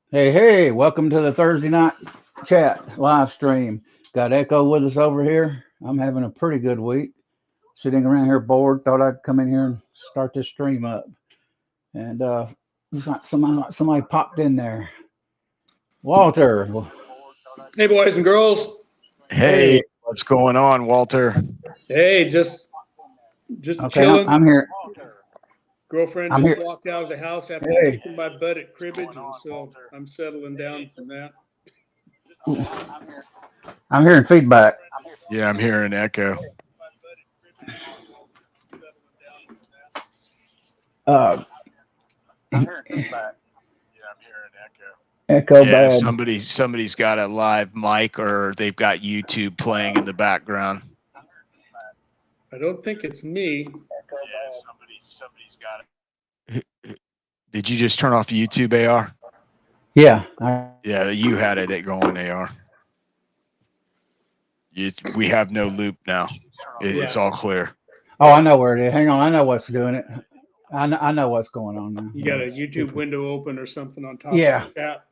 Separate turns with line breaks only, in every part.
Hey, hey, welcome to the Thursday night chat live stream. Got Echo with us over here. I'm having a pretty good week. Sitting around here bored, thought I'd come in here and start this stream up. And somebody popped in there. Walter.
Hey, boys and girls.
Hey, what's going on, Walter?
Hey, just
Okay,
chilling.
I'm here.
Girlfriend
I'm
just
here.
walked out of the house after
Hey.
kicking my butt at cribbage, and so I'm settling down from that.
I'm hearing feedback.
Yeah, I'm hearing echo.
Uh,
I'm hearing feedback. Yeah, I'm hearing echo.
Echo
Yeah,
bad.
somebody's got a live mic or they've got YouTube playing in the background.
I don't think it's me.
Yeah, somebody's got it. Did you just turn off YouTube, AR?
Yeah.
Yeah, you had it going, AR. We have no loop now. It's all clear.
Oh, I know where it is. Hang on, I know what's doing it. I know what's going on now.
You got a YouTube window open or something on top
Yeah.
of the chat?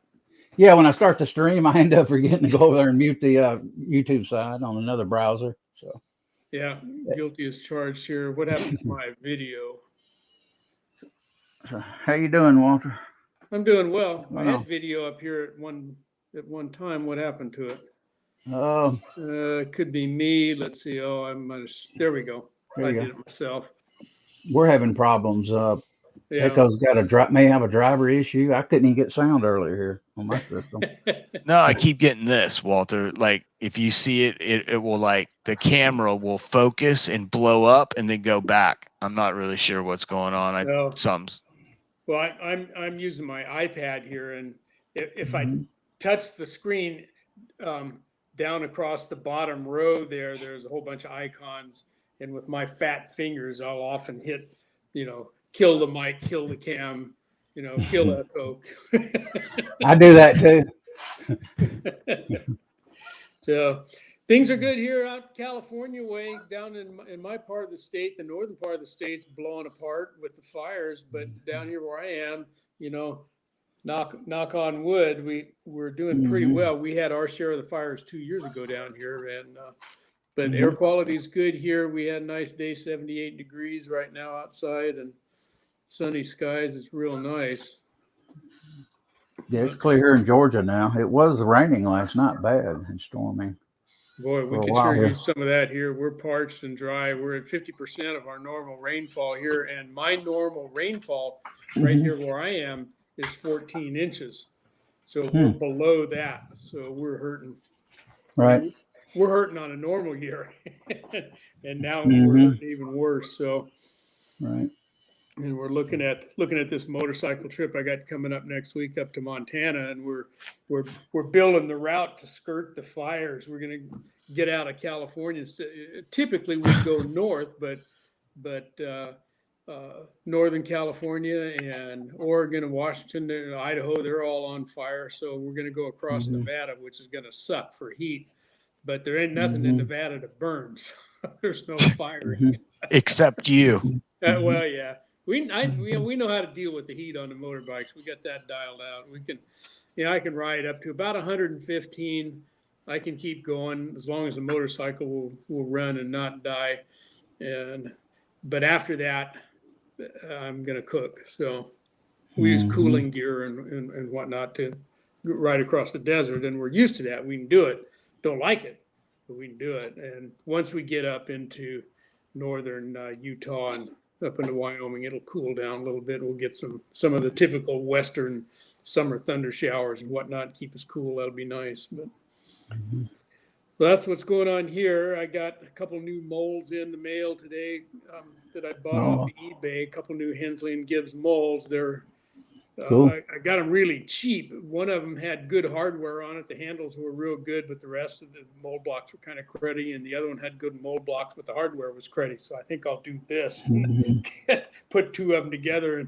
Yeah, when I start the stream, I end up forgetting to go over there and mute the YouTube side on another browser. So.
Yeah, guilty as charged here. What happened to my video?
So, how you doing, Walter?
I'm doing well. I had video up here at one time. What happened to it? It could be me. Let's see. Oh, I might have. There we go. I did it myself.
We're having problems. Echo's may have a driver issue. I couldn't even get sound earlier here on my system.
No, I keep getting this, Walter. Like if you see it, it will like the camera will focus and blow up and then go back. I'm not really sure what's going on.
Well, I'm using my iPad here, and if I touch the screen down across the bottom row there's a whole bunch of icons, and with my fat fingers, I'll often hit, kill the mic, kill the cam, kill echo.
I do that too.
So things are good here out California way. Down in my part of the state, the northern part of the state's blowing apart with the fires, but down here where I am, knock on wood, we're doing pretty well. We had our share of the fires 2 years ago down here, and but air quality is good here. We had a nice day, 78 degrees right now outside, and sunny skies. It's real nice.
Yeah, it's clear here in Georgia now. It was raining last night, bad and stormy.
Boy, we could sure use some of that here. We're parched and dry. We're at 50% of our normal rainfall here, and my normal rainfall right here where I am is 14 inches. So we're below that. So we're hurting.
Right.
We're hurting on a normal year, and now we're hurting even worse. So,
right.
And we're looking at this motorcycle trip I got coming up next week up to Montana, and we're building the route to skirt the fires. We're going to get out of California. Typically we go north, but Northern California and Oregon and Washington and Idaho, they're all on fire. So we're going to go across Nevada, which is going to suck for heat. But there ain't nothing in Nevada to burn. So there's no firing.
Except you.
Well, yeah. We know how to deal with the heat on the motorbikes. We got that dialed out. We can, I can ride up to about 115. I can keep going as long as the motorcycle will run and not die. But after that, I'm gonna cook. So we use cooling gear and whatnot to ride across the desert, and we're used to that. We can do it. Don't like it, but we can do it. And once we get up into northern Utah and up into Wyoming, it'll cool down a little bit. We'll get some of the typical western summer thunder showers and whatnot, keep us cool. That'll be nice. But well, that's what's going on here. I got a couple new molds in the mail today that I bought off of eBay. A couple new Hensley and Gibbs molds. They're cool. I got them really cheap. One of them had good hardware on it. The handles were real good, but the rest of the mold blocks were kind of cruddy. And the other one had good mold blocks, but the hardware was cruddy. So I think I'll do this. Put two of them together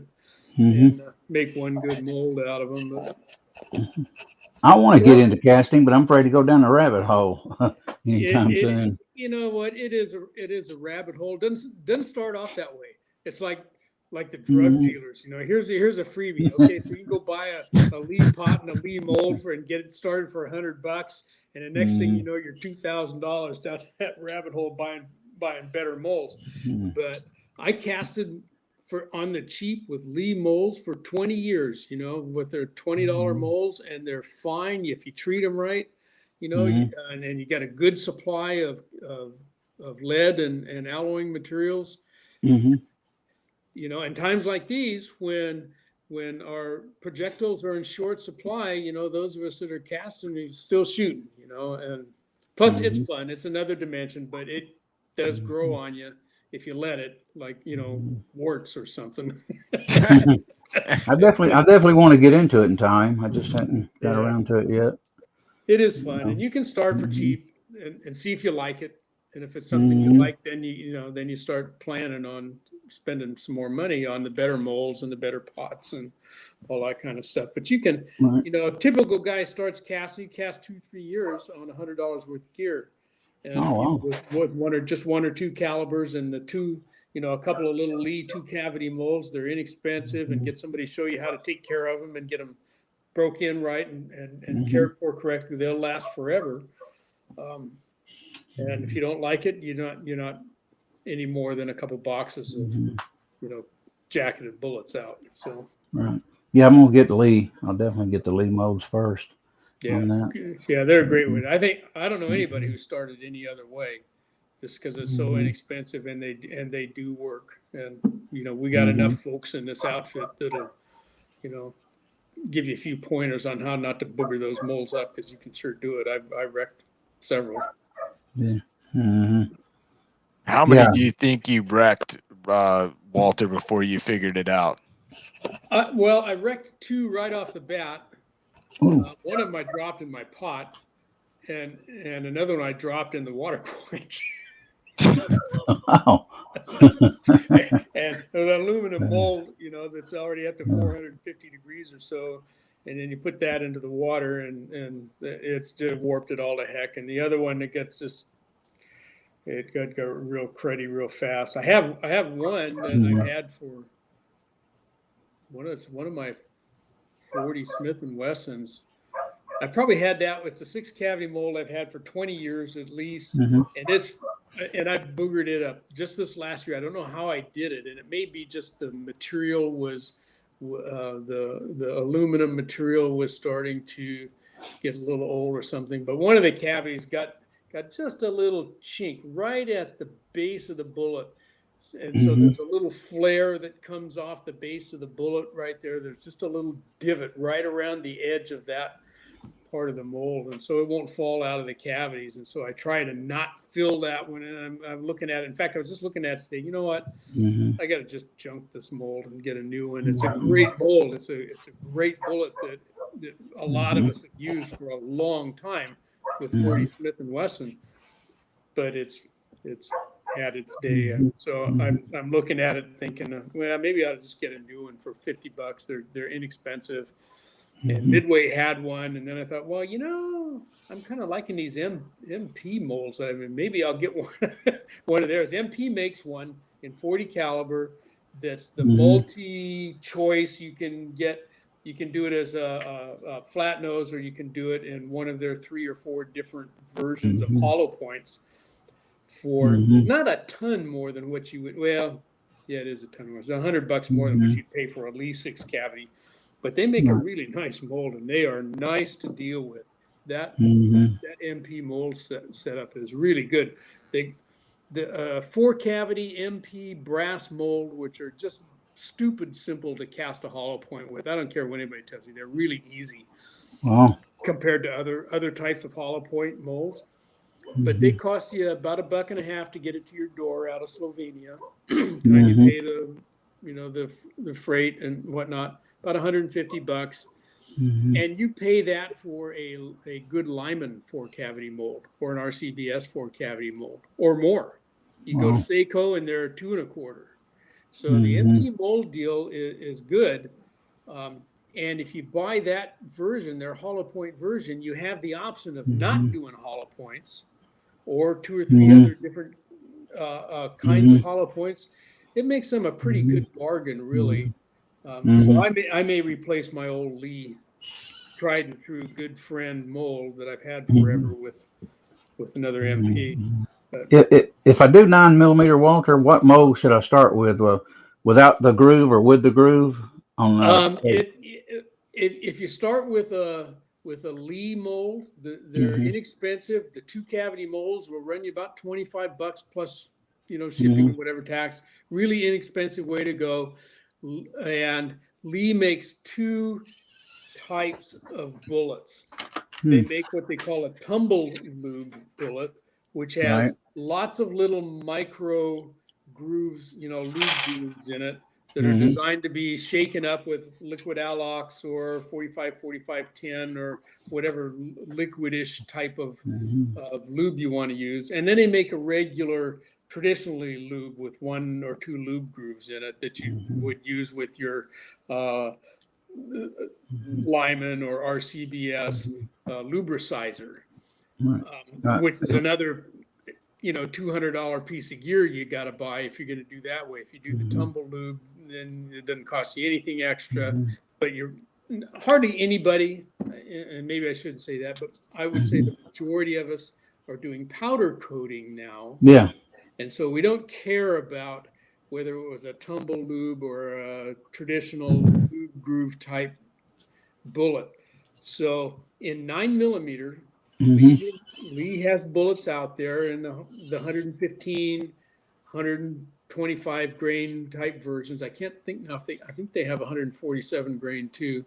and make one good mold out of them. But,
I want to get into casting, but I'm afraid to go down the rabbit hole anytime soon.
You know what? It is a rabbit hole. Doesn't start off that way. It's like like the drug
Mhm.
dealers. You know, here's a freebie. Okay, so you can go buy a Lee pot and a Lee mold and get it started for $100, and the next thing you know, you're $2,000 down that rabbit hole buying better molds.
Mhm.
But I casted on the cheap with Lee molds for 20 years. You know, with their $20 molds, and they're fine if you treat them right. You know,
Mhm.
and you got a good supply of lead and alloying materials.
Mhm.
You know, in times like these, when our projectiles are in short supply, you know, those of us that are casting are still shooting. You know, and plus it's
Mhm.
fun. It's another dimension, but it does grow on you if you let it, like, you know, warts or something.
I definitely want to get into it in time. I just hadn't got
Yeah,
around to it yet.
it is
You
fun,
know.
and you can start for
Mhm.
cheap and see if you like it. And if it's something you
Mhm.
like, then you start planning on spending some more money on the better molds and the better pots and all that kind of stuff. But you can,
Right.
you know, a typical guy starts casting, he casts 2-3 years on $100 worth of gear, and
Oh wow.
with one or two calibers and the two, you know, a couple of little Lee 2-cavity molds. They're inexpensive, and get somebody to show you how to take care of them and get them broke in right and
Mhm.
cared for correctly. They'll last forever. Um, and if you don't like it, you're not any more than a couple boxes of,
Mhm.
you know, jacketed bullets out. So
Right. Yeah, I'm gonna get Lee. I'll definitely get the Lee molds first
yeah,
on that.
yeah, they're a great
Mhm.
way. I don't know anybody who started any other way, just because it's so
Mhm.
inexpensive and they do work. And you know, we got enough
Mhm.
folks in this outfit that'll, you know, give you a few pointers on how not to booger those molds up, because you can sure do it. I wrecked several.
Yeah. Mhm.
How many
Yeah.
do you think you wrecked, Walter, before you figured it out?
Well, I wrecked 2 right off the bat.
Ooh.
One of them I dropped in my pot, and another one I dropped in the water quench.
Wow.
And an aluminum mold, you know, that's already up to 450 degrees or so, and then you put that into the water, and it's just warped it all to heck. And the other one that gets just, it got real cruddy real fast. I have one that I've
Mhm.
had for one of my 40 Smith and Wessons. I probably had that. It's a 6-cavity mold I've had for 20 years at least,
Mhm.
and I boogered it up just this last year. I don't know how I did it, and it may be just the material was the aluminum material was starting to get a little old or something. But one of the cavities got just a little chink right at the base of the bullet. And so
Mhm.
there's a little flare that comes off the base of the bullet right there. There's just a little divot right around the edge of that part of the mold, and so it won't fall out of the cavities. And so I try to not fill that one. And I'm looking at it. In fact, I was just looking at it today. You know what?
Mhm.
I got to just junk this mold and get a new one. It's a
Mhm.
great mold. It's a great bullet that a lot of
Mhm.
us have used for a long time with 40
Mhm.
Smith and Wesson, but it's had its day.
Mhm.
So
Mhm.
I'm looking at it thinking, well, maybe I'll just get a new one for $50. They're inexpensive. And
Mhm.
Midway had one, and then I thought, well, you know, I'm kind of liking these MP molds. I mean, maybe I'll get one of theirs. MP makes one in 40 caliber. That's the
Mhm.
multi-choice. You can do it as a flat nose, or you can do it in one of their 3 or 4 different versions of
Mhm.
hollow points for
Mhm.
not a ton more than what you would. Well, yeah, it is a ton more. It's $100 more than what
Mhm.
you'd pay for a Lee 6-cavity, but they make a
Right.
really nice mold, and they are nice to deal with. That
Mhm.
MP mold setup is really good. The 4-cavity MP brass mold, which are just stupid simple to cast a hollow point with. I don't care what anybody tells you; they're really easy
Wow.
compared to other types of hollow point molds. But they
Mhm.
cost you about $1.50 to get it to your door out of Slovenia, and you
Mhm.
pay the freight and whatnot, about $150,
Mhm.
and you pay that for a good Lyman 4-cavity mold or an RCBS 4-cavity mold or more. You go to
Wow.
Seiko and they're 2.25. So the
Mhm.
MP mold deal is good. And if you buy that version, their hollow point version, you have the option of not
Mhm.
doing hollow points or 2 or 3
Mhm.
other different kinds of
Mhm.
hollow points. it makes them a pretty good bargain, really.
Mhm.
So I may replace my old Lee tried and true good friend mold that I've had forever with another MP. But,
If I do 9mm, Walter, what mold should I start with? Without the groove or with the groove? On
if you start with a Lee mold, they're
Mhm.
inexpensive. The 2-cavity molds will run you about $25 plus, shipping
Mhm.
and whatever tax. Really inexpensive way to go. And Lee makes 2 types of bullets. They make what they call a tumble lube bullet, which has
Right.
lots of little micro grooves, lube grooves in it that are
Mhm.
designed to be shaken up with liquid Alox or 45-45-10 or whatever liquidish type of
Mhm.
lube you want to use. And then they make a regular, traditionally lube with 1 or 2 lube grooves in it that you
Mhm.
would use with your
Mhm.
Lyman or RCBS lubricizer,
Right. Right.
which is another $200 piece of gear you got to buy if you're going to do that way. If you do the
Mhm.
tumble lube, then it doesn't cost you anything extra.
Mhm.
But you're hardly anybody, and maybe I shouldn't say that, but I would say the
Mhm.
majority of us are doing powder coating now,
Yeah.
and so we don't care about whether it was a tumble lube or a traditional lube groove type bullet. So in 9mm,
Mhm.
Lee has bullets out there in the 115, 125 grain type versions. I can't think now if I think they have 147 grain too.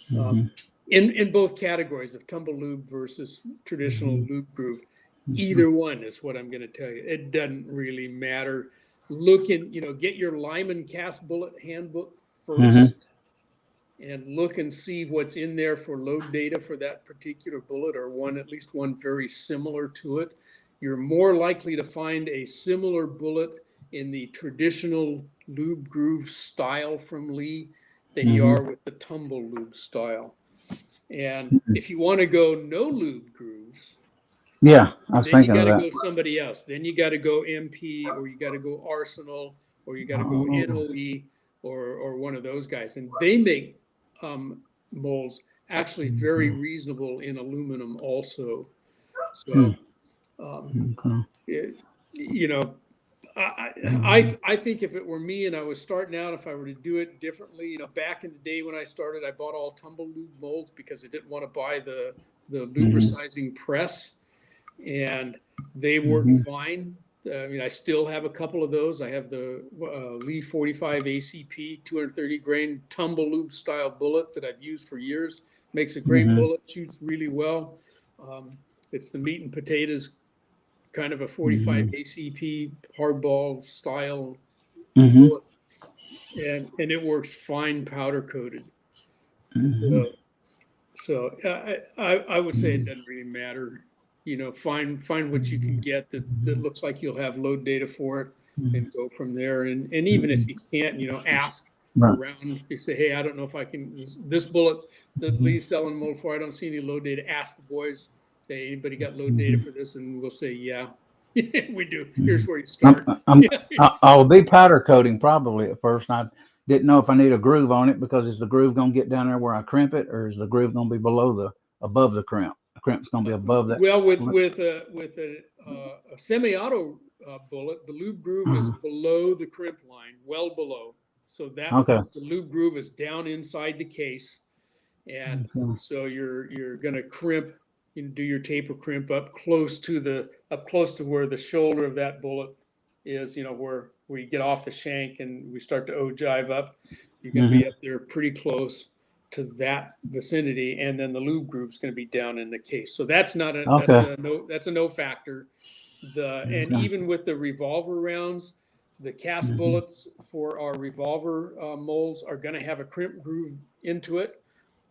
Mhm.
In both categories of tumble lube versus traditional
Mhm.
lube groove.
Mhm.
Either one is what I'm going to tell you. It doesn't really matter. Get your Lyman cast bullet handbook
Mhm.
first and look and see what's in there for load data for that particular bullet, or at least one very similar to it. You're more likely to find a similar bullet in the traditional lube groove style from Lee than you
Mhm.
are with the tumble lube style. And if you want to go no lube grooves,
Yeah, I was
then you
thinking
got
of
to
that.
go somebody else. Then you got to go MP, or you got to go Arsenal, or you got to go
Oh.
NOE, or one of those guys. And they make molds actually very reasonable in aluminum also.
Hmm.
So,
Okay.
it, you know,
Mhm.
I think if it were me and I was starting out, if I were to do it differently, back in the day when I started, I bought all tumble lube molds because I didn't want to buy the
Mhm.
lubricizing press, and they work
Mhm.
fine. I still have a couple of those. I have the Lee 45 ACP 230 grain tumble lube style bullet that I've used for years. Makes a great
Mhm.
bullet, shoots really well. It's the meat and potatoes kind of a 45
Mhm.
ACP hardball style
Mhm.
bullet, and it works fine powder coated.
Mhm.
So I would say it
Mhm.
doesn't really matter. Find what you can get that looks like you'll have load data for it,
Mhm.
and go from there. And even if
Mhm.
you can't, ask
Right.
around. You say, hey, I don't know if I can this bullet that
Mhm.
Lee's selling mold for. I don't see any load data. Ask the boys. Say, anybody got load data
Mhm.
for this? And we'll say, yeah, we do. Here's
Mhm.
where you start. Yeah.
I'll be powder coating probably at first. I didn't know if I need a groove on it because is the groove gonna get down there where I crimp it, or is the groove gonna be above the crimp? The crimp's gonna be above that.
Well, with a semi-auto bullet, the lube groove is below the crimp line, well below. So that
Okay.
the lube groove is down inside the case, and
Okay.
so you're going to crimp. Do your taper crimp up close to where the shoulder of that bullet is. Where we get off the shank and we start to ogive up. You're going to be
Mhm.
up there pretty close to that vicinity, and then the lube groove is going to be down in the case. So that's not a
Okay.
that's a no factor. And
Okay.
even with the revolver rounds, the cast
Mhm.
bullets for our revolver molds are going to have a crimp groove into it,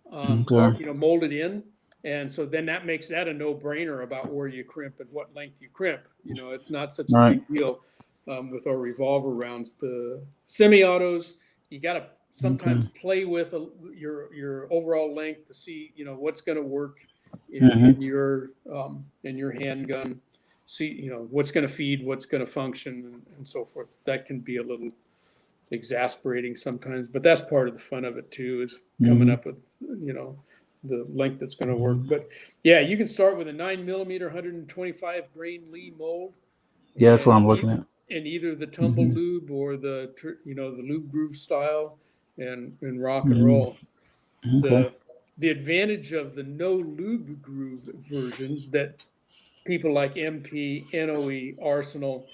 or
Okay.
molded in. And so then that makes that a no-brainer about where you crimp and what length you crimp. It's not such a
Right.
big deal with our revolver rounds. The semi-autos, you got to
Okay.
sometimes play with your overall length to see what's going to work
Mhm.
in your handgun. See what's going to feed, what's going to function, and so forth. That can be a little exasperating sometimes, but that's part of the fun of it too, is coming up with, you know, the length that's going to work. But yeah, you can start with a 9mm 125 grain Lee mold.
Yeah, that's what I'm looking at.
And either the tumble lube or the, you know, the lube groove style, and rock and roll.
Okay.
The advantage of the no lube groove versions that people like MP, NOE, Arsenal,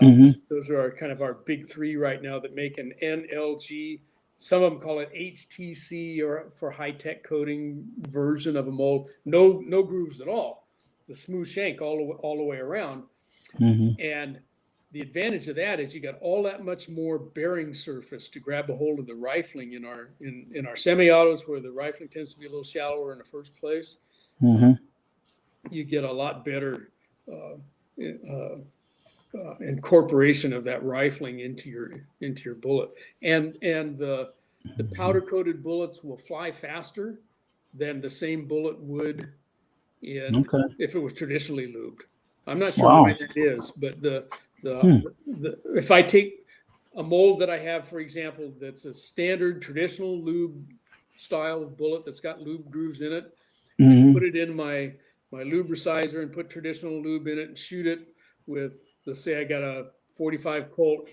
those are kind of our big three right now that make an NLG. Some of them call it HTC, or for high tech coating version of a mold. No grooves at all. The smooth shank all the way around. And the advantage of that is you got all that much more bearing surface to grab a hold of the rifling in our semi-autos, where the rifling tends to be a little shallower in the first place. You get a lot better incorporation of that rifling into your bullet, and the powder coated bullets will fly faster than the same bullet would if it was traditionally lubed. I'm not sure why that is, but if I take a mold that I have, for example, that's a standard traditional lube style bullet that's got lube grooves in it, and put it in my lubricizer and put traditional lube in it and shoot it with, let's say I got a 45 Colt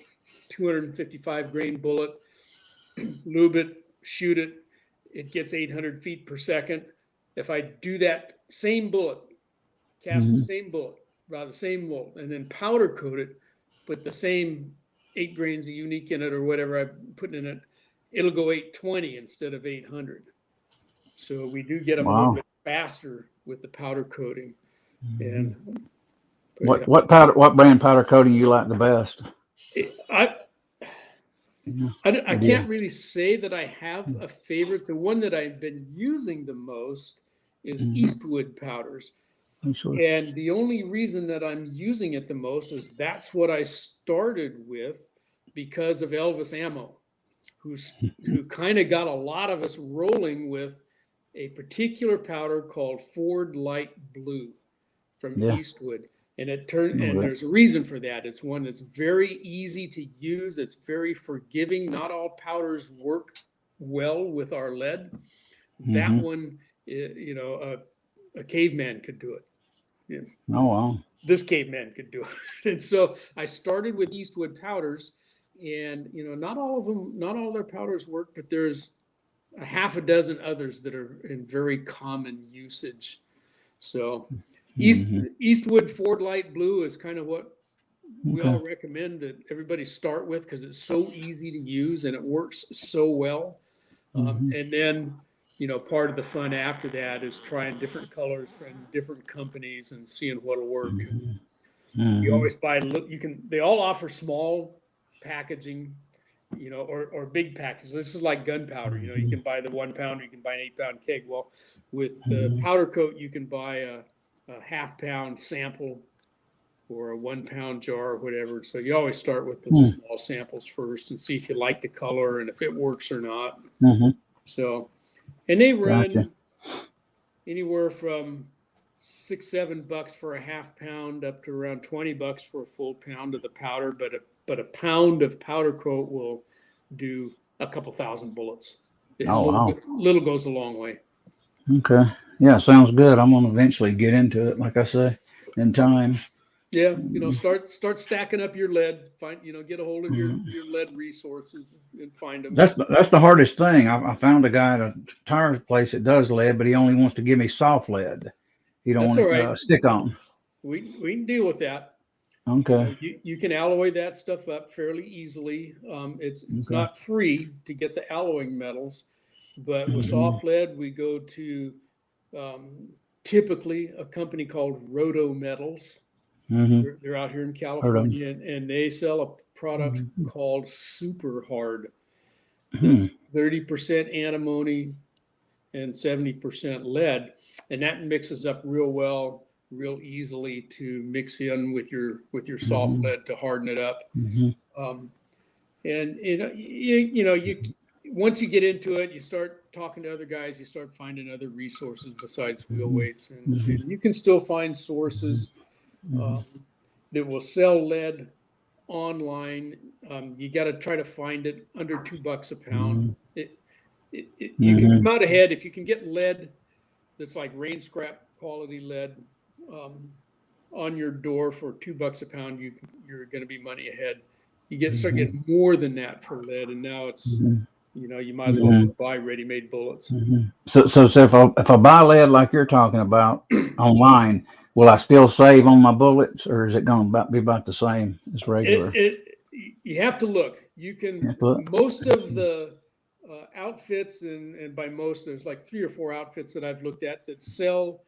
255 grain bullet, lube it, shoot it, it gets 800 feet per second. If I do that same bullet, cast the same bullet, draw the same mold, and then powder coat it, put the same 8 grains of unique in it or whatever I'm putting in it, it'll go 820 instead of 800. So we do get them a little bit faster with the powder coating. And
what brand powder coating you like the best?
I can't really say that I have a favorite. The one that I've been using the most is Eastwood powders. And the only reason that I'm using it the most is that's what I started with because of Elvis Ammo, who kind of got a lot of us rolling with a particular powder called Ford Light Blue from Eastwood. And there's a reason for that. It's one that's very easy to use. It's very forgiving. Not all powders work well with our lead. That one, you know, a caveman could do it. Yeah.
Oh, wow.
This caveman could do it. And so I started with Eastwood powders, and, you know, not all their powders work, but there's a half a dozen others that are in very common usage. So Eastwood Ford Light Blue is kind of what we all recommend that everybody start with, because it's so easy to use and it works so well. And then, you know, part of the fun after that is trying different colors from different companies and seeing what'll work. You always buy, they all offer small packaging, you know, or big packages. This is like gunpowder, you know, you can buy the 1 pound, you can buy an 8-pound keg. Well, with the powder coat, you can buy a half-pound sample or a 1 pound jar or whatever. So you always start with those small samples first and see if you like the color and if it works or not. So, and they run anywhere from $6-7 for a half pound up to around $20 for a full pound of the powder. But a pound of powder coat will do a couple thousand bullets. Little goes a long way.
Okay. Yeah, sounds good. I'm gonna eventually get into it, like I say, in time.
Yeah, you know, start stacking up your lead. Get a hold of your lead resources and find them.
That's the hardest thing. I found a guy at a tire place that does lead, but he only wants to give me soft lead. He don't want stick on.
We can deal with that.
Okay.
You can alloy that stuff up fairly easily. It's not free to get the alloying metals, but with soft lead, we go to typically a company called Roto Metals. They're out here in California, and they sell a product called Super Hard. It's 30% antimony and 70% lead, and that mixes up real well, real easily to mix in with your soft lead to harden it up. And once you get into it, you start talking to other guys, you start finding other resources besides wheel weights, and you can still find sources that will sell lead online. You got to try to find it under $2 a pound. You
Mm-hmm.
can come out ahead if you can get lead that's like rain scrap quality lead on your door for $2 a pound. You're going to be money ahead. You start getting more than that for lead, and now it's you might as well buy ready-made bullets.
So if I buy lead like you're talking about online, will I still save on my bullets, or is it going to be about the same as regular?
You have to look. You can most of the outfits, and by most there's like 3 or 4 outfits that I've looked at that sell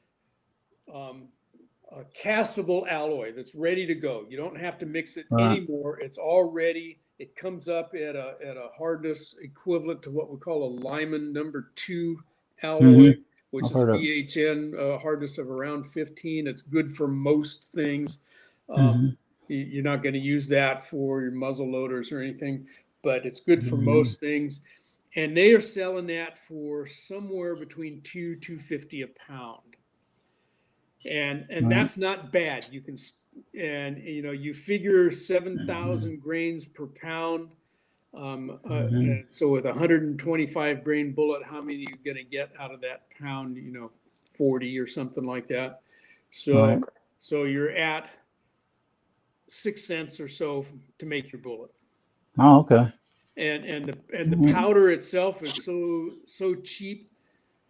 a castable alloy that's ready to go. You don't have to mix it anymore. It's all ready. It comes up at a hardness equivalent to what we call a Lyman #2 alloy, which is BHN hardness of around 15. It's good for most things. You're not going to use that for your muzzle loaders or anything, but it's good for most things. And they are selling that for somewhere between $250 a pound. And that's not bad. You can, you figure 7,000 grains per pound. And so with a 125 grain bullet, how many are you going to get out of that pound? 40 or something like that. So you're at 6 cents or so to make your bullet.
Oh, okay.
And the powder itself is so cheap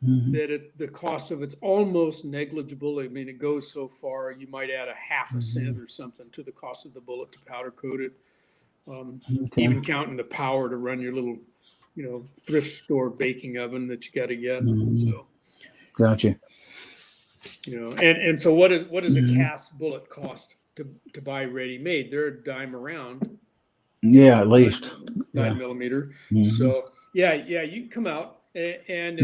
that it's the cost of it's almost negligible. I mean, it goes so far, you might add a half a cent or something to the cost of the bullet to powder coat it. Even counting the power to run your little, thrift store baking oven that you got to get. So,
gotcha.
And so what does a cast bullet cost to buy ready made? They're a dime around.
Yeah, at least
9 millimeter. So you can come out, and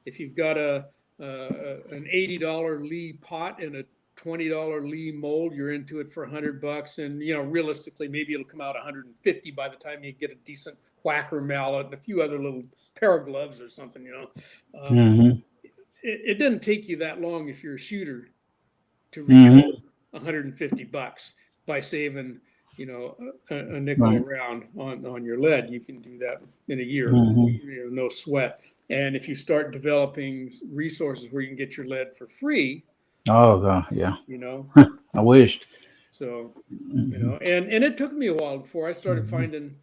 if you've got an $80 Lee pot and a $20 Lee mold, you're into it for $100. And realistically, maybe it'll come out $150 by the time you get a decent whacker mallet and a few other little pair of gloves or something. It doesn't take you that long if you're a shooter to rebuild $150 by saving a nickel a round on your lead. You can do that in a year, no sweat. And if you start developing resources where you can get your lead for free,
oh god, yeah, I wished.
So and it took me a while before I started finding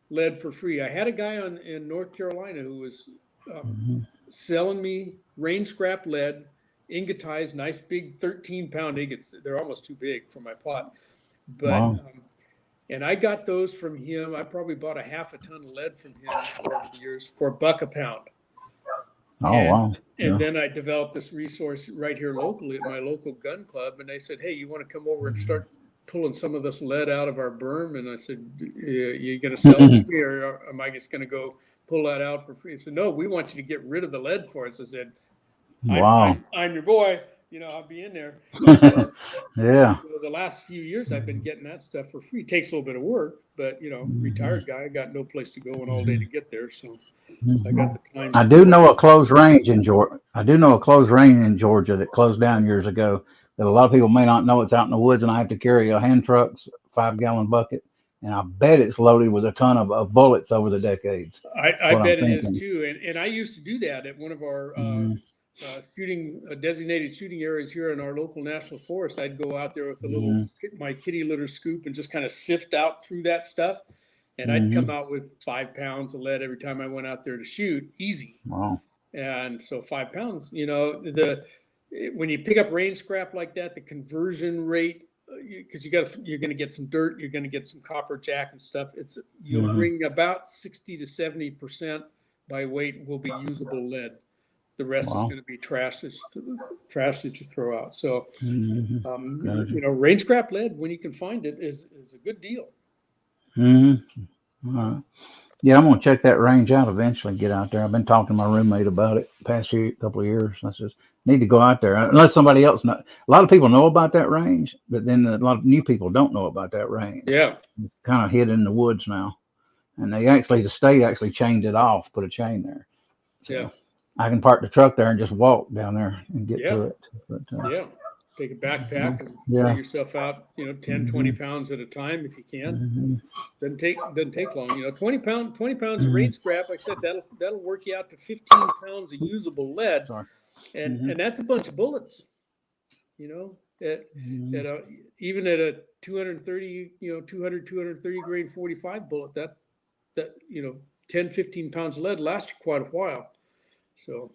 lead for free. I had a guy in North Carolina who was selling me rain scrap lead, ingotized, nice big 13-pound ingots. They're almost too big for my pot. But and I got those from him. I probably bought a half a ton of lead from him over the years for $1 a pound. And then I developed this resource right here locally at my local gun club, and they said, "Hey, you want to come over and start pulling some of this lead out of our berm?" And I said, "You going to sell it to me, or am I just going to go pull that out for free?" He said, "No, we want you to get rid of the lead for us." I said, I'm your boy. I'll be in there. So, the last few years, I've been getting that stuff for free. It takes a little bit of work, but retired guy, I got no place to go and all day to get there, so I got the time.
I do know a closed range in Georgia. That closed down years ago. That a lot of people may not know. It's out in the woods, and I have to carry a hand truck's 5-gallon bucket, and I bet it's loaded with a ton of bullets over the decades.
I bet it is too, and I used to do that at one of our designated shooting areas here in our local national forest. I'd go out there with my kitty litter scoop and just kind of sift out through that stuff, and I'd come out with 5 pounds of lead every time I went out there to shoot, easy.
Wow.
And so 5 pounds, when you pick up rain scrap like that, the conversion rate, because you're going to get some dirt, you're going to get some copper jack and stuff. You'll bring about 60 to 70% by weight will be usable lead. The rest is going to be trash that you throw out. So, rain scrap lead, when you can find it, is a good deal.
Yeah, I'm gonna check that range out eventually. Get out there. I've been talking to my roommate about it the past couple of years. I just need to go out there unless somebody else knows. A lot of people know about that range, but then a lot of new people don't know about that range.
Yeah,
it's kind of hid in the woods now, and the state actually chained it off, put a chain there. So I can park the truck there and just walk down there and get to it. But,
take a backpack and
Yeah.
weigh yourself out, 10, 20 pounds at a time if you can. Doesn't take long. 20 pounds of rain scrap, like I said, that'll work you out to 15 pounds of usable lead.
Sorry.
And that's a bunch of bullets, even at a 230, 230 grain 45 bullet, that 10, 15 pounds of lead lasts you quite a while. So,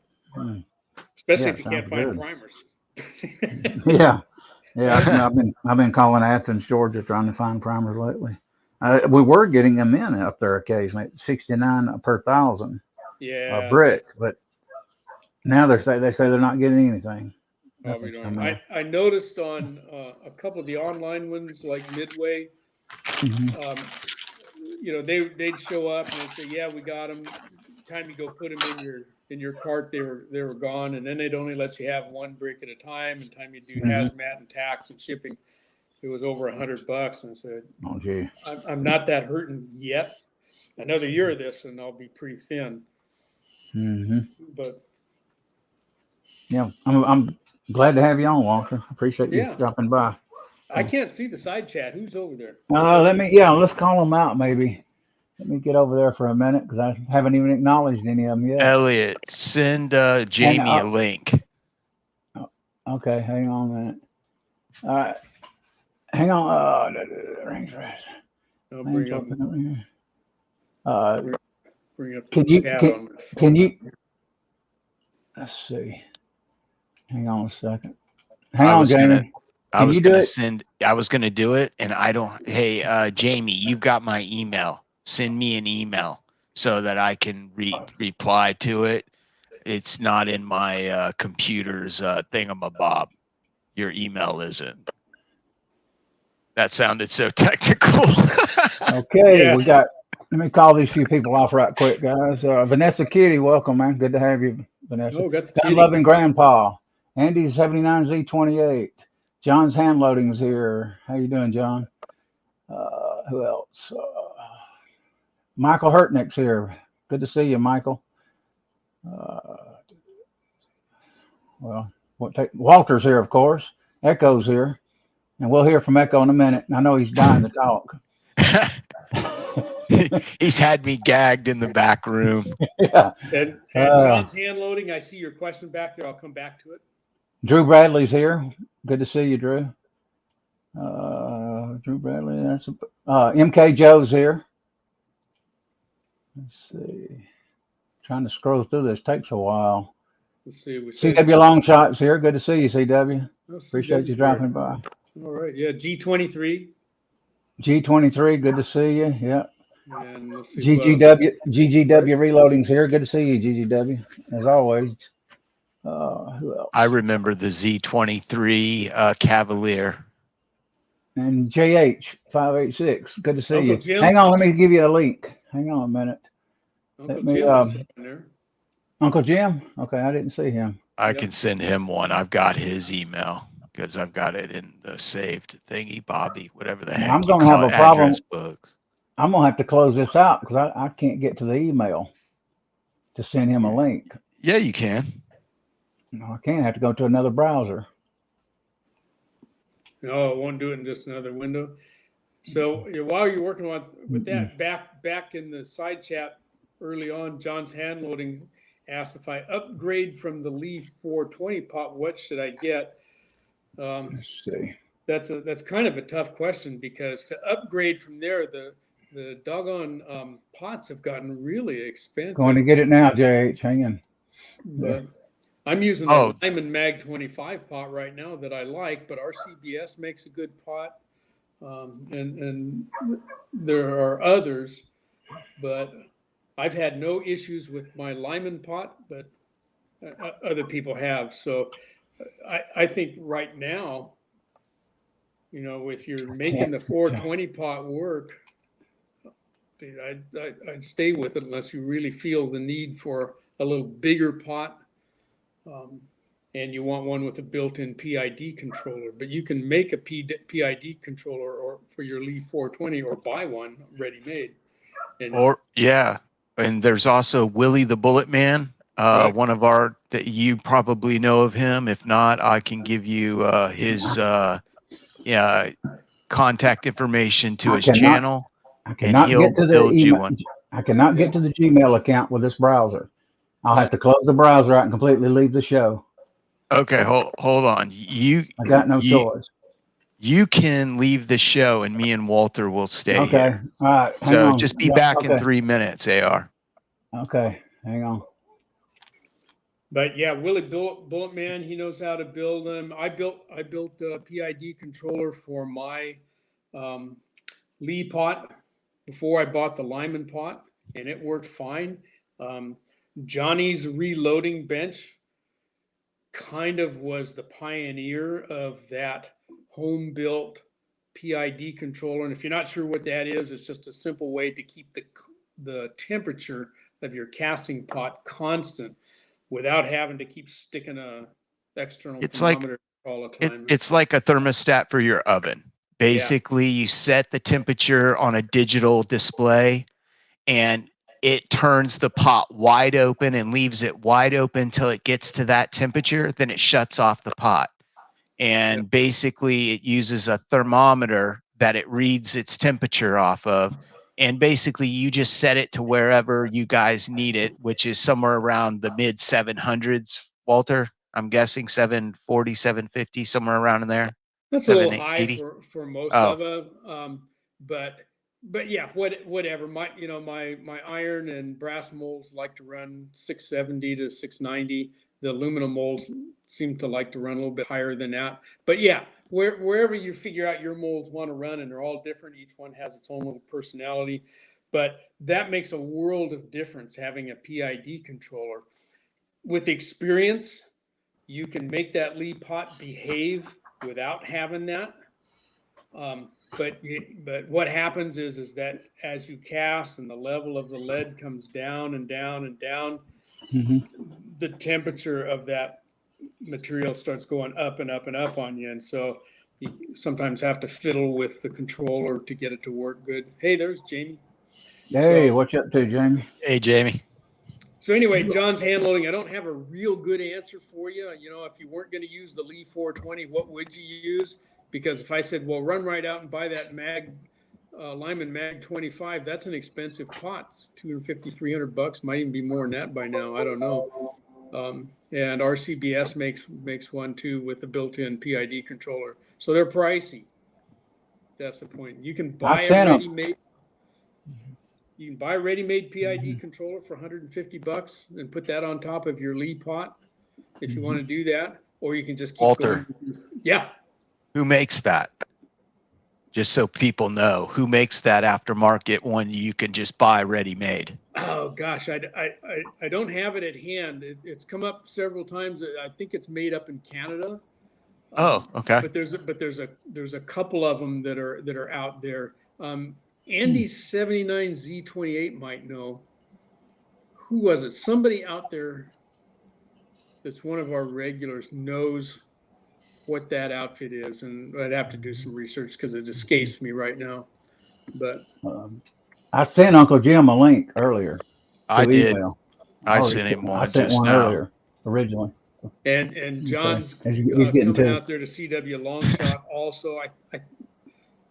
especially if you can't find primers.
Yeah. I've been calling Athens, Georgia, trying to find primers lately. We were getting them in up there occasionally, 69 per thousand bricks, but now they say they're not getting anything.
I noticed on a couple of the online ones like Midway, they'd show up and they'd say, "Yeah, we got them." Time you go put them in your cart, they were gone, and then they'd only let you have one brick at a time. And time you do hazmat and tax and shipping, it was over $100. And I said,
"Oh, gee,
I'm not that hurting yet. Another year of this, and I'll be pretty thin." But
yeah, I'm glad to have you on, Walter. Appreciate you dropping by.
I can't see the side chat. Who's over there?
Let's call them out maybe. Let me get over there for a minute because I haven't even acknowledged any of them yet.
Elliot, send Jamie a link.
Okay, hang on a minute. All right, hang on. Rings rest.
I'll bring up
Can you? Let's see. Hang on a second. Hang on, Jamie.
I was gonna do it, and I don't. Hey, Jamie, you've got my email. Send me an email so that I can reply to it. It's not in my computer's thingamabob. Your email isn't. That sounded so technical.
Okay, let me call these few people off right quick, guys. Vanessa Kitty, welcome, man. Good to have you, Vanessa. God loving Grandpa. Andy 79Z28. John's hand loading's here. How you doing, John? Who else? Michael Hurtnick's here. Good to see you, Michael. Walter's here, of course. Echo's here. And we'll hear from Echo in a minute. I know he's dying to talk.
He's had me gagged in the back room.
Yeah.
And John's hand loading. I see your question back there. I'll come back to it.
Drew Bradley's here. Good to see you, Drew. Drew Bradley. That's MK Joe's here. Let's see. Trying to scroll through this takes a while.
Let's see.
CW Longshot's here. Good to see you, CW. Appreciate you dropping by.
All right. Yeah. G23.
G23. Good to see you. Yeah.
And let's see
GGW Reloading's here. Good to see you, GGW. As always. Who else?
I remember the Z23 Cavalier.
And JH586. Good to see you.
Jim?
Hang on. Let me give you a link. Hang on a minute. Uncle Jim? Okay, I didn't see him.
I can send him one. I've got his email because I've got it in the saved thingy, Bobby, whatever the heck.
I'm going to have a problem. I'm going to have to close this out because I can't get to the email to send him a link.
Yeah, you can.
No, I can't. I have to go to another browser.
No, it won't do it in just another window. So while you're working with that, back in the side chat early on, John's hand loading asked if I upgrade from the Lee 420 pot, what should I get?
Let's see.
That's kind of a tough question because to upgrade from there, the doggone pots have gotten really expensive.
Going to get it now, JH. Hang in.
But I'm using the Lyman Mag 25 pot right now that I like, but RCBS makes a good pot. And there are others, but I've had no issues with my Lyman pot, but other people have. So I think right now, if you're making the 420 pot work, I'd stay with it unless you really feel the need for a little bigger pot. And you want one with a built-in PID controller, but you can make a PID controller or for your Lee 420 or buy one ready-made. And
there's also Willie the Bullet Man, one of our that you probably know of him. If not, I can give you his contact information to
I
his
cannot-
channel,
I
and
cannot
he'll
get to the
build you
email.
one.
I cannot get to the Gmail account with this browser. I'll have to close the browser out and completely leave the show.
Okay, hold on.
I got no choice.
You can leave the show, and me and Walter will stay
Okay.
here.
All right. Hang
So
on.
just be
Yeah,
back in
okay.
3 minutes, AR.
Okay. Hang on.
But yeah, Willie Bullet Man, he knows how to build them. I built a PID controller for my Lee pot before I bought the Lyman pot, and it worked fine. Johnny's reloading bench kind of was the pioneer of that home built PID controller. And if you're not sure what that is, it's just a simple way to keep the temperature of your casting pot constant without having to keep sticking a external thermometer all the time.
It's like a thermostat for your oven. Basically, you set the temperature on a digital display, and it turns the pot wide open and leaves it wide open until it gets to that temperature. Then it shuts off the pot. And basically, it uses a thermometer that it reads its temperature off of. And basically, you just set it to wherever you guys need it, which is somewhere around the mid 700s, Walter. I'm guessing 740, 750, somewhere around in there.
That's a little high for most of them. But yeah, whatever. My iron and brass molds like to run 670 to 690. The aluminum molds seem to like to run a little bit higher than that. But yeah, wherever you figure out your molds want to run, and they're all different. Each one has its own little personality. But that makes a world of difference having a PID controller. With experience, you can make that Lee pot behave without having that. But what happens is that as you cast and the level of the lead comes down and down and down, the temperature of that material starts going up and up and up on you. And so you sometimes have to fiddle with the controller to get it to work good. Hey, there's Jamie.
Hey, what you up to, Jamie?
Hey, Jamie.
So anyway, John's hand loading. I don't have a real good answer for you. You know, if you weren't going to use the Lee 420, what would you use? Because if I said, well, run right out and buy that Lyman Mag 25, that's an expensive pot. $250, $300, might even be more than that by now. I don't know. And RCBS makes one too with the built-in PID controller. So they're pricey. That's the point. You can buy a ready-made. You can buy a ready-made PID controller for $150 and put that on top of your Lee pot if you want to do that, or you can just keep
Walter.
going. Yeah.
Who makes that? Just so people know, who makes that aftermarket one you can just buy ready-made?
Oh gosh, I don't have it at hand. It's come up several times. I think it's made up in Canada.
Oh, okay.
But there's a couple of them that are out there. Andy's 79Z28 might know. Who was it? Somebody out there that's one of our regulars knows what that outfit is, and I'd have to do some research because it escapes me right now. But
I sent Uncle Jim a link earlier.
I did.
Email.
I sent him one
I sent
just
one
now.
Earlier, originally.
And John's
he's getting
coming out there to CW Longshot also. I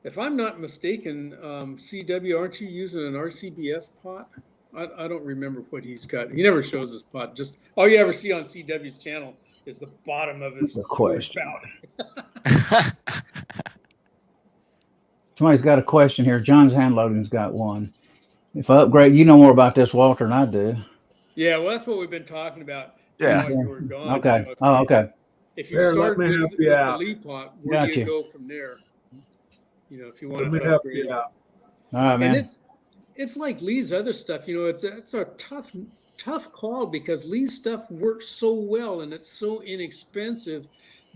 if I'm not mistaken, CW, aren't you using an RCBS pot? I don't remember what he's got. He never shows his pot. Just all you ever see on CW's channel is the bottom of his spout.
Somebody's got a question here. John's hand loading's got one. If I upgrade, you know more about this, Walter, than I do.
Yeah, well, that's what we've been talking about.
Yeah.
While you were gone.
Okay.
You know,
Okay.
If you start with the Lee pot, where do you go from there? You know, if you want to upgrade.
All right, man.
And it's like Lee's other stuff. You know, it's a tough call because Lee's stuff works so well and it's so inexpensive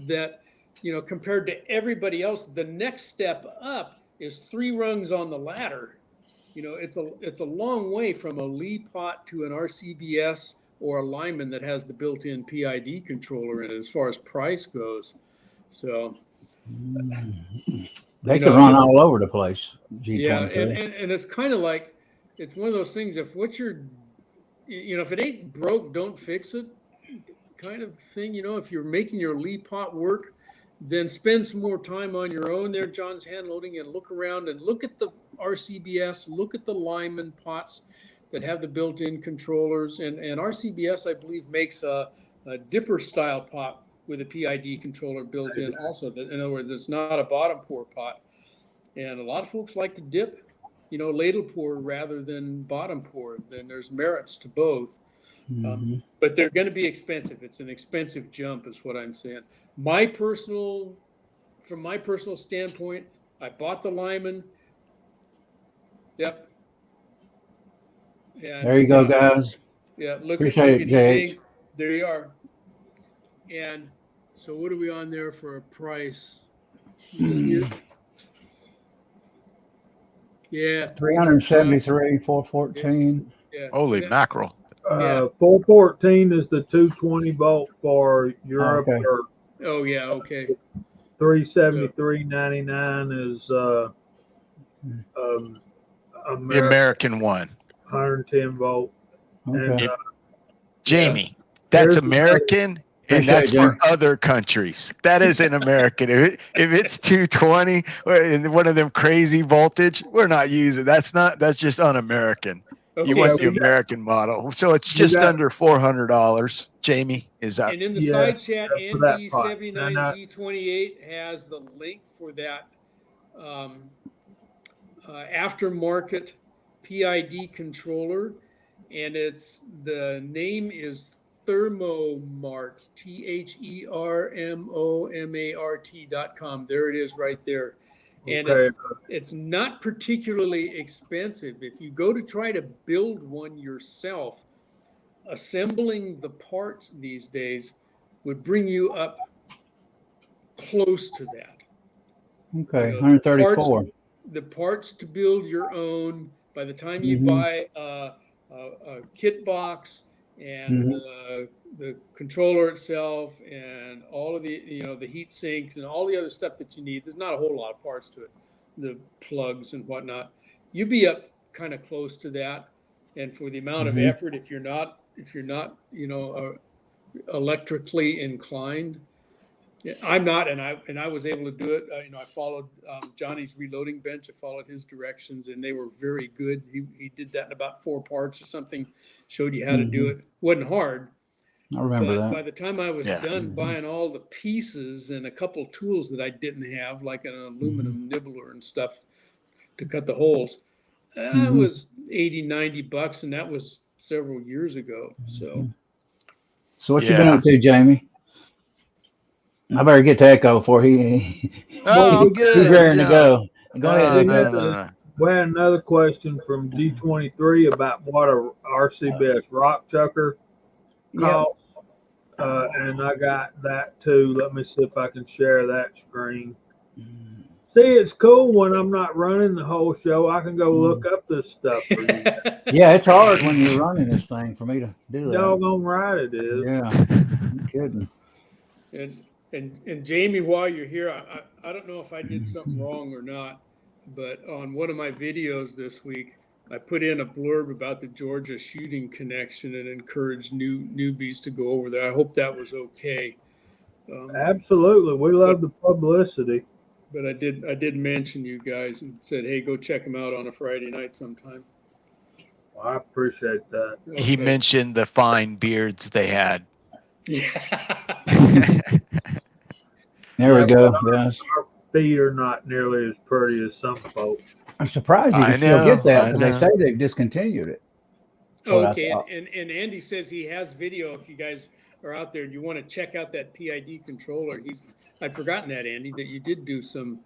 that, you know, compared to everybody else, the next step up is 3 rungs on the ladder. You know, it's a long way from a Lee pot to an RCBS or a Lyman that has the built-in PID controller in it as far as price goes. So
they can run all over the place.
Yeah, and it's kind of like, it's one of those things, if what you're, you know, if it ain't broke, don't fix it. kind of thing. You know, if you're making your Lee pot work, then spend some more time on your own there, John's hand loading, and look around and look at the RCBS, look at the Lyman pots that have the built-in controllers. And RCBS, I believe, makes a dipper style pot with a PID controller built in also. In other words, it's not a bottom pour pot. And a lot of folks like to dip, you know, ladle pour rather than bottom pour. Then there's merits to both. But they're going to be expensive. It's an expensive jump is what I'm saying. From my personal standpoint, I bought the Lyman. Yep. And,
there you go, guys.
Yeah, look
Appreciate
at
it, JH.
there you are. And so what are we on there for a price? You see it? Yeah,
373, 414.
Yeah.
Holy
Yeah.
mackerel.
414 is the 220 volt for Europe,
Okay.
or
Oh yeah, okay.
373.99 is
The American one.
110 volt.
Okay.
And
Jamie, that's
Here's the-
American, and
Appreciate
that's
it,
for
Jamie.
other countries. That isn't American. If it's 220 and one of them crazy voltage, we're not using. That's just un-American.
Okay,
You want
so
the American model, so it's
You
just
got-
under $400. Jamie, is that?
and in the
Yeah,
side chat,
that's for that part. And
ND79Z28 has the link for that aftermarket PID controller, and the name is Thermomart, THERMOMART.com. There it is right there. And
Okay.
it's not particularly expensive. If you go to try to build one yourself, assembling the parts these days would bring you up close to that.
Okay.
You know,
134.
The parts to build your own, by the time you
Mhm.
buy a kit box and the controller itself and all of the, you know, the heat sinks and all the other stuff that you need, there's not a whole lot of parts to it, the plugs and whatnot. You'd be up kind of close to that. And for the amount of effort, if you're not, you know, electrically inclined, I'm not, and I was able to do it. You know, I followed Johnny's reloading bench. I followed his directions, and they were very good. He did that in about 4 parts or something. Showed you how to do it. Wasn't hard.
I remember
But
that.
by the time I was
Yeah.
done buying all the pieces and a couple tools that I didn't have, like an aluminum nibbler and stuff to cut the holes, it was $80-$90, and that was several years ago. So.
So what you
Yeah.
been up to, Jamie? I better get to Echo before he
Oh, I'm
he's
good.
raring to
No.
go. Go ahead.
No.
We had another question from G23 about what a RCBS rock chucker costs. And I got that too. Let me see if I can share that screen. See, it's cool when I'm not running the whole show. I can go look up this stuff for you.
Yeah, it's hard when you're running this thing for me to do that.
Doggone right it is.
Yeah, no kidding.
And Jamie, while you're here, I don't know if I did something wrong or not, but on one of my videos this week, I put in a blurb about the Georgia shooting connection and encouraged newbies to go over there. I hope that was okay.
Absolutely. We love the publicity.
But I did mention you guys and said, hey, go check them out on a Friday night sometime.
Well, I appreciate that.
He
Okay.
mentioned the fine beards they had.
Yeah.
There we go, guys.
Our feet are not nearly as pretty as some folks.
I'm surprised you
I
can still
know,
get that
I
because they
know.
say they've discontinued it. What I
Okay,
thought.
and Andy says he has video. If you guys are out there and you want to check out that PID controller, I'd forgotten that, Andy, that you did do some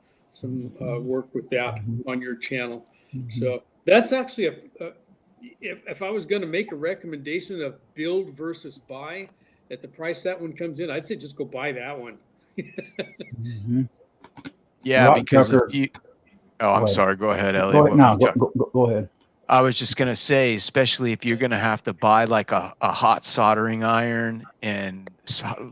work with that on your channel. So that's actually if I was going to make a recommendation of build versus buy at the price that one comes in, I'd say just go buy that one.
Yeah,
Rock
because
chucker.
if you. Oh, I'm
ahead.
sorry. Go ahead, Elliot.
Go
What
ahead.
were
No,
you talking-
go ahead.
I was just gonna say, especially if you're gonna have to buy like a hot soldering iron and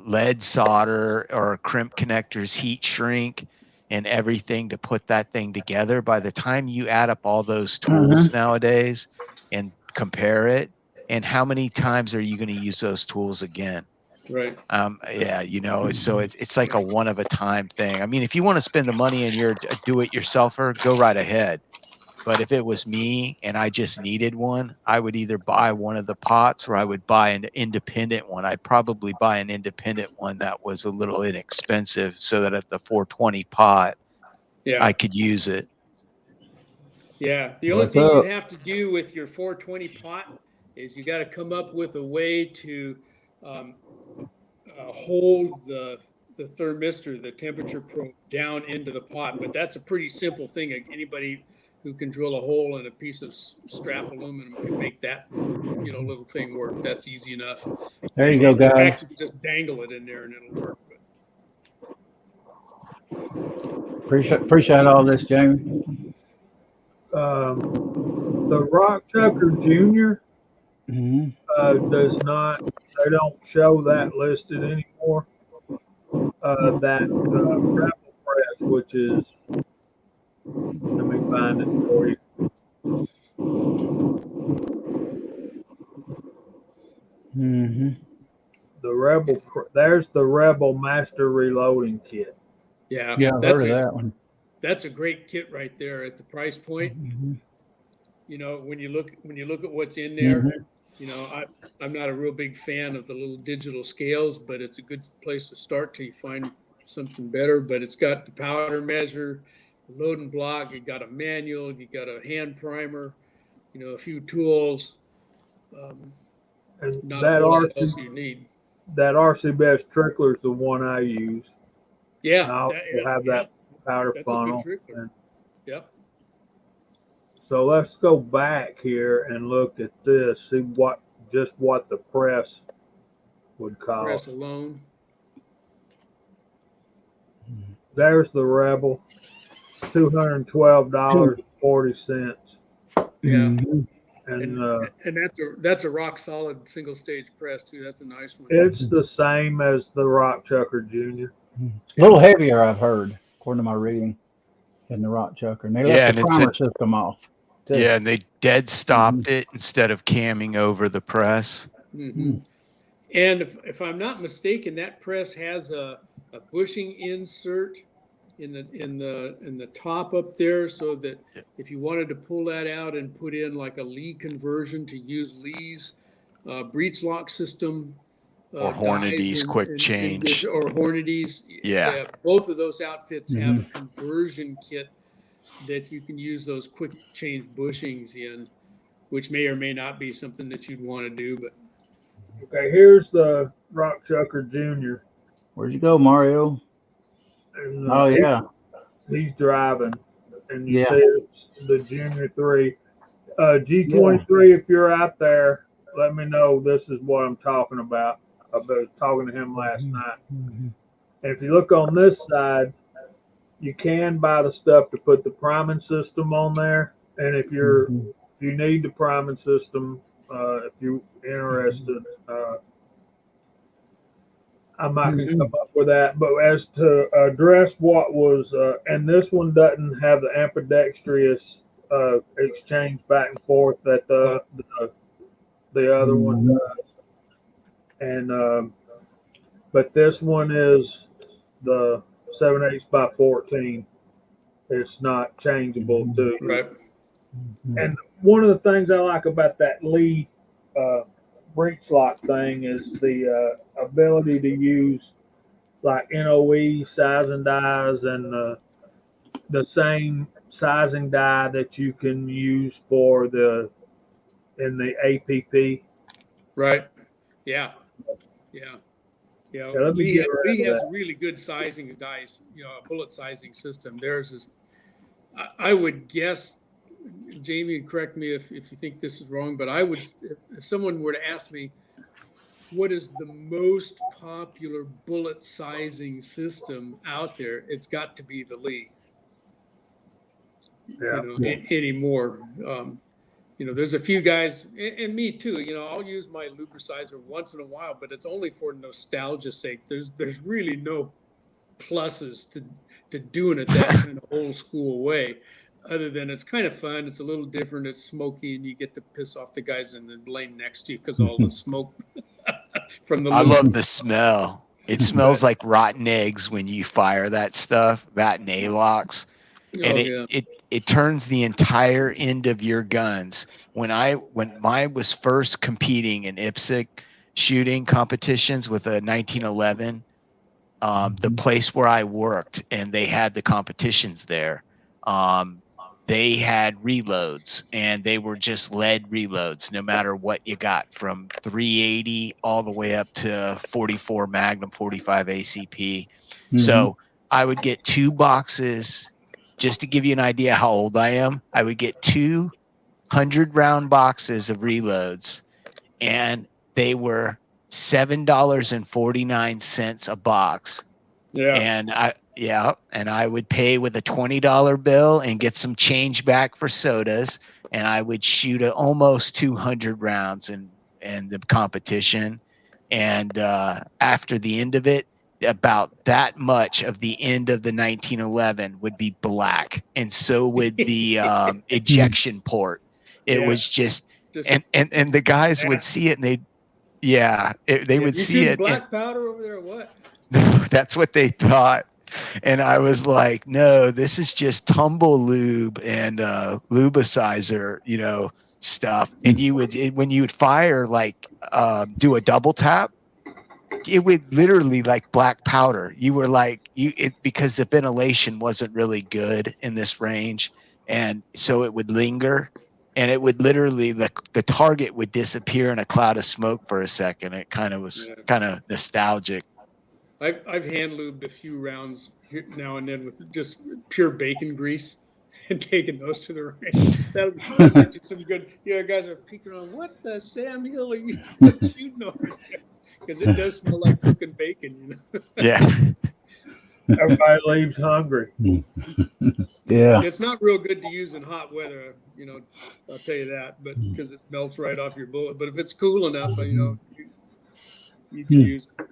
lead solder or crimp connectors, heat shrink, and everything to put that thing together. By the time you add up all those tools nowadays and compare it, and how many times are you going to use those tools again?
Right.
Yeah, so it's like a one of a time thing. I mean, if you want to spend the money and you're a do-it-yourselfer, go right ahead. But if it was me and I just needed one, I would either buy one of the pots or I would buy an independent one. I'd probably buy an independent one that was a little inexpensive so that at the 420 pot,
Yeah.
I could use it.
Yeah. The only
What's
thing you'd
up?
have to do with your 420 pot is you got to come up with a way to hold the thermistor, the temperature probe, down into the pot. But that's a pretty simple thing. Anybody who can drill a hole in a piece of strap aluminum can make that little thing work. That's easy enough.
There you go,
In fact,
guys.
you can just dangle it in there and it'll work.
Appreciate all this, Jamie.
The Rock Chucker Junior does not. They don't show that listed anymore. That Rebel press, which is, let me find it for you. The Rebel. There's the Rebel Master Reloading Kit.
Yeah,
Yeah, I've heard of that one.
That's a great kit right there at the price point. When you look at what's in there, I'm not a real big fan of the little digital scales, but it's a good place to start till you find something better. But it's got the powder measure, load and block. You got a manual. You got a hand primer. A few tools.
And
Not
that
a whole lot else you need.
That RCBS trickler is the one I use.
Yeah,
and I'll have that powder
that's
funnel.
a good trickler. Yep.
So let's go back here and look at this. See what the press would cost.
Press alone.
There's the Rebel, $212.40.
Yeah.
And
that's a rock solid single stage press too. That's a nice one.
it's the same as the Rock Chucker Junior.
A little heavier, I've heard, according to my reading, than the Rock Chucker. And they left the primer system off. Too.
Yeah, and they dead stopped it instead of camming over the press.
And if I'm not mistaken, that press has a bushing insert in the top up there, so that if you wanted to pull that out and put in like a Lee conversion to use Lee's breech lock system,
or Hornady's quick change,
or Hornady's, both of those outfits have a conversion kit that you can use those quick change bushings in, which may or may not be something that you'd want to do. But
okay, here's the Rock Chucker Junior.
Where'd you go, Mario?
And, he's driving, and you see it's the Junior 3. G23, if you're out there, let me know. This is what I'm talking about. I was talking to him last night. And if you look on this side, you can buy the stuff to put the priming system on there. And if you need the priming system, if you're interested, I might come up with that. But as to address what was, and this one doesn't have the ambidextrous exchange back and forth that the other one does. And but this one is the 7/8 by 14. It's not changeable too.
right.
And one of the things I like about that Lee breech lock thing is the ability to use like NOE sizing dies and the same sizing die that you can use for in the APP.
Right. Yeah. Lee has a really good sizing dice, a bullet sizing system. Theirs is, I would guess, Jamie, correct me if you think this is wrong, but I would, if someone were to ask me, what is the most popular bullet sizing system out there, it's got to be the Lee. Anymore. There's a few guys, and me too, I'll use my lubricizer once in a while, but it's only for nostalgia's sake. There's really no pluses to doing it that kind of old school way, other than it's kind of fun. It's a little different. It's smoky, and you get to piss off the guys in the lane next to you because all the smoke. from the
I
lube.
love the smell. It smells like rotten eggs when you fire that stuff, that and A-locks. And
Oh, yeah.
it turns the entire end of your guns. When mine was first competing in IPSC shooting competitions with a 1911, the place where I worked and they had the competitions there, they had reloads and they were just lead reloads, no matter what you got, from 380 all the way up to 44 Magnum, 45 ACP. So I would get 2 boxes. Just to give you an idea how old I am, I would get 200 round boxes of reloads, and they were $7.49 a box.
Yeah.
And I would pay with a $20 bill and get some change back for sodas, and I would shoot almost 200 rounds in the competition. And after the end of it, about that much of the end of the 1911 would be black, and so would the ejection port. It was just and the guys would see it, and they would
you
see
shooting
it.
black powder over there or what?
That's what they thought. And I was like, no, this is just tumble lube and lubicizer, stuff. And when you would fire, like do a double tap, it would literally like black powder. You were like, because the ventilation wasn't really good in this range. And so it would linger, and it would literally, the target would disappear in a cloud of smoke for a second. It kind of was kind of nostalgic.
I've hand lubed a few rounds now and then with just pure bacon grease and taken those to the range. That'll get you some good. Guys are peeking on what the Sam Hill are you shooting over there? Because it does smell like cooking bacon,
Yeah.
Everybody leaves hungry.
Yeah.
It's not real good to use in hot weather, I'll tell you that, but because it melts right off your bullet. But if it's cool enough, you can use it.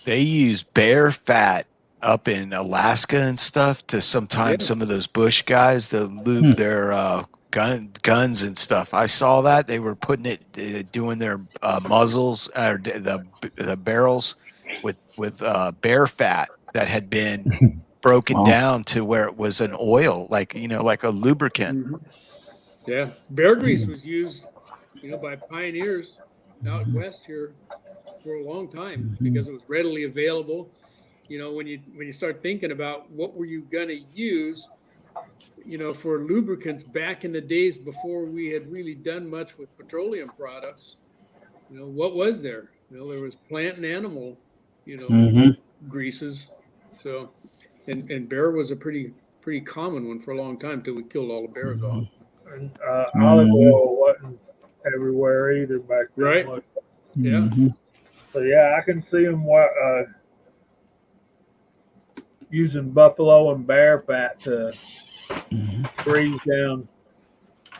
They use bear fat up in Alaska and stuff to sometimes some of those bush guys to lube their guns and stuff. I saw that they were putting it, doing their muzzles or the barrels with bear fat that had been broken down to where it was an oil, like a lubricant.
Mm-hmm. Yeah, bear grease was used, by pioneers out west here for a long time because it was readily available. When you start thinking about what were you going to use, for lubricants back in the days before we had really done much with petroleum products, what was there? There was plant and animal, greases. So, and bear was a pretty common one for a long time till we killed all the bears off.
And olive oil wasn't everywhere either back then.
Right. Yeah.
So I can see them using buffalo and bear fat to grease down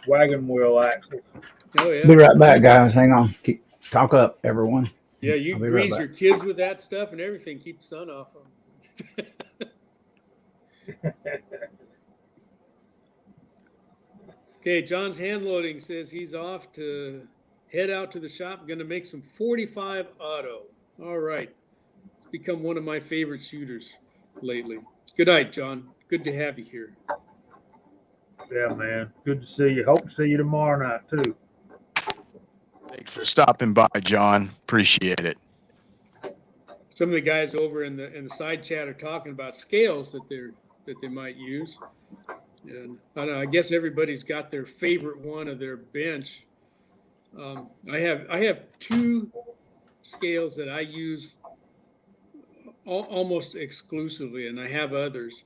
wagon wheel axles.
Oh yeah.
Be right back, guys. Hang on. Talk up, everyone.
Yeah, you grease your kids with that stuff and everything. Keep the sun off them. Okay, John's hand loading says he's off to head out to the shop. Going to make some 45 auto. All right. It's become one of my favorite shooters lately. Good night, John. Good to have you here.
Yeah, man. Good to see you. Hope to see you tomorrow night, too.
Thanks for stopping by, John. Appreciate it.
Some of the guys over in the side chat are talking about scales that they might use. And I don't know, I guess everybody's got their favorite one of their bench. I have 2 scales that I use almost exclusively, and I have others.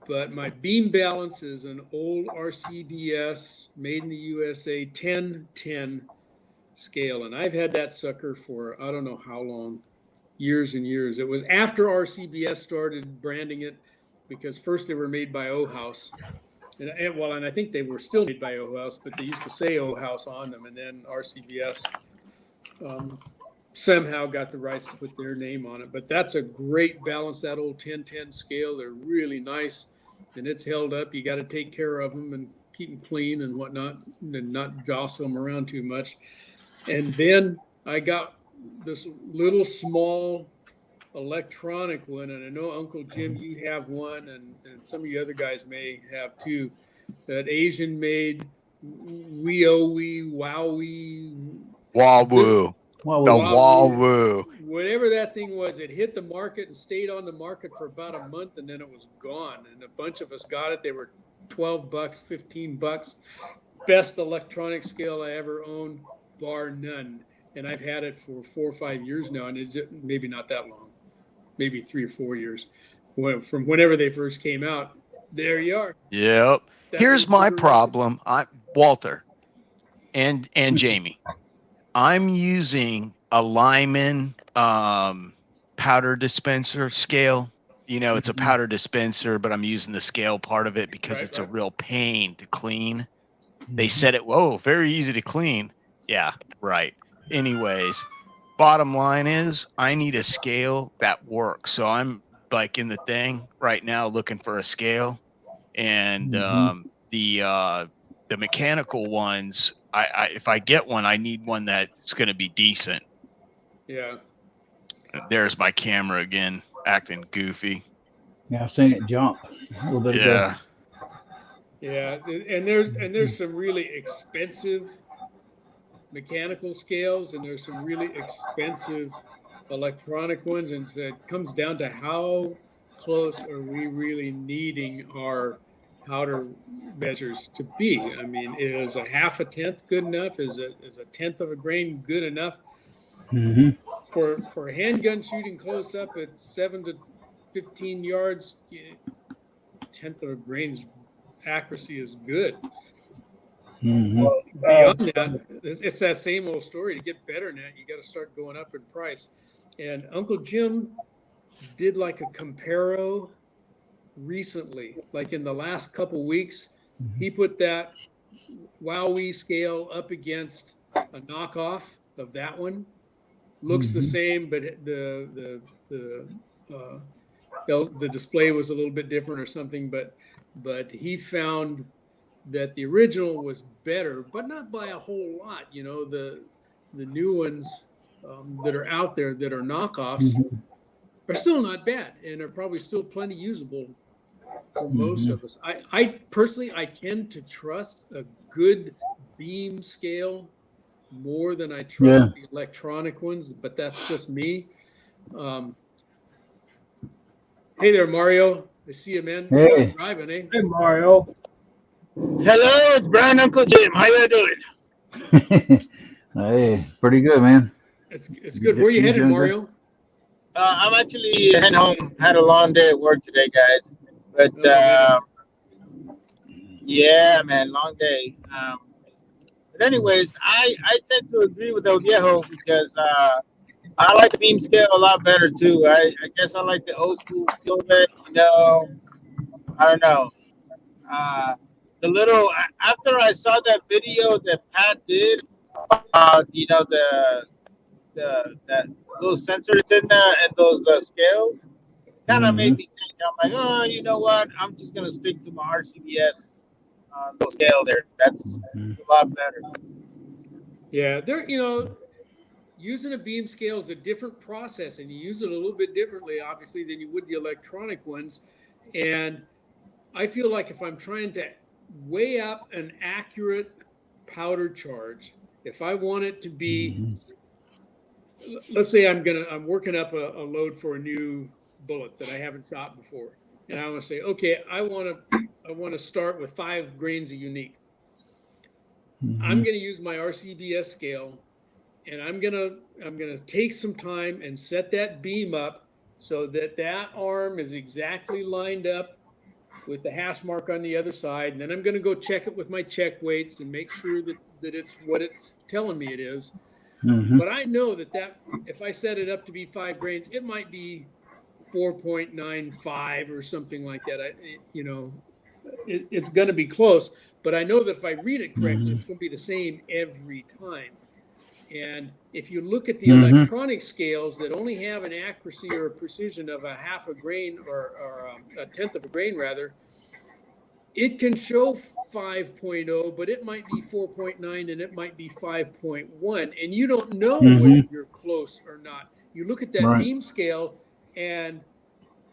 But my beam balance is an old RCBS made in the USA 1010 scale, and I've had that sucker for I don't know how long, years and years. It was after RCBS started branding it, because first they were made by O-House, and I think they were still made by O-House, but they used to say O-House on them, and then RCBS somehow got the rights to put their name on it. But that's a great balance, that old 1010 scale. They're really nice, and it's held up. You got to take care of them and keep them clean and whatnot, and not jostle them around too much. And then I got this little small electronic one, and I know Uncle Jim, you have one, and some of you other guys may have too. That Asian made Wowie.
Wahoo.
Well,
The
we-
Wahoo.
Whatever that thing was, it hit the market and stayed on the market for about a month, and then it was gone. And a bunch of us got it. They were $12, $15. Best electronic scale I ever owned, bar none. And I've had it for 4 or 5 years now, and it's maybe not that long, maybe 3 or 4 years. From whenever they first came out, there you are.
Yep.
That
Here's
was
my
the-
problem. Walter and Jamie. I'm using a Lyman powder dispenser scale. You know, it's a powder dispenser, but I'm using the scale part of it because it's a real pain to clean. They said it, whoa, very easy to clean. Yeah, right. Anyways, bottom line is I need a scale that works. So I'm like in the thing right now looking for a scale. And the mechanical ones, I if I get one, I need one that's going to be decent.
Yeah.
There's my camera again, acting goofy.
Yeah, I've seen it jump a little bit ago.
Yeah.
Yeah, and there's some really expensive mechanical scales, and there's some really expensive electronic ones, and so it comes down to how close are we really needing our powder measures to be. I mean, is a 1/2 tenth good enough? Is a 1/10 of a grain good enough?
Mm-hmm.
For handgun shooting close up at 7 to 15 yards, 1/10 of a grain's accuracy is good.
Mm-hmm.
Beyond that, it's that same old story. To get better than that, you got to start going up in price. And Uncle Jim did like a comparo recently, like in the last couple weeks. He put that Wowie scale up against a knockoff of that one. Looks the same, but the display was a little bit different or something. But he found that the original was better, but not by a whole lot. You know, the new ones that are out there that are knockoffs are still not bad, and are probably still plenty usable for most of us. I personally, I tend to trust a good beam scale more than I trust the electronic ones, but that's just me. Hey there, Mario. I see you, man.
Hey.
You're driving, eh?
Hey, Mario.
Hello, it's Brian Uncle Jim. How you doing?
Hey, pretty good, man.
It's good. Where you headed,
doing
Mario?
I'm actually heading home. Had a long day at work today, guys. But yeah, man, long day. But anyways, I tend to agree with El Viejo because I like the beam scale a lot better too. I guess I like the old school feel of it. You know, I don't know. The little after I saw that video that Pat did, you know, that little sensors in there and those scales, kind of made me think. I'm like, oh, you know what? I'm just gonna stick to my RCBS little scale there. That's a lot better.
Yeah, you know, using a beam scale is a different process, and you use it a little bit differently, obviously, than you would the electronic ones. And I feel like if I'm trying to weigh up an accurate powder charge, if I want it to be, let's say I'm working up a load for a new bullet that I haven't shot before, and I want to say, okay, I want to start with 5 grains of unique. I'm going to use my RCBS scale, and I'm gonna take some time and set that beam up so that arm is exactly lined up with the hash mark on the other side, and then I'm going to go check it with my check weights and make sure that it's what it's telling me it is. But I know that if I set it up to be 5 grains, it might be 4.95 or something like that. It's going to be close, but I know that if I read it correctly, it's going to be the same every time. And if you look at the electronic scales that only have an accuracy or a precision of a 1/2 a grain or a 1/10 of a grain rather, it can show 5.0, but it might be 4.9 and it might be 5.1, and you don't know whether you're close or not. You look at that
Right.
beam scale, and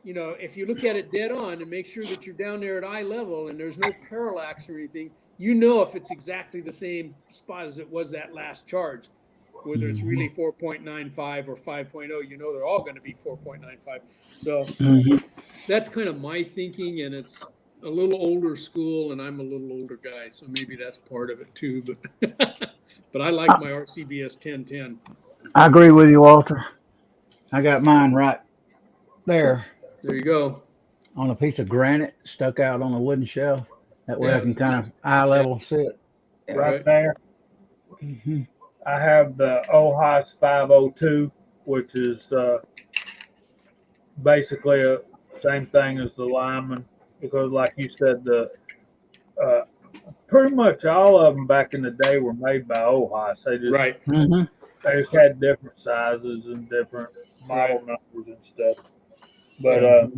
if you look at it dead on and make sure that you're down there at eye level and there's no parallax or anything, if it's exactly the same spot as it was that last charge. Whether it's really 4.95 or 5.0, they're all going to be 4.95. So that's kind of my thinking, and it's a little older school, and I'm a little older guy, so maybe that's part of it too. But I like my RCBS 1010.
I agree with you, Walter. I got mine right there
There you go.
on a piece of granite stuck out on a wooden shelf. That way I can
Yes.
kind of eye level sit.
Right there.
Mm-hmm.
I have the OHAS 502, which is basically the same thing as the Lyman, because like you said, the pretty much all of them back in the day were made by OHAS. They just had different sizes and different model numbers and stuff. But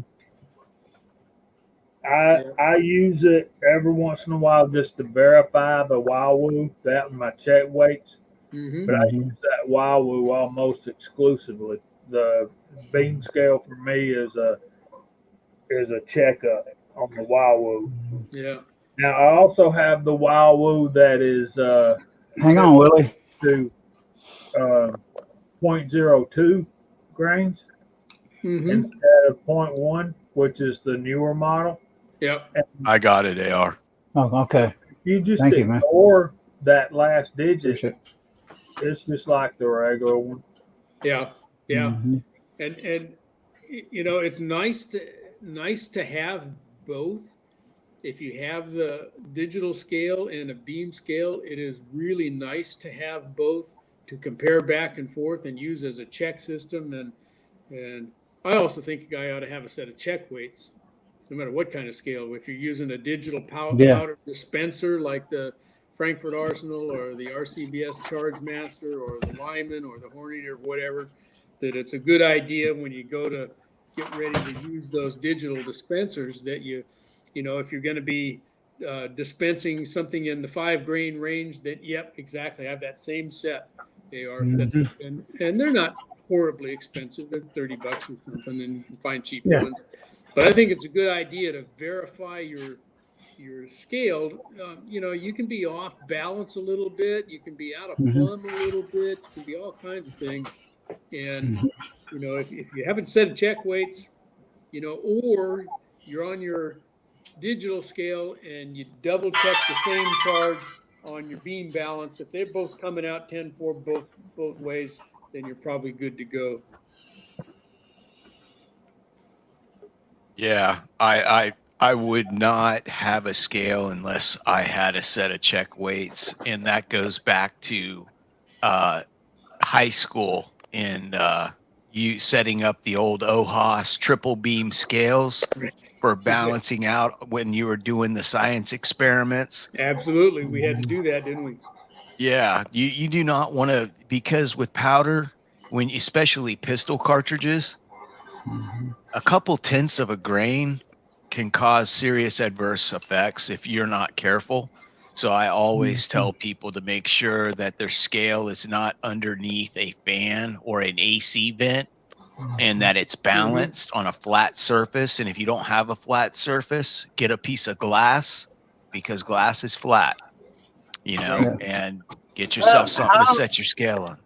I use it every once in a while just to verify the Wahoo, that and my check weights. But I use that Wahoo almost exclusively. The beam scale for me is a checkup on the Wahoo.
Yeah.
Now I also have the Wahoo that is
hang on, Willie,
to 0.02 grains instead of 0.1, which is the newer model.
Yep.
And
I got it, AR.
Oh, okay.
if you just
Thank you, man.
ignore that last digit,
Appreciate it.
it's just like the regular one.
Yeah. Yeah.
Mhm.
And it's nice to have both. If you have the digital scale and a beam scale, it is really nice to have both to compare back and forth and use as a check system. And I also think a guy ought to have a set of check weights, no matter what kind of scale. If you're using a digital powder dispenser like the Frankfurt Arsenal or the RCBS Charge Master or the Lyman or the Hornet or whatever, that it's a good idea when you go to get ready to use those digital dispensers that if you're going to be dispensing something in the 5 grain range, then exactly, have that same set. They are, and they're not horribly expensive. They're $30 or something, and you can find cheap ones. But I think it's a good idea to verify your scale. You can be off balance a little bit. You can be out of plumb a little bit. You can be all kinds of things. And if you haven't set check weights, or you're on your digital scale and you double check the same charge on your beam balance, if they're both coming out 10-4 both ways, then you're probably good to go.
Yeah, I would not have a scale unless I had a set of check weights, and that goes back to high school and you setting up the old OHAS triple beam scales for balancing out when you were doing the science experiments.
Absolutely, we had to do that, didn't we?
Yeah, you do not want to, because with powder, especially pistol cartridges, a couple tenths of a grain can cause serious adverse effects if you're not careful. So I always tell people to make sure that their scale is not underneath a fan or an AC vent, and that it's balanced on a flat surface. And if you don't have a flat surface, get a piece of glass, because glass is flat, and get yourself something to set your scale on.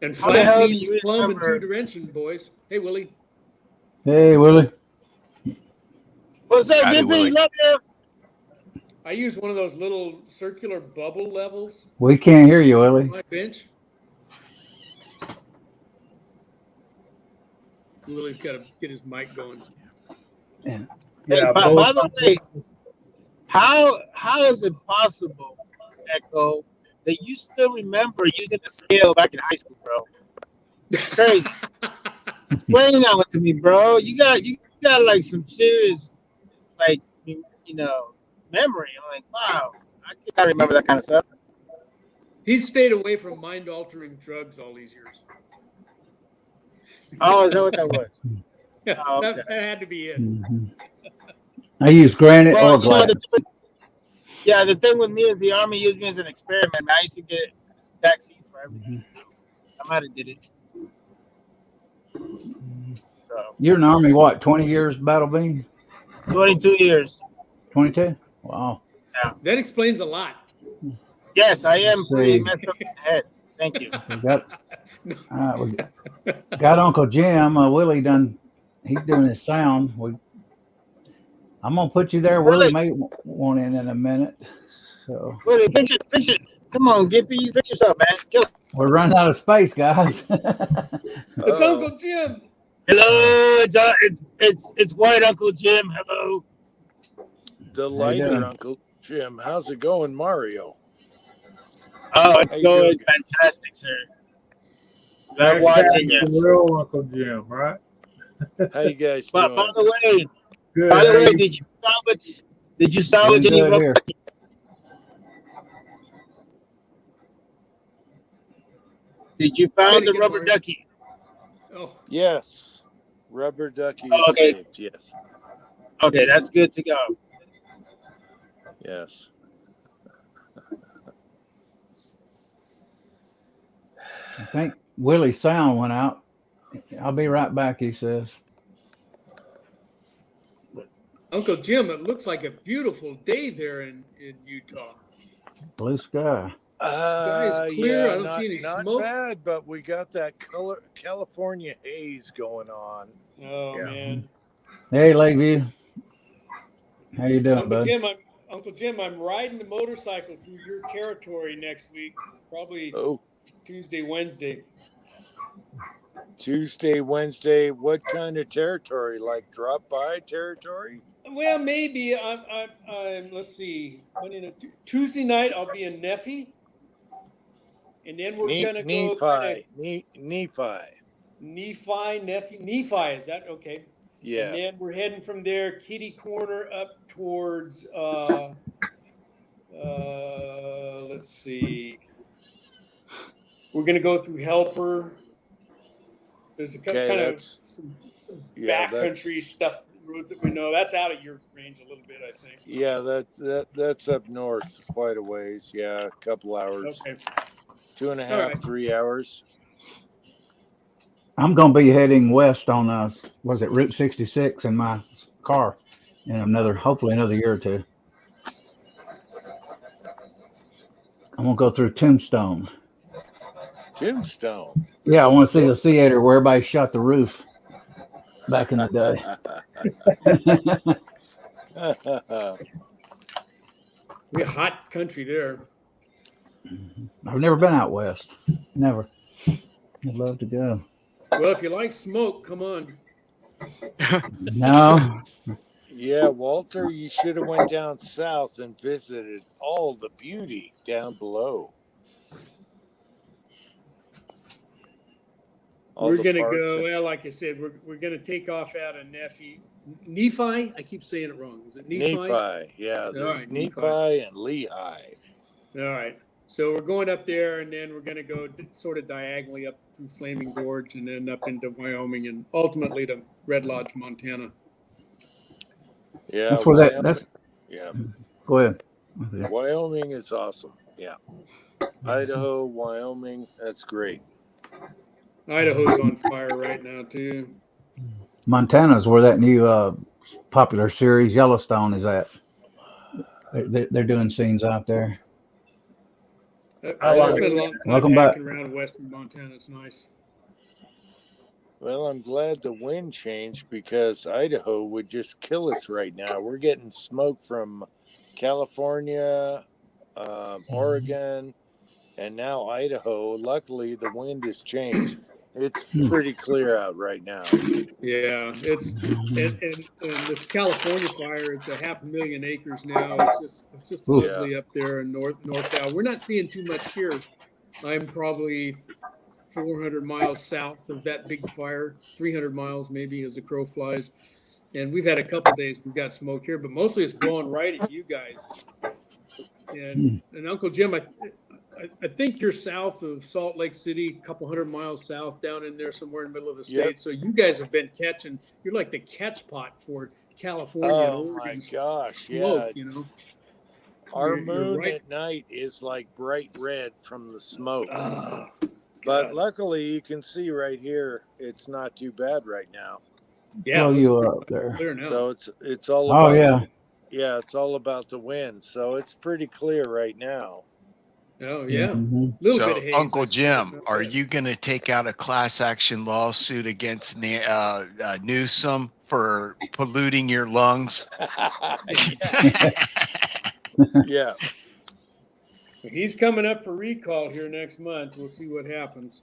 And flat means plumb in 2 directions, boys. Hey, Willie.
Hey, Willie.
What's up,
Howdy, Willie?
Love you.
I use one of those little circular bubble levels
We can't hear you,
on
Willie.
my bench. Willie's got to get his mic going.
Hey, by the way, how is it possible, Echo, that you still remember using a scale back in high school, bro? It's crazy. Explain that one to me, bro. You got like some serious, like, memory. I'm like, wow, I can't remember that kind of stuff.
He's stayed away from mind-altering drugs all these years.
Oh, is that what that was?
Yeah,
Oh, okay.
that had to be it.
I use granite
Well,
or glass.
the thing with me is the Army used me as an experiment. I used to get vaccines for everything, so I might have did it. So
You're in the Army, what, 20 years, Battle Bean?
22 years.
22? Wow.
That explains a lot.
Yes, I am pretty
See.
messed up in the head. Thank you.
We got Uncle Jim. Willie he's doing his sound. I'm going to put you there. Willie may want in a minute. So
Willie, fix it. Come on, Gippy, fix yourself, man. Kill it.
we're running out of space, guys.
It's Uncle Jim.
Hello, it's White Uncle Jim. Hello.
The lighter Uncle Jim. How's it going, Mario?
Oh, it's going fantastic, sir. I'm watching you.
The real Uncle Jim, right?
How you guys
But
doing?
by the way,
Good.
did you salvage any
Good
rubber
here.
ducky? Did you find the rubber ducky?
Oh,
Yes. Rubber ducky
Oh,
is
okay.
saved. Yes.
Okay, that's good to go.
Yes.
I think Willie's sound went out. I'll be right back, he says.
Uncle Jim, it looks like a beautiful day there in Utah.
Blue sky.
Sky is clear.
Yeah,
I don't see any
not
smoke.
bad, but we got that California haze going on.
Oh,
Yeah.
man.
Hey, Lakeview. How you doing,
Uncle
bud?
Jim, I'm riding the motorcycle through your territory next week, probably Tuesday, Wednesday.
Tuesday, Wednesday. What kind of territory? Like drop by territory?
Well, maybe. Let's see. Tuesday night, I'll be in Nephi. And then we're going to go. Nephi, is that okay?
Yeah.
And then we're heading from there, Kitty Corner, up towards, let's see. We're going to go through Helper. There's a kind of some backcountry stuff that we know. That's out of your range a little bit, I think.
Yeah, that's up north quite a ways. Yeah, a couple hours.
Okay.
2.5, 3 hours.
I'm going to be heading west on, Route 66 in my car in hopefully another year or two. I'm going to go through Tombstone.
Tombstone.
Yeah, I want to see the theater where everybody shot the roof back in the day.
We're hot country there.
I've never been out west. Never. I'd love to go.
Well, if you like smoke, come on.
No.
Yeah, Walter, you should have went down south and visited all the beauty down below.
We're going to go, well, like I said, we're going to take off out of Nephi. I keep saying it wrong. Is it Nephi?
Nephi, yeah. There's Nephi and Lehi.
All right. So we're going up there, and then we're going to go sort of diagonally up through Flaming Gorge and then up into Wyoming and ultimately to Red Lodge, Montana.
Yeah.
That's where that's.
Yeah.
Go ahead.
Wyoming is awesome. Yeah. Idaho, Wyoming, that's great.
Idaho's on fire right now, too.
Montana's where that new popular series Yellowstone is at. They're doing scenes out there.
I spent a long time
Welcome back.
around western Montana. It's nice.
Well, I'm glad the wind changed because Idaho would just kill us right now. We're getting smoke from California, Oregon, and now Idaho. Luckily, the wind has changed. It's pretty clear out right now.
Yeah, it's and this California fire. It's 500,000 acres now. It's just lovely up there in NorCal. We're not seeing too much here. I'm probably 400 miles south of that big fire, 300 miles maybe as the crow flies. And we've had a couple days we've got smoke here, but mostly it's blowing right at you guys. And Uncle Jim, I think you're south of Salt Lake City, a couple 100 miles south, down in there somewhere in the middle of the state.
Yep.
So you guys have been catching. You're like the catch pot for California and
Oh my
Oregon
gosh, yeah.
smoke. You know,
Our
You're
moon
right.
at night is like bright red from the smoke.
Ah,
But
God.
luckily, you can see right here, it's not too bad right now.
Yeah,
Blow
let's
you up there.
clear now.
So it's all
Oh,
about
yeah.
it's all about the wind. So it's pretty clear right now.
Oh yeah,
Mhm.
little
So,
bit of haze.
Uncle
I see,
Jim,
but not
are
bad.
you going to take out a class action lawsuit against Newsom for polluting your lungs?
Yeah.
He's coming up for recall here next month. We'll see what happens.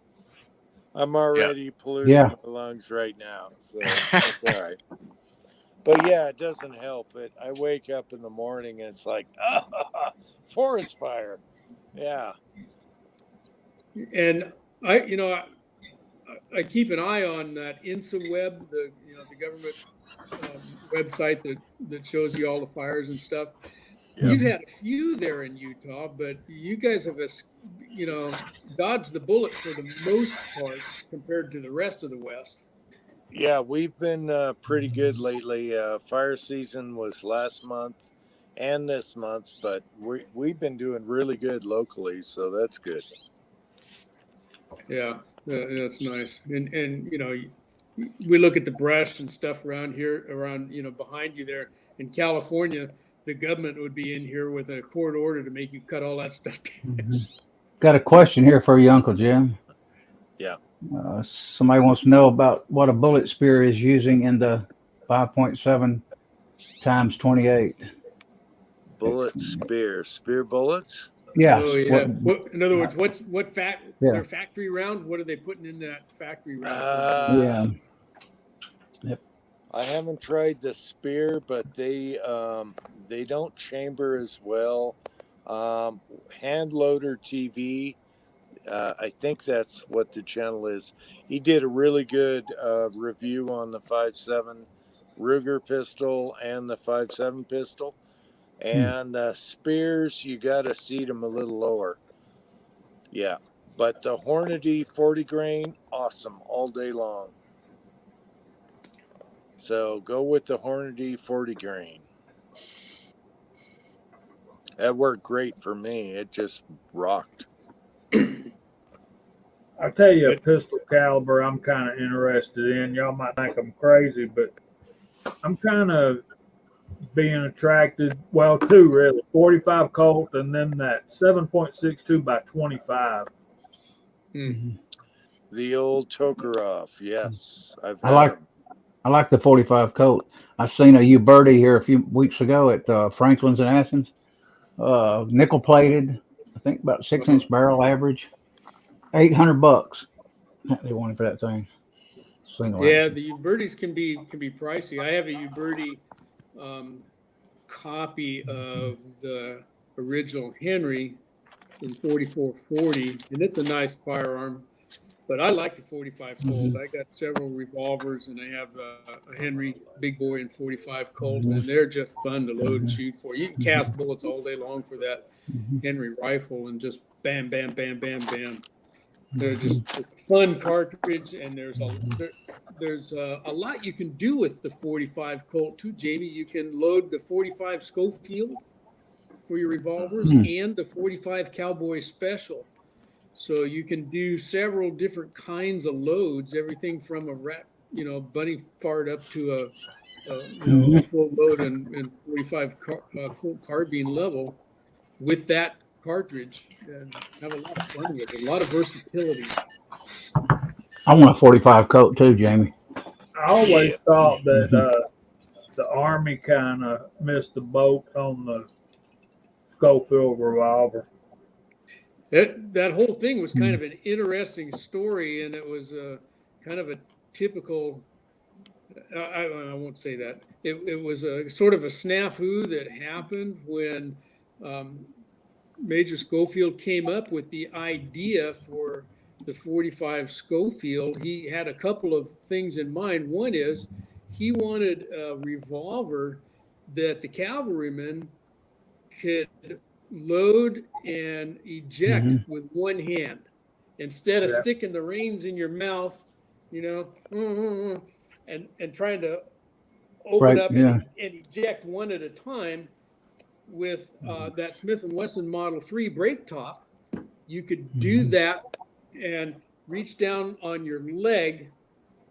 I'm already polluting
Yeah.
my lungs right now. So that's all right. But yeah, it doesn't help it. I wake up in the morning and it's like, forest fire. Yeah.
And I keep an eye on that InsaWeb, the government website that shows you all the fires and stuff.
Yep.
You've had a few there in Utah, but you guys have dodged the bullet for the most part compared to the rest of the West.
Yeah, we've been pretty good lately. Fire season was last month and this month, but we've been doing really good locally, so that's good.
Yeah, that's nice. And we look at the brush and stuff around here, behind you there in California. The government would be in here with a court order to make you cut all that stuff down.
Mhm. Got a question here for you, Uncle Jim.
Yeah.
Somebody wants to know about what a bullet spear is using in the 5.7 times 28.
Bullet spear bullets.
Yes.
Oh yeah.
What,
In other words,
yeah.
their factory round? What are they putting in that factory round?
Yeah. Yep.
I haven't tried the spear, but they don't chamber as well. Hand loader TV. I think that's what the channel is. He did a really good review on the 5.7 Ruger pistol and the 5.7 pistol. And the spears, you got to seat them a little lower. Yeah. But the Hornady 40 grain, awesome all day long. So go with the Hornady 40 grain. That worked great for me. It just rocked.
I'll tell you a pistol caliber I'm kind of interested in. Y'all might think I'm crazy, but I'm kind of being attracted, well, two really, 45 Colt and then that 7.62 by 25.
Mm.
The old Tokarev, yes. I've
I
had
like
'em.
I like the 45 Colt. I seen a Uberti here a few weeks ago at Franklin's in Athens. Nickel plated, I think about 6-inch barrel average. $800 they wanted for that thing. Single
Yeah,
action.
the Ubertis can be pricey. I have a Uberti copy of the original Henry in 4440, and it's a nice firearm. But I like the 45 Colt. I got several revolvers, and I have a Henry big boy in 45 Colt, and they're just fun to load and shoot for. You can cast bullets all day long for that Henry rifle, and just bam, bam, bam, bam, bam. They're just a fun cartridge, and there's a lot you can do with the 45 Colt too, Jamie. You can load the 45 Schofield for your revolvers and the 45 Cowboy Special. So you can do several different kinds of loads, everything from a bunny fart up to a full load and 45 Colt carbine level with that cartridge, and have a lot of fun with it. A lot of versatility.
I want a 45 Colt too, Jamie.
I always thought that the Army kind of missed the boat on the Schofield revolver.
That whole thing was kind of an interesting story, and it was kind of a typical. I won't say that. It was a sort of a snafu that happened when Major Schofield came up with the idea for the 45 Schofield. He had a couple of things in mind. One is he wanted a revolver that the cavalryman could load and eject
Mhm.
with one hand instead of
Yeah.
sticking the reins in your mouth, you know, and trying to open
Right,
up
yeah.
and eject one at a time. With that Smith & Wesson Model 3 brake top, you could do
Mhm.
that and reach down on your leg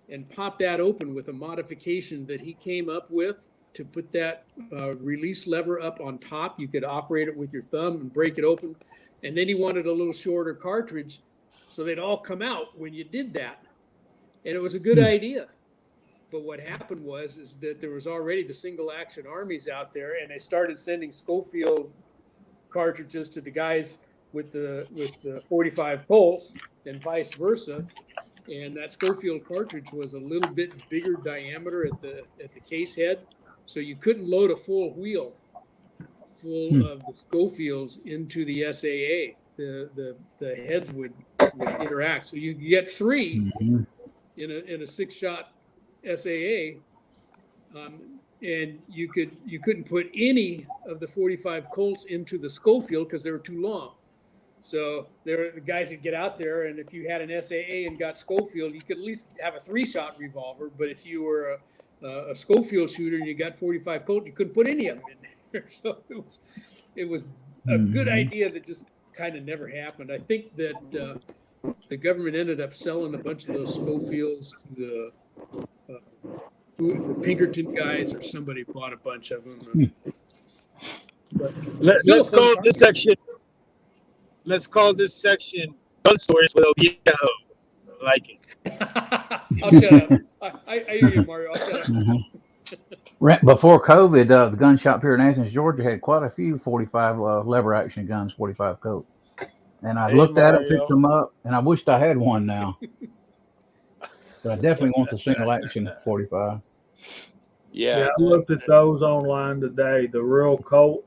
and pop that open with a modification that he came up with to put that release lever up on top. You could operate it with your thumb and break it open. And then he wanted a little shorter cartridge so they'd all come out when you did that. And it was a good idea. But what happened is that there was already the single action armies out there, and they started sending Schofield cartridges to the guys with the 45 Colts and vice versa. And that Schofield cartridge was a little bit bigger diameter at the case head, so you couldn't load a full wheel full of the Schofields into the SAA. The heads would interact, so you get 3
Mhm.
in a 6-shot SAA, and you couldn't put any of the 45 Colts into the Schofield because they were too long. So the guys would get out there, and if you had an SAA and got Schofield, you could at least have a 3-shot revolver. But if you were a Schofield shooter and you got 45 Colt, you couldn't put any of them in there. So it was a good idea that just kind of never happened. I think that the government ended up selling a bunch of those Schofields to the Pinkerton guys, or somebody bought a bunch of them. But still a
Let's
fun
call
car.
this section. Let's call this section "Gun Stories with El Viejo." I like it.
I'll shut up. I hear you, Mario. I'll shut up.
Mhm. Before COVID, the gun shop here in Athens, Georgia, had quite a few 45 lever action guns, 45 Colt. And I
Hey,
looked at them, picked
Mario.
them up, and I wished I had one now. But I definitely want the single action 45.
Yeah,
Yeah,
I looked at those online today. The real Colt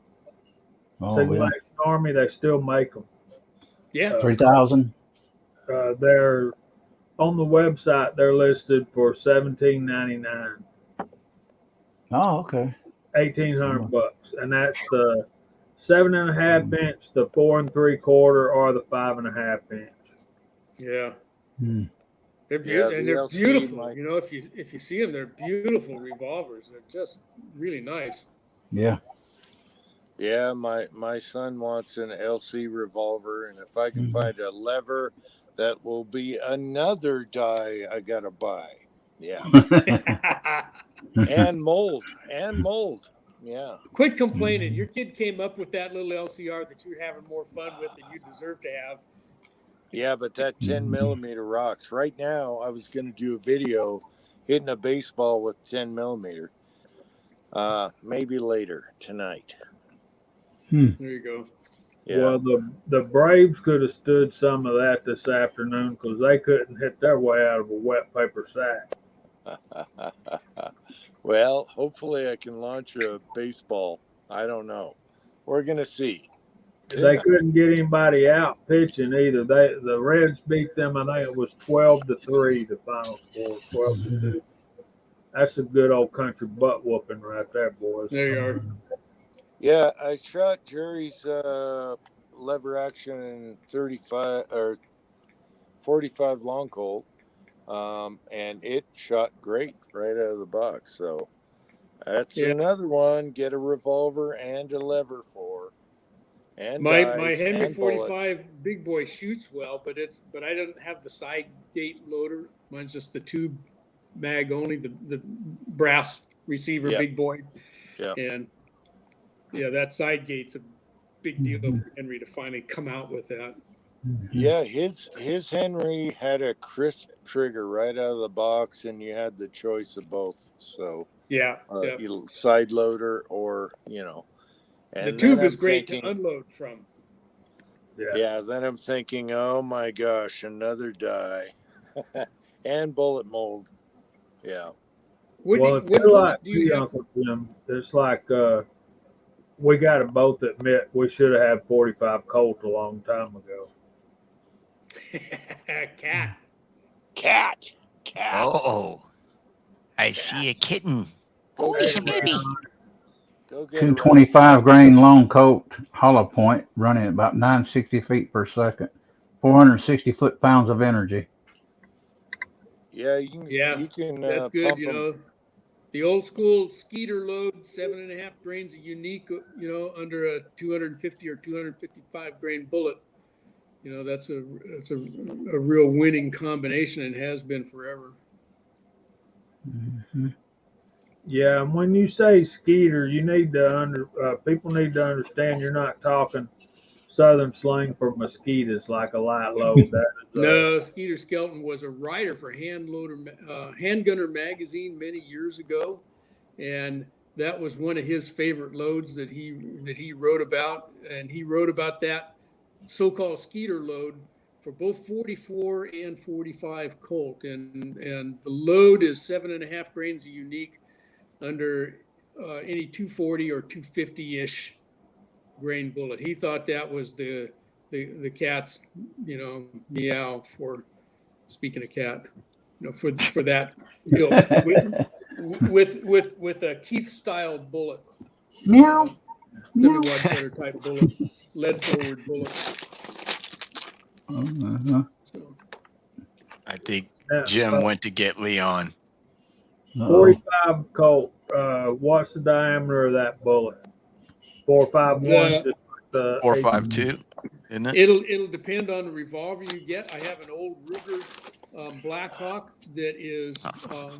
Oh,
Single
yeah.
Action Army, they still make them.
Yeah.
3,000.
They're on the website. They're listed for $17.99,
Oh, okay.
$1,800, and that's the 7.5 inch, the 4 3/4, or the 5.5 inch.
Yeah.
Hmm.
They're
Yeah,
beautiful, and
the
they're
LC
beautiful.
might-
You know, if you see them, they're beautiful revolvers. They're just really nice.
Yeah.
yeah, my son wants an LC revolver, and if I can
Mhm.
find a lever, that will be another die I gotta buy. Yeah, and mold. Yeah,
Quit complaining. Your kid came up with that little LCR that you're having more fun with than you deserve to have.
yeah, but that 10 millimeter rocks. Right now, I was gonna do a video hitting a baseball with 10 millimeter. Maybe later tonight.
There you go.
Yeah.
Well, the Braves could have stood some of that this afternoon because they couldn't hit their way out of a wet paper sack.
Well, hopefully I can launch a baseball. I don't know. We're gonna see.
They couldn't get anybody out pitching either. The Reds beat them. I think it was 12-3. The final score, 12-2. That's a good old country butt whooping right there, boys.
There you are.
Yeah, I shot Jerry's lever action 35 or 45 long Colt, and it shot great right out of the box. So that's
Yeah.
another one. Get a revolver and a lever for. And
My
dies
Henry
and bullets.
45 big boy shoots well, but I don't have the side gate loader. Mine's just the tube mag only, the brass receiver
Yep.
big boy.
Yeah.
And yeah, that side gate's a big deal for Henry to finally come out with that.
Yeah, his Henry had a crisp trigger right out of the box, and you had the choice of both. So
Yeah.
you side loader or And
the tube
then
is
I'm
great
thinking,
to unload from.
Yeah, then I'm thinking, oh my gosh, another die and bullet mold. Yeah.
What
Well,
bullet do you have?
Uncle Jim, it's like we got to both admit we should have had 45 Colt a long time ago.
Cat.
Oh, I see a kitten.
Go
Oh,
get
it's a
him,
baby.
Ron. Go get a rat.
225 grain long coat hollow point running at about 960 feet per second. 460 foot-pounds of energy.
Yeah, you can
That's good.
pump them.
The old school Skeeter load, 7.5 grains of unique, under a 250 or 255 grain bullet. That's a real winning combination and has been forever.
Mm-hmm.
Yeah, and when you say Skeeter, you need to people need to understand you're not talking Southern slang for mosquitoes like a light load. That is
No, Skeeter Skelton was a writer for Handgunner magazine many years ago, and that was one of his favorite loads that he wrote about, and he wrote about that so-called Skeeter load for both 44 and 45 Colt, and the load is 7.5 grains of unique under any 240 or 250-ish grain bullet. He thought that was the cat's, meow, for speaking of cat, for that with a Keith style bullet.
Meow.
Semi-wide cutter type bullet, lead forward bullet.
Uh-huh.
So,
I think
Yeah,
Jim went to get Leon.
45 Colt. What's the diameter of that bullet? 451. Just like the
4.52, isn't it?
it'll depend on the revolver you get. I have an old Ruger Blackhawk that is a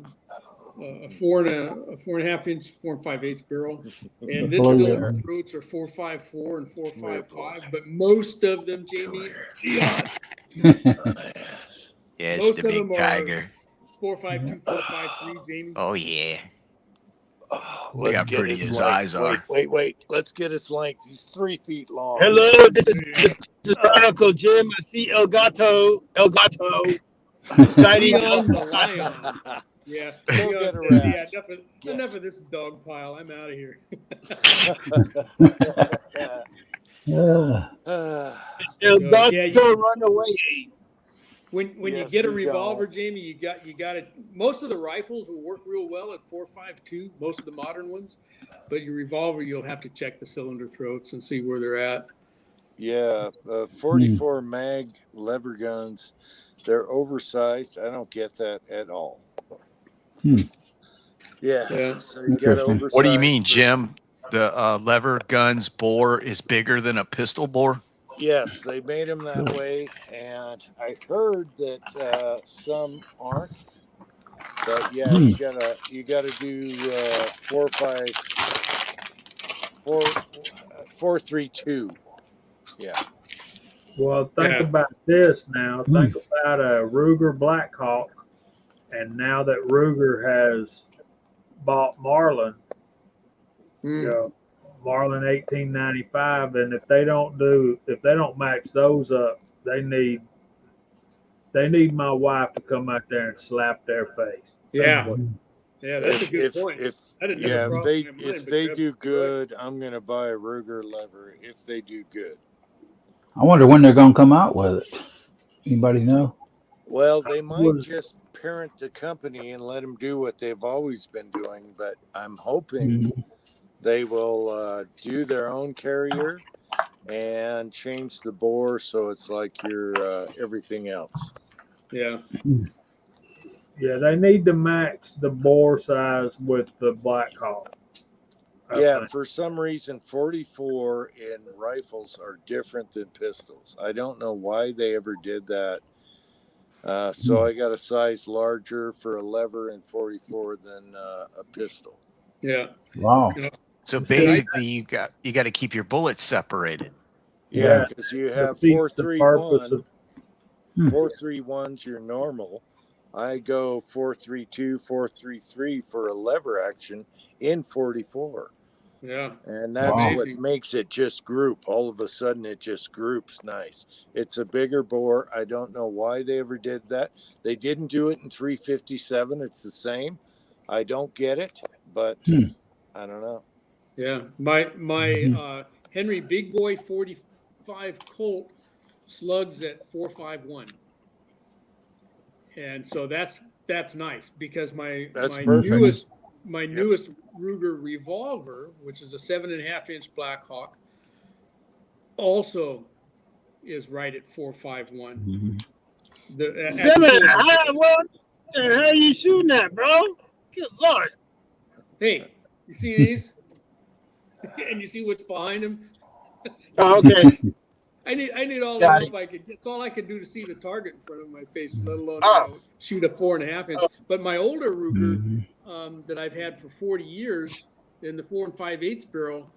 4.5 inch, 4 5/8 barrel, and its cylinder throats are 4.54 and 4.55. But most of them, Jamie,
Yeah, it's
most
the
of
big
them are
tiger.
4.52, 4.53, Jamie.
Oh yeah.
Oh,
Look how pretty his eyes are.
Wait. Let's get his length. He's 3 feet long.
Hello, this is Uncle Jim. I see El Gato. Sighting
Leon
El
the
Gato.
Lion. Yeah.
Go
Leon
get a
said,
rat.
yeah, enough of this dog pile. I'm out of here.
El Gato
Yeah,
run away.
When you
Yes,
get a
we
revolver,
go.
Jamie, you got it. Most of the rifles will work real well at 4.52. Most of the modern ones, but your revolver, you'll have to check the cylinder throats and see where they're at.
Yeah, 44 mag lever guns. They're oversized. I don't get that at all. Yeah. So you got oversized.
What do you mean,
but-
Jim? The lever gun's bore is bigger than a pistol bore?
Yes, they made them that way, and I heard that some aren't. But yeah, you gotta do 4.32. Yeah.
Well, think about this now. Think about a Ruger Blackhawk, and now that Ruger has bought Marlin, Marlin 1895, and if they don't match those up, they need my wife to come out there and slap their face.
Yeah, that's a good point.
If
I didn't have a problem in my mind,
if
but
they
you're
do
absolutely right.
good, I'm gonna buy a Ruger lever. If they do good.
I wonder when they're going to come out with it. Anybody know?
Well, they might just parent the company and let them do what they've always been doing, but I'm hoping they will do their own carrier and change the bore so it's like your everything else.
Yeah.
Yeah, they need to match the bore size with the Blackhawk.
Yeah, for some reason, 44 in rifles are different than pistols. I don't know why they ever did that. So I got a size larger for a lever in 44 than a pistol.
Yeah.
Wow.
So basically, you got to keep your bullets separated.
Yeah, because you have
defeats the purpose
4.31. 4.31's your normal. I go 4.32, 4.33 for a lever action in 44.
Yeah.
And that's what makes it just group. All of a sudden, it just groups nice. It's a bigger bore. I don't know why they ever did that. They didn't do it in 357. It's the same. I don't get it, but I don't know.
Yeah. My Henry Big Boy 45 Colt slugs at 4.51. And so that's nice because my my newest Ruger revolver, which is a 7.5-inch Blackhawk, also is right at 4.51.
Mhm.
At the
7.5. What the hell are you shooting at, bro? Good Lord.
Hey, you see these? And you see what's behind them?
Oh, okay.
I need all the
Got
help I could get. It's all I could do to see the target in front of my face, let alone
Oh.
shoot a 4.5-inch. But my older Ruger
Mhm.
that I've had for 40 years in the 4 5/8 barrel,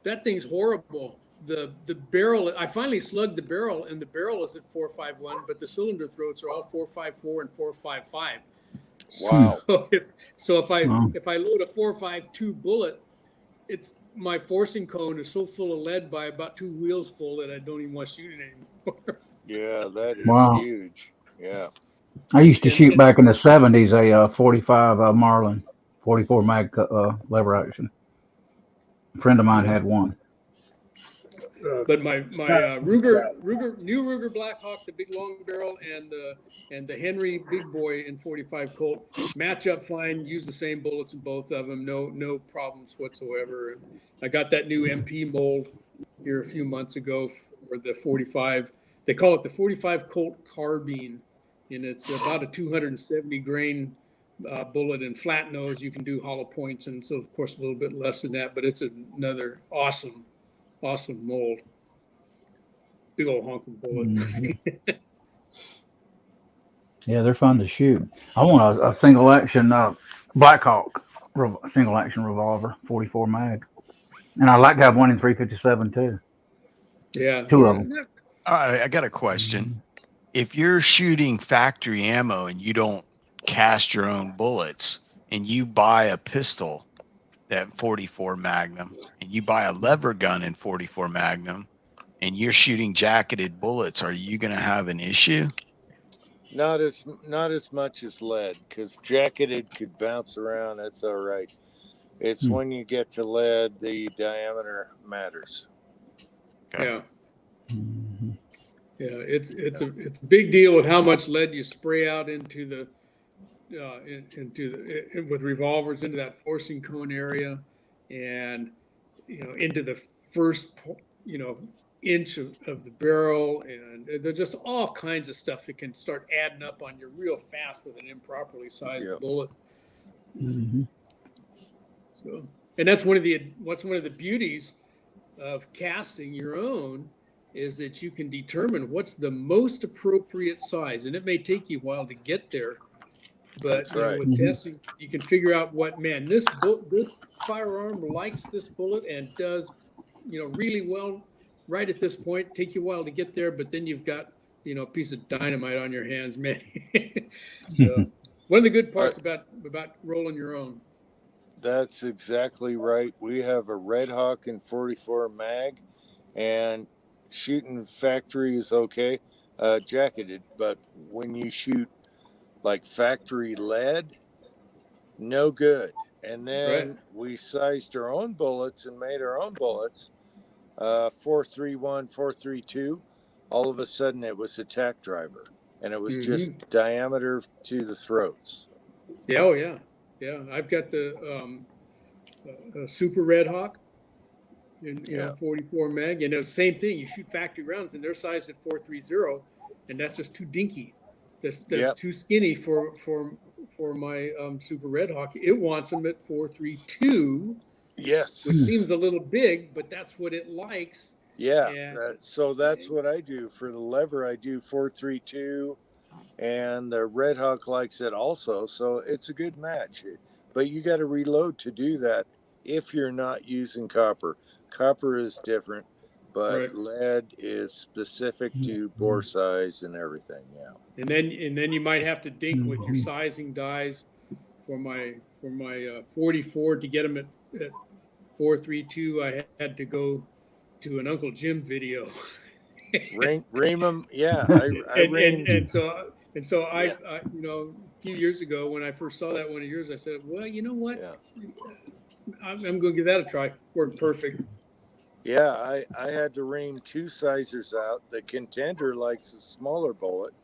that thing's horrible. The barrel, I finally slugged the barrel, and the barrel is at 4.51, but the cylinder throats are all 4.54 and 4.55.
Wow.
So if
Wow.
I load a 4.52 bullet, it's my forcing cone is so full of lead by about 2 wheels full that I don't even want to shoot it anymore.
Yeah, that is
Wow.
huge. Yeah.
I used to
And-
shoot
and-
back in the 70s a 45 Marlin 44 mag lever action. A friend of mine had one.
But my Ruger new Ruger Blackhawk, the big long barrel, and the Henry Big Boy in 45 Colt match up fine. Use the same bullets in both of them. No problems whatsoever. And I got that new MP mold here a few months ago for the 45. They call it the 45 Colt carbine, and it's about a 270 grain bullet and flat nose. You can do hollow points, and so of course a little bit less than that. But it's another awesome mold. Big old honking bullet.
Mhm. Yeah, they're fun to shoot. I want a single action Blackhawk single action revolver 44 mag, and I like to have one in 357 too.
Yeah.
Two of them.
All right, I got a question. If you're shooting factory ammo and you don't cast your own bullets, and you buy a pistol that 44 Magnum, and you buy a lever gun in 44 Magnum, and you're shooting jacketed bullets, are you going to have an issue?
Not as much as lead, because jacketed could bounce around. That's all right. It's when you get to lead, the diameter matters.
Okay.
Yeah.
Mhm.
Yeah. It's a big deal with how much lead you spray out into the with revolvers into that forcing cone area, and into the first inch of the barrel, and there's just all kinds of stuff that can start adding up on you real fast with an improperly sized bullet.
Mhm.
So, and that's one of the beauties of casting your own, is that you can determine what's the most appropriate size, and it may take you a while to get there, but
That's right.
with testing, you can figure out this firearm likes this bullet and does really well right at this point. Take you a while to get there, but then you've got a piece of dynamite on your hands, man. So one of the good parts about rolling your own.
That's exactly right. We have a Red Hawk in 44 mag, and shooting factory is okay, jacketed. But when you shoot like factory lead, no good. And then we sized our own bullets and made our own bullets, 431, 432. All of a sudden, it was a tack driver, and it was just diameter to the throats.
Yeah, oh yeah, yeah. I've got the Super Red Hawk in 44 mag, and it's the same thing. You shoot factory rounds, and they're sized at 430, and that's just too dinky. That's too skinny for my Super Red Hawk. It wants them at 432.
Yes,
which seems a little big, but that's what it likes.
Yeah, so that's what I do for the lever. I do 432, and the Red Hawk likes it also. So it's a good match, but you got to reload to do that if you're not using copper. Copper is different, but lead is specific to bore size and everything. Yeah,
and then you might have to dink with your sizing dies for my 44 to get them at 432. I had to go to an Uncle Jim video.
ream them. Yeah, I reamed.
And so I a few years ago when I first saw that one of yours, I said, well, you know what? Yeah. I'm going to give that a try. Worked perfect.
Yeah, I had to ream 2 sizers out. The Contender likes a smaller bullet,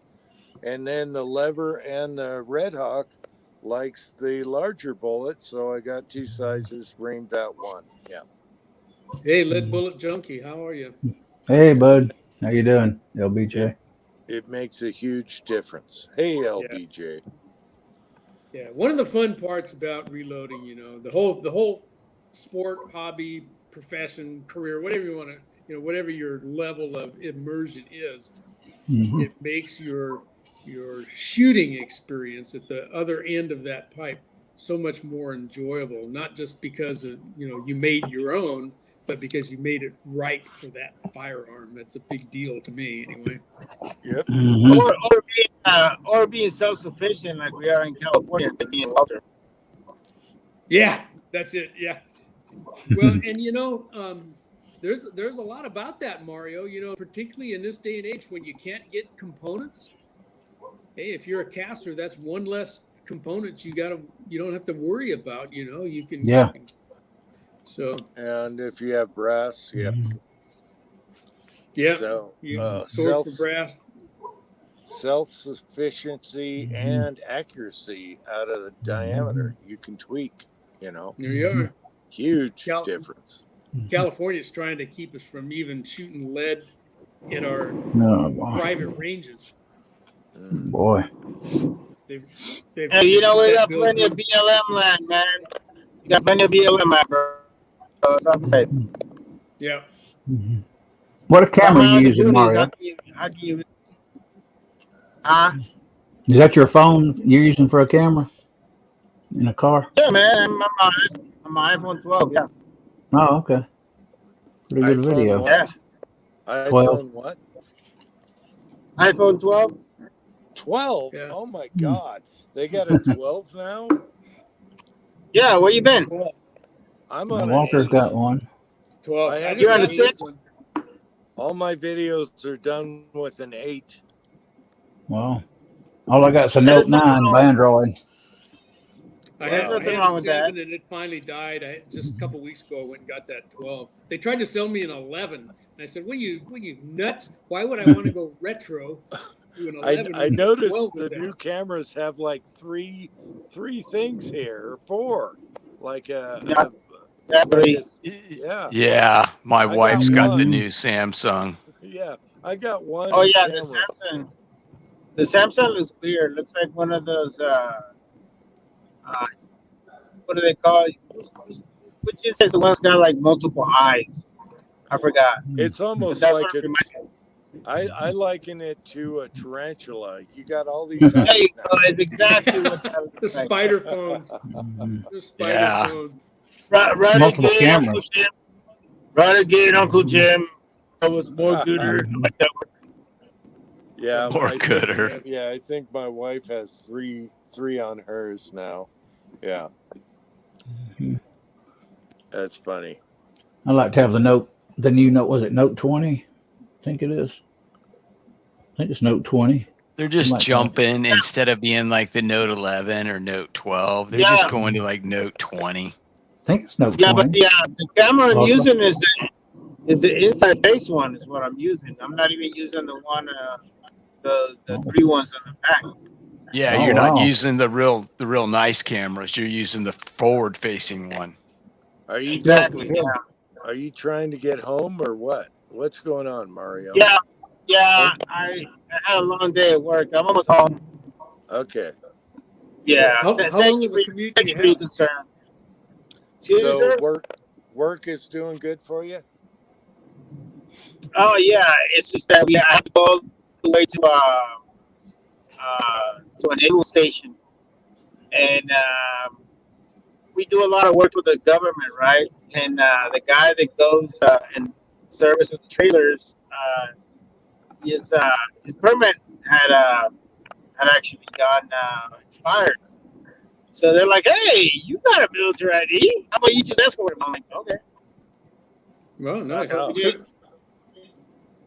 and then the lever and the Red Hawk likes the larger bullet, so I got 2 sizes, aimed at 1. Yeah.
Hey, Lead Bullet Junkie, how are you?
Hey, bud. How you doing, LBJ?
It makes a huge difference. Hey,
Yeah.
LBJ.
Yeah, one of the fun parts about reloading, you know, the whole sport, hobby, profession, career, whatever you want to, you know, whatever your level of immersion is,
Mhm.
it makes your shooting experience at the other end of that pipe so much more enjoyable. Not just because of, you know, you made your own, but because you made it right for that firearm. That's a big deal to me, anyway.
Yep.
Mhm.
Or being self-sufficient like we are in California, to be in Walter.
Yeah, that's it. Yeah. Well, and you know, there's a lot about that, Mario. You know, particularly in this day and age when you can't get components. Hey, if you're a caster, that's one less component you don't have to worry about. You know, you can.
Yeah.
So
And if you have brass, yep.
yeah,
So
swords for brass.
self-sufficiency and accuracy out of the diameter you can tweak, you know.
There you are.
Huge difference.
California's trying to keep us from even shooting lead in our private ranges.
Boy.
They've
Hey, you know, we got
built
plenty of
through.
BLM land, man. You got plenty of BLM land, bro. So I'm saying.
Yeah.
Mhm. What camera are you using, Mario?
How can you
Is that your phone you're using for a camera in a car?
Yeah, man. I'm my iPhone 12. Yeah.
Oh, okay. Pretty good
iPhone
video.
what?
Yeah.
12.
iPhone what?
iPhone 12.
12?
Yeah.
Oh my God. They got a 12 now?
Yeah, where you been?
I'm
Now,
on
Walter's
an 8.
got one.
12.
I have
You're on
an
the
8.
6?
All my videos are done with an 8.
Well, all I got is a
Yeah,
Note
there's nothing
9
wrong.
Android.
I
There's
had
nothing
a
wrong with that.
7 and it finally died. Just a couple weeks ago I went and got that 12. They tried to sell me an 11. And I said, what are you nuts? Why would I want to go retro to an 11?
I
when
noticed
12
the
was there?
new cameras have like three things here, or 4. Like
Yeah,
like
three.
yeah.
Yeah, my
I
wife's
got
got the
one.
new Samsung.
Yeah, I got one
Oh yeah,
camera.
the Samsung is weird. Looks like one of those what do they call it? Which is the one's got like multiple eyes. I forgot.
It's
But
almost
that's
like
what it reminds me of.
I liken it to a tarantula. You got all these
There you
eyes
go.
now.
It's exactly what that
The
looks like.
spider phones.
Mhm.
The spider
Yeah.
phone.
Right
Multiple
again,
cameras.
Uncle Jim. Right again, Uncle Jim. That was more gooder. Like that one.
Yeah,
More
I think,
gooder.
yeah, I think my wife has three on hers now. Yeah,
Mhm.
that's funny.
I like to have the new Note, was it Note 20? I think it is. I think it's Note 20.
They're just
Like that.
jumping instead of being like the Note 11 or Note 12. They're
Yeah.
just going to like Note 20.
I think it's Note
Yeah, but
20.
the camera I'm
Oh,
using is the inside face one is what I'm using. I'm not even using the one the 3 ones on the back.
Yeah,
Oh,
you're not
wow.
using the real nice cameras. You're using the forward facing one.
Are you
Exactly.
Good.
Yeah.
Are you trying to get home or what? What's going on, Mario?
Yeah. Yeah. I had a long day at work. I'm almost home.
Okay.
Yeah.
How
Thank
long
you
of
for
a commute do you
your
have?
concern. Excuse me,
So
sir?
work is doing good for you?
Oh yeah. It's just that I have to go all the way to a naval station, and we do a lot of work with the government, right? And the guy that goes and services the trailers, his permit had actually gone expired. So they're like, "Hey, you got a military ID? How about you just escort him?" I'm like, "Okay."
Well, nice.
That's what we
So
did.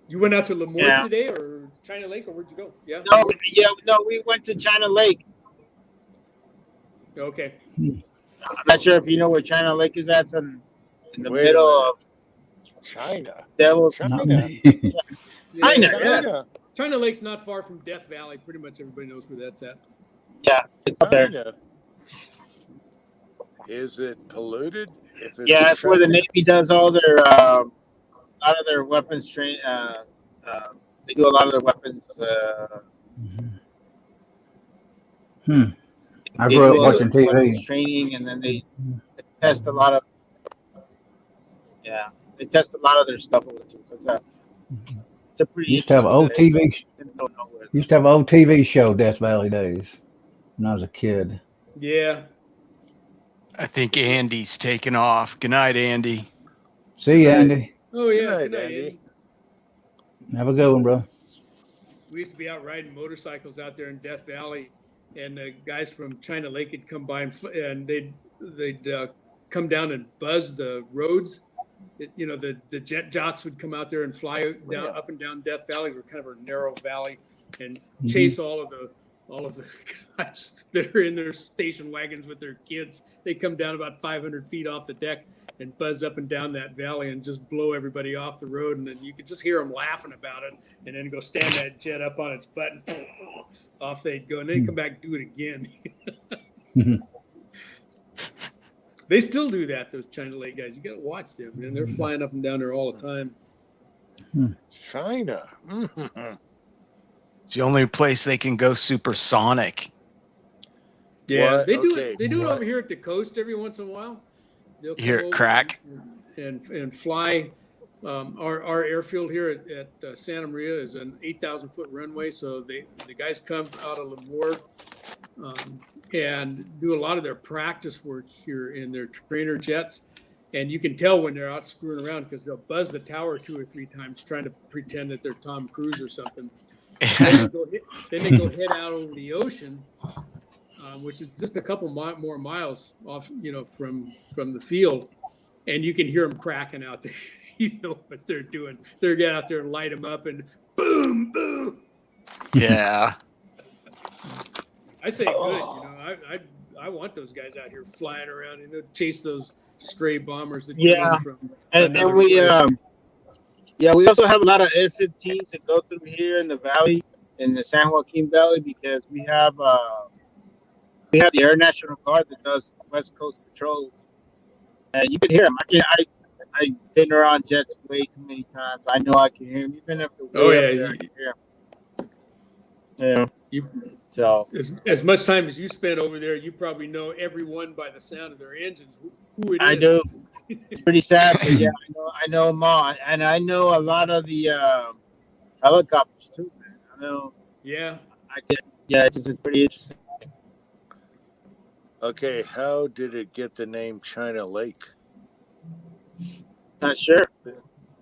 you went out to Lemoore
Yeah.
today or China Lake or where'd you go? Yeah.
No, we went to China Lake.
Okay.
I'm not sure if you know where China Lake is at. It's in the
Wait a
middle
minute.
of
China.
Devil's.
Not
China.
me.
Yeah,
China,
China.
China Lake's not far from Death Valley. Pretty much everybody knows where that's at.
Yeah, it's up there.
China. Is it polluted? If it's
Yeah, that's where the
trucking?
Navy does all their a lot of their weapons train. They do a lot of their weapons.
I
They
grew
do
up
all their
watching
weapons
TV.
training, and then they test a lot of. Yeah, they test a lot of their stuff over too. So it's a pretty
Used to have an
interesting
old
place.
TV.
It's in the middle of nowhere.
Used to have an old TV show, Death Valley Days, when I was a kid.
Yeah.
I think Andy's taking off. Good night, Andy.
See you,
Good night.
Andy.
Oh yeah.
night,
Good night,
Andy.
Andy.
Have a good one, bro.
We used to be out riding motorcycles out there in Death Valley, and the guys from China Lake would come by and they'd come down and buzz the roads. The jet jocks would come out there and fly down up and down Death Valley. We're kind of a narrow valley, and chase all of the guys that are in their station wagons with their kids. They come down about 500 feet off the deck and buzz up and down that valley and just blow everybody off the road. And then you could just hear them laughing about it, and then go stand that jet up on its butt, and off they'd go, and then come back and do it again. They still do that, those China Lake guys. You got to watch them, man. They're flying up and down there all the time.
China.
It's the only place they can go supersonic.
Yeah,
What?
they do
Okay,
it. They do it
what?
over here at the coast every once in a while. They'll
Hear
come
it
over
crack?
and fly. Our airfield here at Santa Maria is an 8,000 foot runway, so the guys come out of Lemoore and do a lot of their practice work here in their trainer jets. And you can tell when they're out screwing around because they'll buzz the tower 2 or 3 times trying to pretend that they're Tom Cruise or something. Then they go head out over the ocean, which is just a couple more miles off, from the field, and you can hear them cracking out there. You know what they're doing. They're getting out there and light them up, and boom, boom.
Yeah.
I say good. I want those guys out here flying around and chase those stray bombers that come in from
and
another
we
place.
we also have a lot of F-15s that go through here in the valley, in the San Joaquin Valley, because we have the Air National Guard that does West Coast patrols, and you can hear them. I've been around jets way too many times. I know I can hear them, even if they're way up there. I can hear them. Yeah. So
As much time as you spent over there, you probably know everyone by the sound of their engines. Who it is.
I do. It's pretty sad, but yeah, I know them all, and I know a lot of the helicopters too. Man. I know.
Yeah.
It's just pretty interesting.
Okay, how did it get the name China Lake?
Not sure.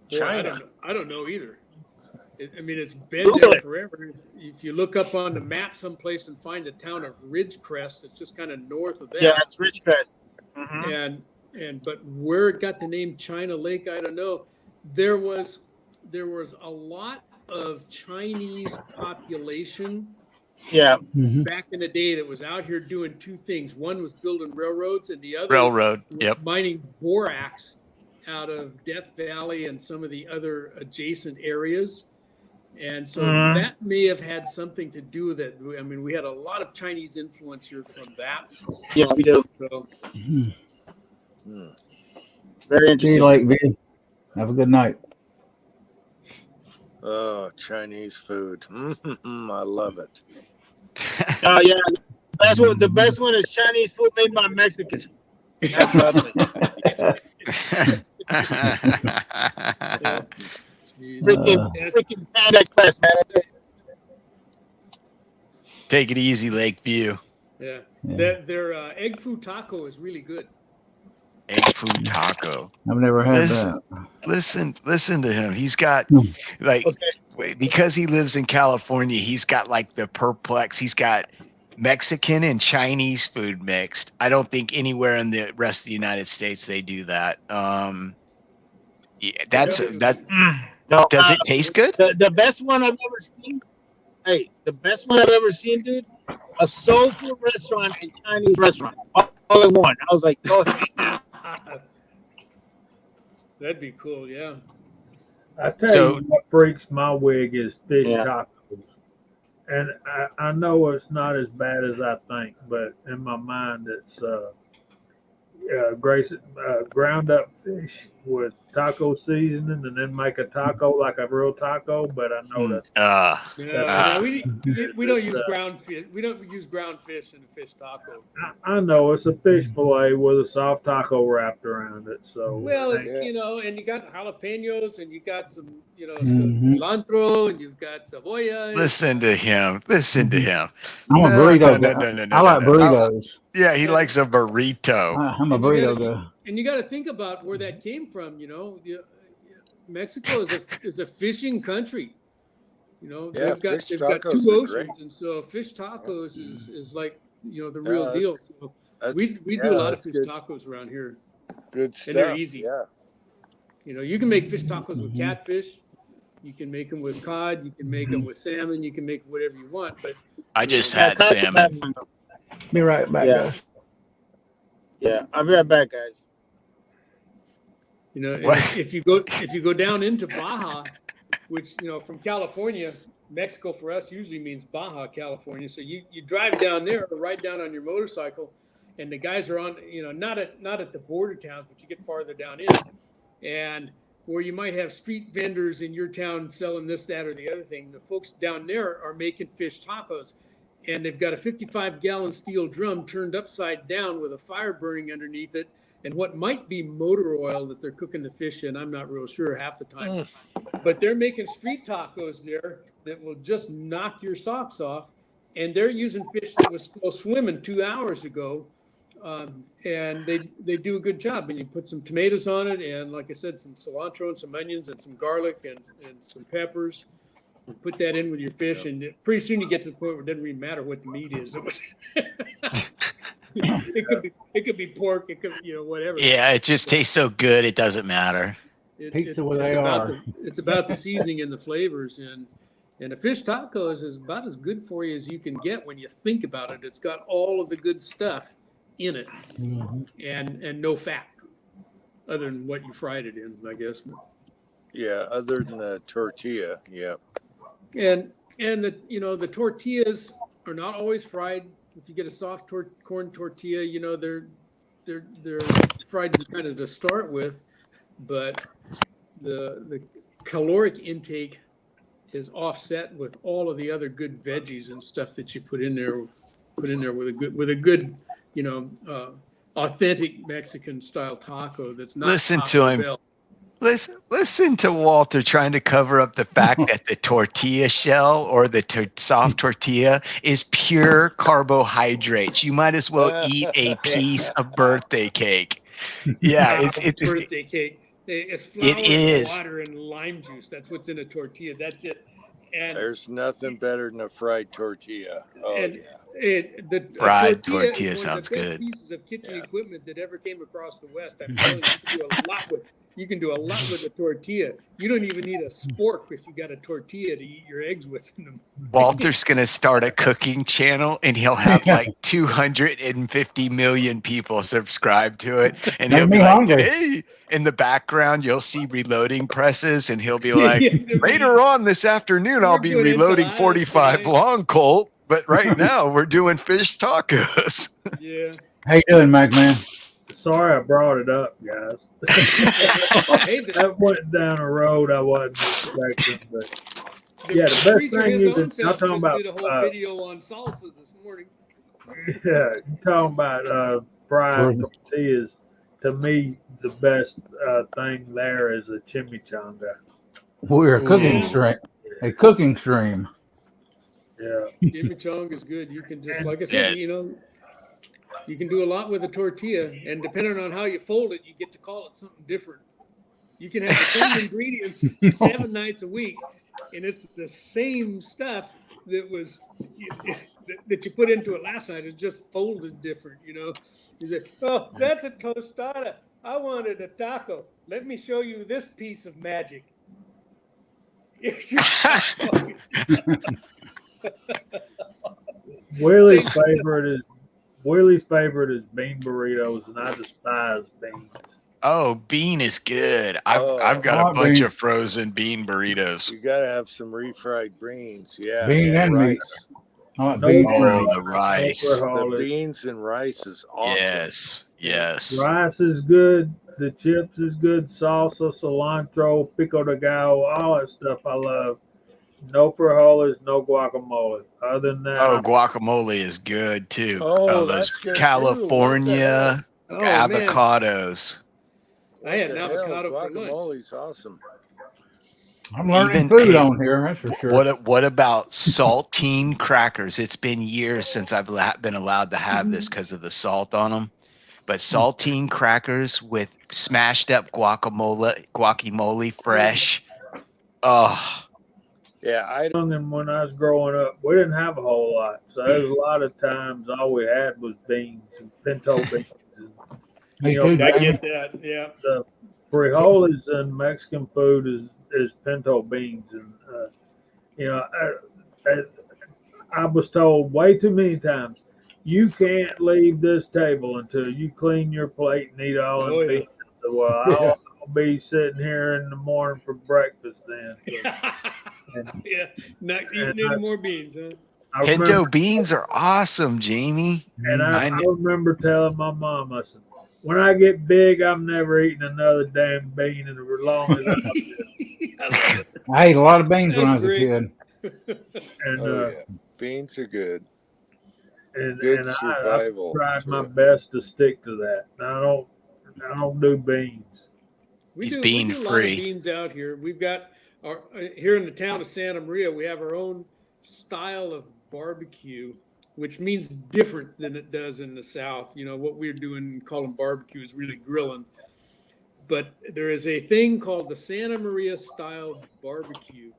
China.
I don't know either. It's been
Google
there
it.
forever. If you look up on the map someplace and find the town of Ridgecrest, it's just kind of north of that.
Yeah, it's Ridgecrest. Mm-hmm.
But where it got the name China Lake, I don't know. There was a lot of Chinese population back in the day that was out here doing 2 things. One was building railroads, and the other
Railroad.
was
Yep.
mining borax out of Death Valley and some of the other adjacent areas. And so that may have had something to do with it. I mean, we had a lot of Chinese influence here from that.
Yeah, we do.
So,
Very
See
interesting.
you, Lakeview. Have a good night.
Oh, Chinese food. I love it.
Oh yeah, the best one is Chinese food made by Mexicans. That's lovely. Freaking Panda Express, man.
Take it easy, Lakeview.
yeah. Their egg foo taco is really good.
Egg food taco.
I've never had that.
Listen to him. He's got because he lives in California, he's got like the perplex. He's got Mexican and Chinese food mixed. I don't think anywhere in the rest of the United States they do that. Does it taste good?
The best one I've ever seen. Hey, the best one I've ever seen, dude. A soul food restaurant and Chinese restaurant all in one. I was like, oh.
That'd be cool, yeah.
I tell you what freaks my wig is fish tacos. And I know it's not as bad as I think, but in my mind, ground up fish with taco seasoning, and then make a taco like a real taco. But I know that
No, we don't use ground fish. We don't use ground fish in a fish taco.
I know it's a fish fillet with a soft taco wrapped around it. So
Well, it's and you got jalapenos, and you got some some cilantro, and you've got cebolla.
Listen to him. Listen to him.
I'm a burrito guy. I like burritos.
Yeah, he likes a burrito.
I'm a burrito guy.
And you got to think about where that came from. Mexico is a fishing country. They've got two oceans, and so fish tacos is like the real deal. So we do a lot of fish tacos around here.
Good stuff.
And they're easy.
Yeah.
You can make fish tacos with catfish. You can make them with cod. You can make them with salmon. You can make whatever you want. But
I just had salmon.
Be right back, guys.
Yeah, I'll be right back, guys.
If you go down into Baja, which from California, Mexico for us usually means Baja California. So you drive down there or ride down on your motorcycle, and the guys are on not at the border towns, but you get farther down in, and where you might have street vendors in your town selling this, that, or the other thing. The folks down there are making fish tacos, and they've got a 55-gallon steel drum turned upside down with a fire burning underneath it, and what might be motor oil that they're cooking the fish in. I'm not real sure half the time. But they're making street tacos there that will just knock your socks off. And they're using fish that was still swimming 2 hours ago. And they do a good job. And you put some tomatoes on it, and like I said, some cilantro and some onions and some garlic and some peppers. You put that in with your fish, and pretty soon you get to the point where it doesn't really matter what the meat is. It could be pork. It could whatever.
Yeah, it just tastes so good. It doesn't matter.
Pizza where they are.
It's about the seasoning and the flavors, and a fish taco is about as good for you as you can get when you think about it. It's got all of the good stuff in it, and no fat, other than what you fried it in, I guess.
Yeah, other than the tortilla. Yeah.
And the tortillas are not always fried. If you get a soft corn tortilla, they're fried kind of to start with, but the caloric intake is offset with all of the other good veggies and stuff that you put in there with a good authentic Mexican style taco. That's not.
Listen to him.
Bell.
Listen to Walter trying to cover up the fact that the tortilla shell or the soft tortilla is pure carbohydrates. You might as well eat a piece of birthday cake. Yeah, it's
birthday cake. It's flour, water, and lime juice. That's what's in a tortilla. That's it. And
there's nothing better than a fried tortilla.
The
fried tortilla sounds good.
Pieces of kitchen equipment that ever came across the West. I'm telling you, you can do a lot with a tortilla. You don't even need a spork if you got a tortilla to eat your eggs with in them.
Walter's going to start a cooking channel, and he'll have like 250 million people subscribe to it. And he'll be like, hey, in the background, you'll see reloading presses, and he'll be like, later on this afternoon, I'll be reloading 45 long Colt. But right now, we're doing fish tacos.
Yeah.
How you doing, Mike, man?
Sorry I brought it up, guys. That went down a road I wasn't expecting, but the best thing you can. I'm talking about.
Did a whole video on salsa this morning.
Yeah, you're talking about fried tortillas. To me, the best thing there is a chimichanga.
We're a cooking stream. A cooking stream.
Yeah.
Chimichanga is good. You can just, like I said, you can do a lot with a tortilla, and depending on how you fold it, you get to call it something different. You can have the same ingredients 7 nights a week, and it's the same stuff that you put into it last night. It's just folded different, You say, oh, that's a tostada. I wanted a taco. Let me show you this piece of magic.
Willie's favorite is bean burritos, and I despise beans.
Oh, bean is good. I've got a bunch of frozen bean burritos.
You gotta have some refried beans. Yeah,
bean and
rice.
The rice.
The beans and rice is awesome.
Yes. Yes.
Rice is good. The chips is good. Salsa, cilantro, pico de gallo, all that stuff I love. No frijoles, no guacamole. Other than that,
Oh, guacamole is good too.
Oh,
Those
that's good too. What the
California
Oh man,
avocados.
I had an
What the hell?
avocado for lunch.
Guacamole's awesome.
I'm learning
Even
food
hey,
on here, that's for sure.
what about saltine crackers? It's been years since I've been allowed to have this because of the salt on them. But saltine crackers with smashed up guacamole fresh. Oh,
Yeah, I
and when I was growing up, we didn't have a whole lot. So there's a lot of times all we had was beans and pinto beans. And,
Me
you know,
too,
I
Jamie.
get that. Yeah.
the frijoles in Mexican food is pinto beans. And, you know, I was told way too many times, you can't leave this table until you clean your plate and eat all
Oh,
them
yeah.
beans. I said, well,
Yeah.
I'll be sitting here in the morning for breakfast then. So,
Yeah, not eating
and
any more beans, huh?
I
pinto
remember,
beans are awesome, Jamie.
and I
I
remember telling my mom, I said, when I get big, I'm never eating another damn bean as long as I live.
I love it.
I ate a lot of beans when I
That's
was a
great.
kid.
And
oh yeah, beans are good.
and
Good
and I
survival.
tried my
too.
best to stick to that. I don't do beans.
He's
We
bean
do a lot of
free.
beans out here. We've got our here in the town of Santa Maria. We have our own style of barbecue, which means different than it does in the South. You know what we're doing, calling barbecue, is really grilling. But there is a thing called the Santa Maria style barbecue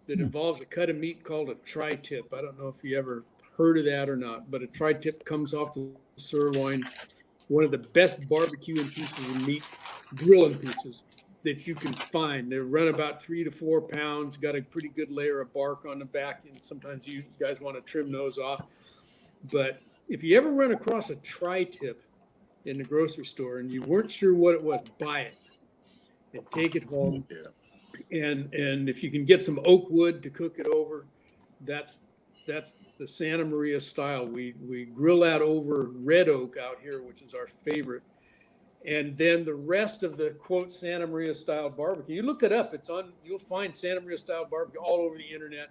that involves a cut of meat called a tri-tip. I don't know if you ever heard of that or not, but a tri-tip comes off the sirloin, one of the best barbecuing pieces of meat, grilling pieces that you can find. They run about 3 to 4 pounds, got a pretty good layer of bark on the back, and sometimes you guys want to trim those off. But if you ever run across a tri-tip in the grocery store and you weren't sure what it was, buy it and take it home.
Yeah.
And if you can get some oak wood to cook it over, that's the Santa Maria style. We grill that over red oak out here, which is our favorite. And then the rest of the quote Santa Maria style barbecue, you look it up. You'll find Santa Maria style barbecue all over the internet.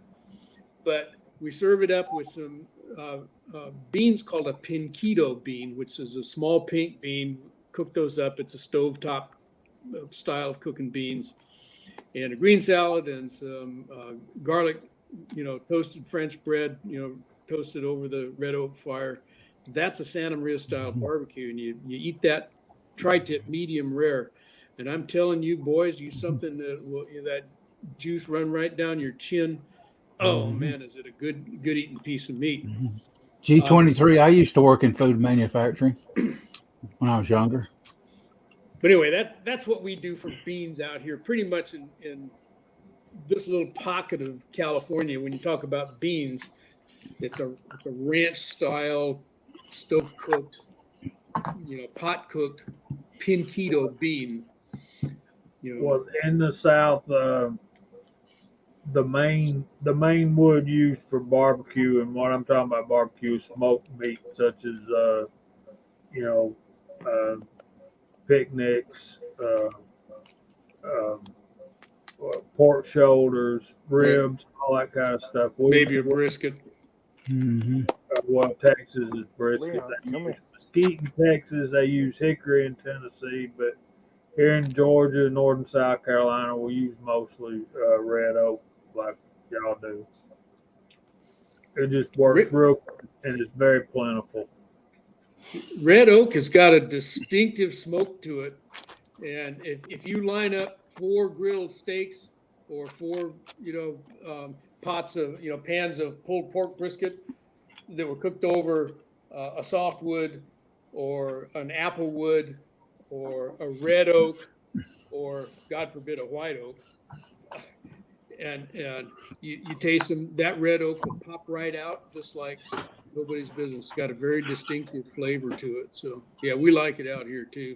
But we serve it up with some beans called a pinquito bean, which is a small pink bean. Cook those up. It's a stovetop style of cooking beans, and a green salad and some garlic, toasted French bread, toasted over the red oak fire. That's a Santa Maria style barbecue, and you eat that tri-tip medium rare. And I'm telling you, boys, you something that juice run right down your chin. Oh man, is it a good eating piece of meat?
G23. I used to work in food manufacturing when I was younger.
But anyway, that's what we do for beans out here, pretty much in this little pocket of California. When you talk about beans, it's a ranch style, stove cooked, pot cooked pinquito bean.
Well, in the South, the main wood used for barbecue, and what I'm talking about barbecue, is smoked meat, such as picnics, pork shoulders, ribs, all that kind of stuff.
Maybe a brisket.
Well, Texas is brisket.
Leon,
They
come
use mesquite in Texas. They use hickory in Tennessee, but here in Georgia, northern South Carolina, we use mostly red oak, like y'all do. It just works real good, and it's very plentiful.
Red oak has got a distinctive smoke to it, and if you line up 4 grilled steaks or 4 pots of pans of pulled pork brisket that were cooked over a softwood or an apple wood or a red oak or, God forbid, a white oak, and you taste them, that red oak will pop right out just like nobody's business. It's got a very distinctive flavor to it. So yeah, we like it out here too.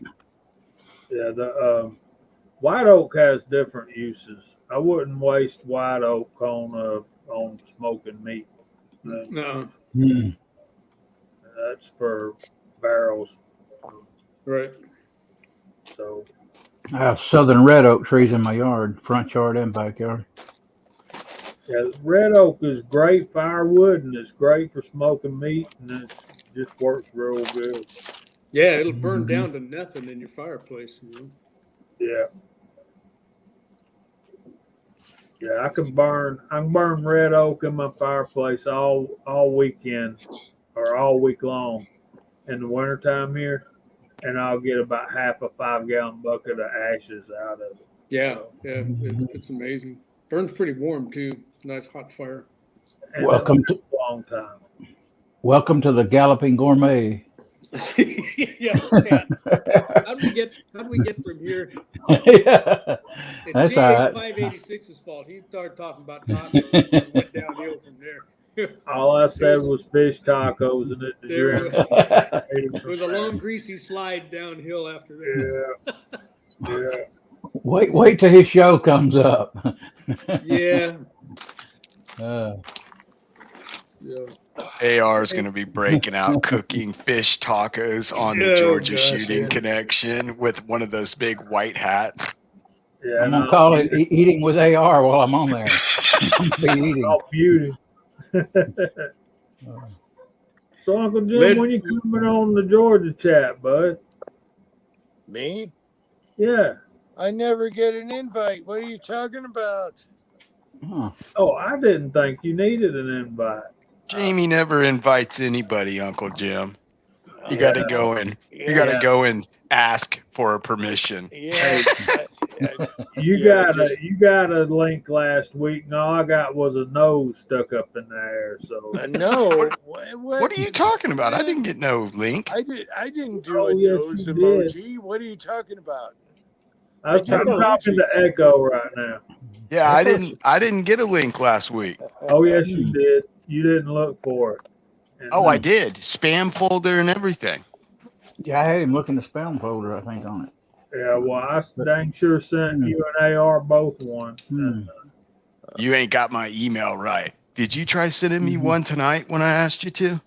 Yeah, the white oak has different uses. I wouldn't waste white oak on smoking meat.
No.
That's for barrels.
Right.
So
I have southern red oak trees in my yard, front yard and backyard.
yeah, red oak is great firewood and it's great for smoking meat and it just works real good.
Yeah, it'll burn
Mhm.
down to nothing in your fireplace.
Yeah. Yeah, I can burn red oak in my fireplace all weekend or all week long in the wintertime here, and I'll get about half a 5-gallon bucket of ashes out of it.
Yeah,
So,
yeah, it's amazing. Burns pretty warm too. Nice hot fire.
and
Welcome
it
to
lasts a long time.
welcome to the Galloping Gourmet.
Yeah, Chad. How do we get from here?
Yeah,
It's
that's all right.
GH586's fault. He started talking about tacos and went downhill from there.
All I said was fish tacos, and it
There
drew.
It was a long, greasy slide downhill after that.
Yeah, yeah.
Wait till his show comes up.
Yeah.
Uh,
Yeah.
AR is going to be breaking out cooking fish tacos on the
Oh,
Georgia
gosh,
Shooting
yeah.
Connection with one of those big white hats.
Yeah,
I'm
and
gonna call it Eating with AR while I'm on there. I'm gonna be eating.
I'll beauty. So, Uncle Jim,
Lid-
when you coming on the Georgia chat, bud?
Me?
Yeah.
I never get an invite. What are you talking about?
Huh.
Oh, I didn't think you needed an invite.
Jamie never invites anybody, Uncle Jim. You got to go and you got to
Yeah.
go and ask for a permission.
Yeah.
You
Yeah,
got a link last week, and all I got was a nose stuck up in the air. So
no.
What are you talking about? I didn't get no link.
I didn't do
Oh,
a
yes,
nose
you
emoji. What are you talking about?
I'm talking to Echo right now.
Yeah, I didn't get a link last week.
Oh yes, you did. You didn't look for it. And,
Oh, I did. Spam folder and everything.
Yeah, I had him look in the spam folder, I think, on it.
Yeah, well, I dang sure sent you and AR both one.
Hmm.
You ain't got my email right. Did you try sending me
Mhm.
one tonight when I asked you to?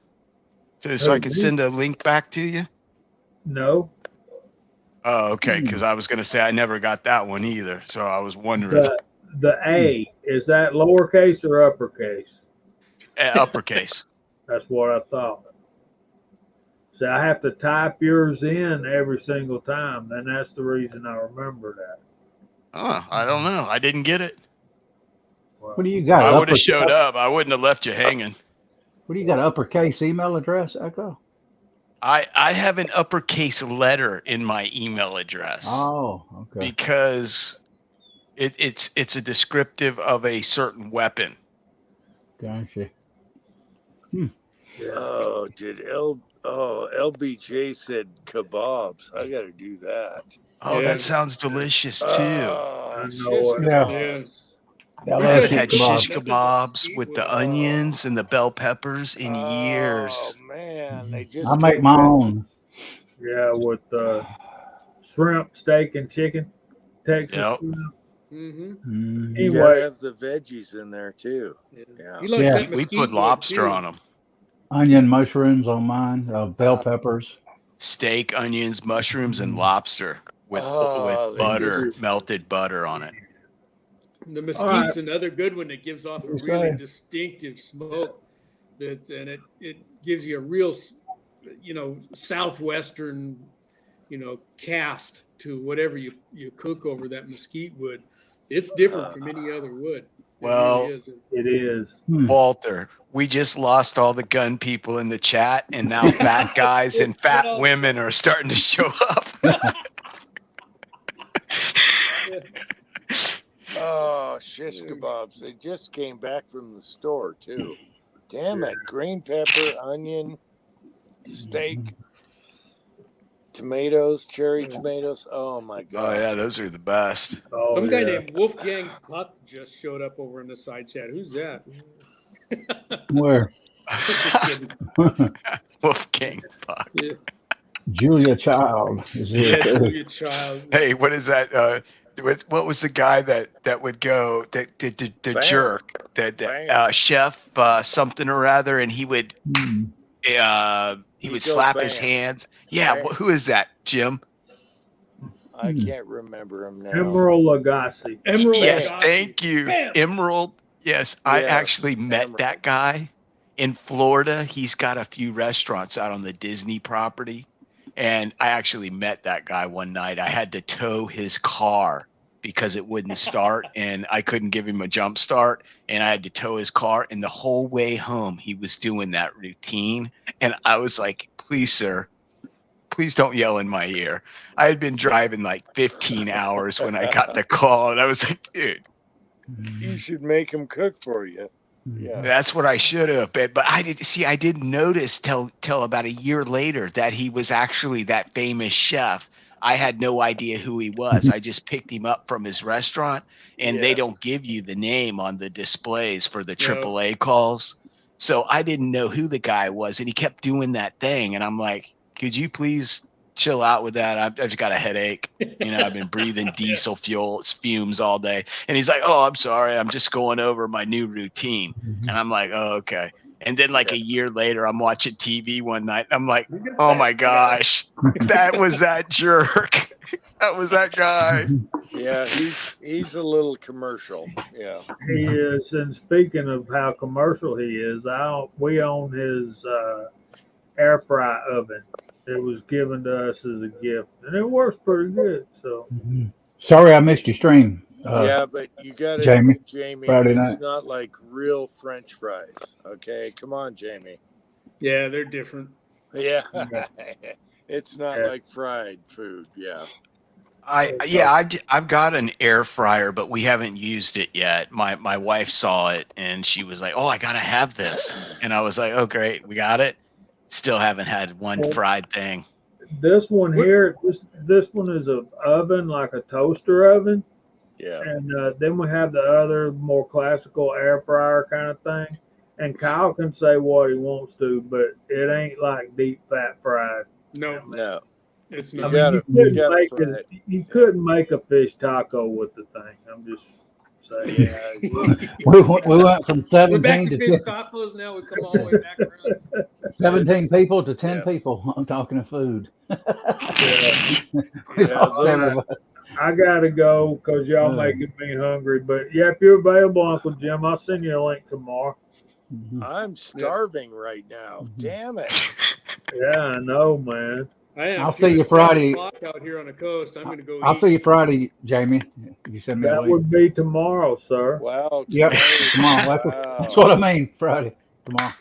So I could send a link back to you?
No,
Oh, okay. Because I was going to say I never got that one either. So I was wondering.
the A, is that lowercase or uppercase?
Uppercase.
That's what I thought. So I have to type yours in every single time. Then that's the reason I remember that.
Oh, I don't know. I didn't get it.
What do you got?
I would have showed up. I wouldn't have left you hanging.
What do you got? Uppercase email address, Echo?
I have an uppercase letter in my email address.
Oh, okay.
Because it's a descriptive of a certain weapon.
Gotcha.
Yeah.
Oh, LBJ said kebabs. I got to do that.
Oh,
Yeah.
that sounds delicious too.
Oh,
I know
shish
it.
Yeah.
Yes.
Yeah,
I
that's
haven't
said
had
kebab.
shish kebabs with the onions and the bell peppers in years.
Oh man, they just
I make
came
my
back.
own.
Yeah, with shrimp, steak, and chicken. Texas.
Yep.
Style.
Mm-hmm.
Mm.
You
Anyway.
gotta have the veggies in there too. Yeah.
He likes
Yeah.
that
We
mesquite
put
wood,
lobster
too.
on them.
Onion mushrooms on mine. Bell peppers.
Steak, onions, mushrooms, and lobster with
Oh,
with
they
butter,
just-
melted butter on it.
The mesquite's
All right.
another good one that gives off a
That's
really
right.
distinctive smoke. And it gives you a real, southwestern, cast to whatever you cook over that mesquite wood. It's different from any other wood. It
Well,
really is.
It is.
Walter, we just lost all the gun people in the chat, and now fat guys and fat women are starting to show up.
Oh, shish kebabs. They just came back from the store too. Damn it. Green pepper, onion, steak, tomatoes, cherry tomatoes. Oh my
Oh
god.
yeah, those are the best.
Oh,
Some guy
yeah.
named Wolfgang Puck just showed up over in the side chat. Who's that?
Where?
Just kidding.
Wolfgang Puck.
Yeah,
Julia Child is here. too.
Julia Child.
Hey, what is that? What was the guy that would go the
Bam.
jerk
Bam.
chef something or other, and he would
Hmm.
He
You
would
go
slap his
bam.
hands. Yeah,
Bam.
who is that, Jim?
I can't remember him now.
Emerald Lagasse.
Emerald.
Yes,
Lagasse.
thank you.
Bam.
Emerald. Yes, I
Yes,
actually met
Emerald.
that guy in Florida. He's got a few restaurants out on the Disney property. And I actually met that guy one night. I had to tow his car because it wouldn't start and I couldn't give him a jump start. And I had to tow his car. And the whole way home, he was doing that routine. And I was like, please, sir, please don't yell in my ear. I had been driving like 15 hours when I got the call. And I was like, dude,
You should make him cook for you. Yeah.
that's what I should have. But I didn't notice till about a year later that he was actually that famous chef. I had no idea who he was. I just picked him up from his restaurant, and they
Yeah.
don't give you the name on the displays for the
No.
AAA calls. So I didn't know who the guy was, and he kept doing that thing. And I'm like, could you please chill out with that? I've just got a headache. You know, I've been breathing diesel fumes all day. And he's like, oh, I'm sorry. I'm just going over my new routine. And I'm like, oh, okay. And then like a year later, I'm watching TV one night. And I'm like, oh my gosh, that was that jerk. That was that guy.
Yeah, he's a little commercial. Yeah.
He is, and speaking of how commercial he is, we own his air fry oven. It was given to us as a gift, and it works pretty good. So
Sorry I missed your stream.
Yeah, but you got to,
Jamie,
Jamie,
Friday
it's
night.
not like real French fries. Okay, come on, Jamie.
Yeah, they're different.
Yeah, it's not
Yeah.
like fried food. Yeah.
I've got an air fryer, but we haven't used it yet. My wife saw it and she was like, "Oh, I gotta have this," and I was like, "Oh, great, we got it." Still haven't had one fried thing.
this one here, this one is an oven, like a toaster oven,
Yeah.
and then we have the other more classical air fryer kind of thing. And Kyle can say what he wants to, but it ain't like deep fat fried.
No,
No.
it's
You
not.
gotta- fry it.
You couldn't make a fish taco with the thing. I'm just saying.
Yeah.
We went from
We're back
17
to
to
fish tacos now. We come all the way back around.
17 people to 10
Yeah.
people. I'm talking of food. We
Yeah,
lost
those-
everybody.
I gotta go because y'all making me hungry. But yeah, if you're available, Uncle Jim, I'll send you a link tomorrow.
Mhm.
I'm starving right now. Damn it.
Yeah, I know, man.
I am.
I'll
too.
see you
It's 7
Friday.
o'clock out here on the coast. I'm going to go
I'll
eat.
see you Friday, Jamie. You send me a
That
link.
would be tomorrow, sir.
Wow.
Yep, tomorrow.
Wow.
That's what I mean. Friday, tomorrow.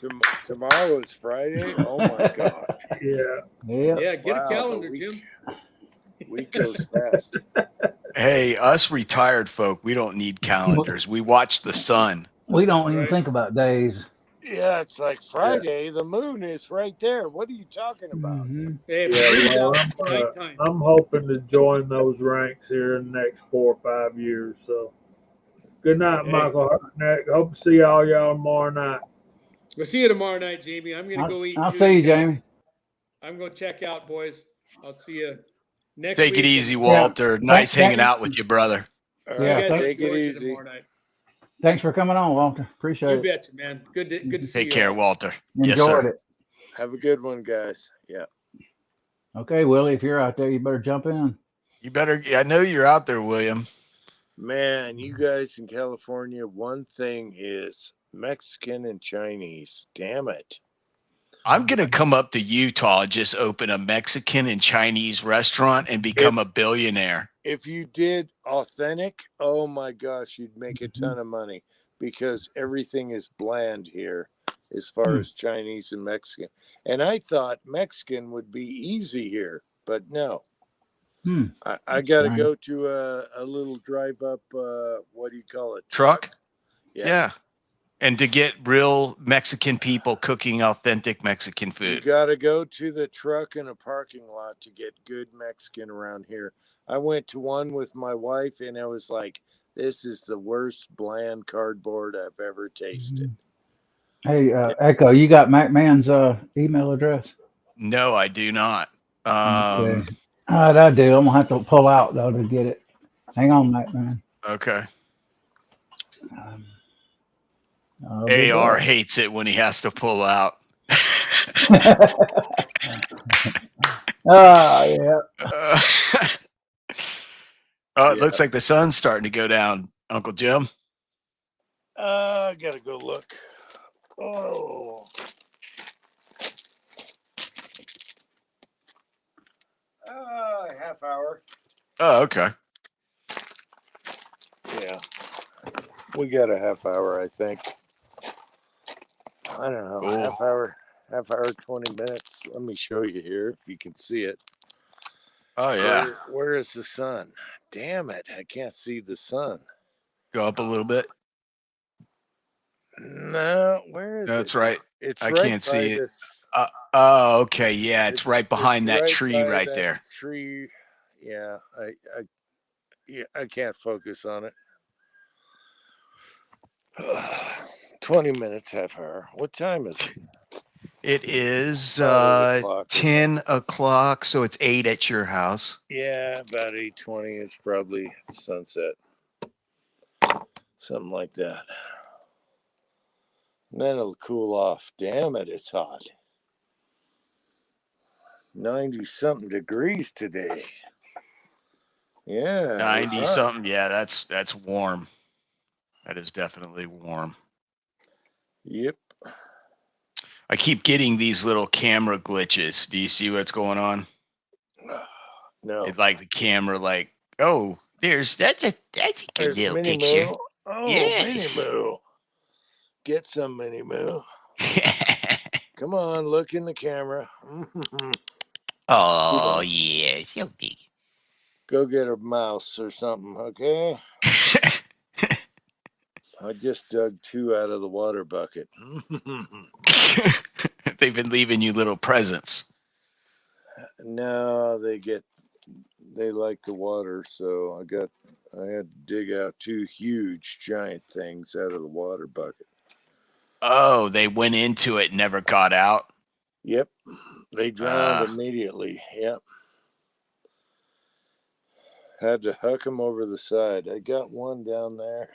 Tomorrow is Friday. Oh my gosh.
Yeah.
Yeah.
Yeah, get
Wow,
a calendar,
the
Jim.
Week goes fast.
Hey, us retired folk, we don't need calendars. We watch the sun.
We don't even
Right.
think about days.
Yeah, it's like Friday. The moon is right there. What are you talking about?
Mhm.
Hey,
Yeah,
it's
well,
it's nighttime.
I'm hoping to join those ranks here in the next 4 or 5 years. So, good night,
Hey.
Michael Hartnett. Hope to see all y'all tomorrow night.
We'll see you tomorrow night, Jamie. I'm going to go eat.
I'll
too,
see you,
guys.
Jamie.
I'm going to check out, boys. I'll see you next
Take
week.
it easy, Walter. Nice
Thank
hanging
you.
out with you, brother.
All
Yeah,
right,
You guys
take
have
it
Georgia
easy.
tomorrow night.
Thanks for coming on, Walter. Appreciate
You
it.
betcha, man. Good to see you.
Take care,
all.
Walter. Yes,
Enjoyed
sir.
it.
Have a good one, guys. Yeah.
Okay, Willie, if you're out there, you better jump in.
You better. I know you're out there, William.
Man, you guys in California, one thing is Mexican and Chinese. Damn it.
I'm gonna come up to Utah and just open a Mexican and Chinese restaurant and become a billionaire.
If you did authentic, oh my gosh, you'd make a ton of money because everything is bland here as far as Chinese and Mexican. And I thought Mexican would be easy here, but no. I got to
Right.
go to a little drive up, what do you call it?
Truck?
Yeah.
Yeah. And to get real Mexican people cooking authentic Mexican
You
food.
got to go to the truck in a parking lot to get good Mexican around here. I went to one with my wife and I was like, this is the worst bland cardboard I've ever tasted.
Hey, Echo, you got MacMan's email address?
No, I do not.
Okay. I do. I'm gonna have to pull out though to get it. Hang on, MacMan.
Okay.
I'll be
AR
back.
hates it when he has to pull out.
Yeah.
Oh, it
Yeah.
looks like the sun's starting to go down, Uncle Jim.
I gotta go look. Oh. Half hour.
Oh, okay.
Yeah. We got a half hour, I think. I don't know.
Cool.
Half hour, 20 minutes. Let me show you here if you can see it.
Oh, yeah.
Where is the sun? Damn it. I can't see the sun.
Go up a little bit.
No, where is it?
That's right.
It's
I
right
can't
by
see it.
this.
Oh, okay. Yeah, it's right behind that tree
by
right
that
there.
Tree. Yeah, I can't focus on it. 20 minutes, half hour. What time is it?
It is
About 8 o'clock, isn't
10 o'clock, so it's 8 at your house.
Yeah, about 8:20. It's probably sunset. Something like that. And then it'll cool off. Damn it, it's hot. 90-something degrees today. Yeah.
90 something. Yeah, that's warm. That is definitely warm.
Yep.
I keep getting these little camera glitches. Do you see what's going on?
No.
It's like the camera, like, oh, that's a good little
Mini
picture.
Moo. Oh,
Yes.
Mini Moo. Get some Mini Moo. Come on, look in the camera.
Oh, yeah, so big.
Go get a mouse or something, okay? I just dug 2 out of the water bucket.
They've been leaving you little presents.
No, they like the water, so I had to dig out 2 huge giant things out of the water bucket.
Oh, they went into it and never got out?
Yep. They drowned immediately. Yep. Had to huck them over the side. I got one down there.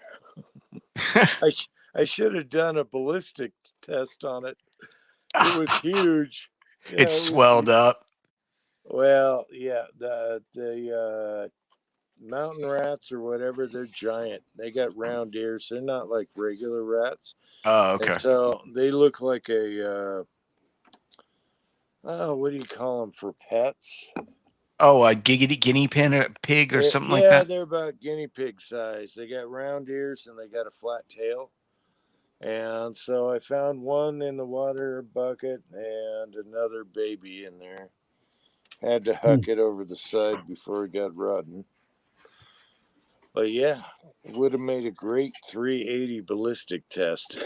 I should have done a ballistic test on it. It was huge. Yeah,
It swelled up.
Well, yeah, the mountain rats or whatever, they're giant. They got round ears. They're not like regular rats.
Oh, okay.
And so they look like a what do you call them for pets?
Oh, a guinea pig or something like
Yeah,
that?
they're about guinea pig size. They got round ears and they got a flat tail. And so I found one in the water bucket and another baby in there. Had to huck it over the side before it got rotten. But yeah, would have made a great 380 ballistic test.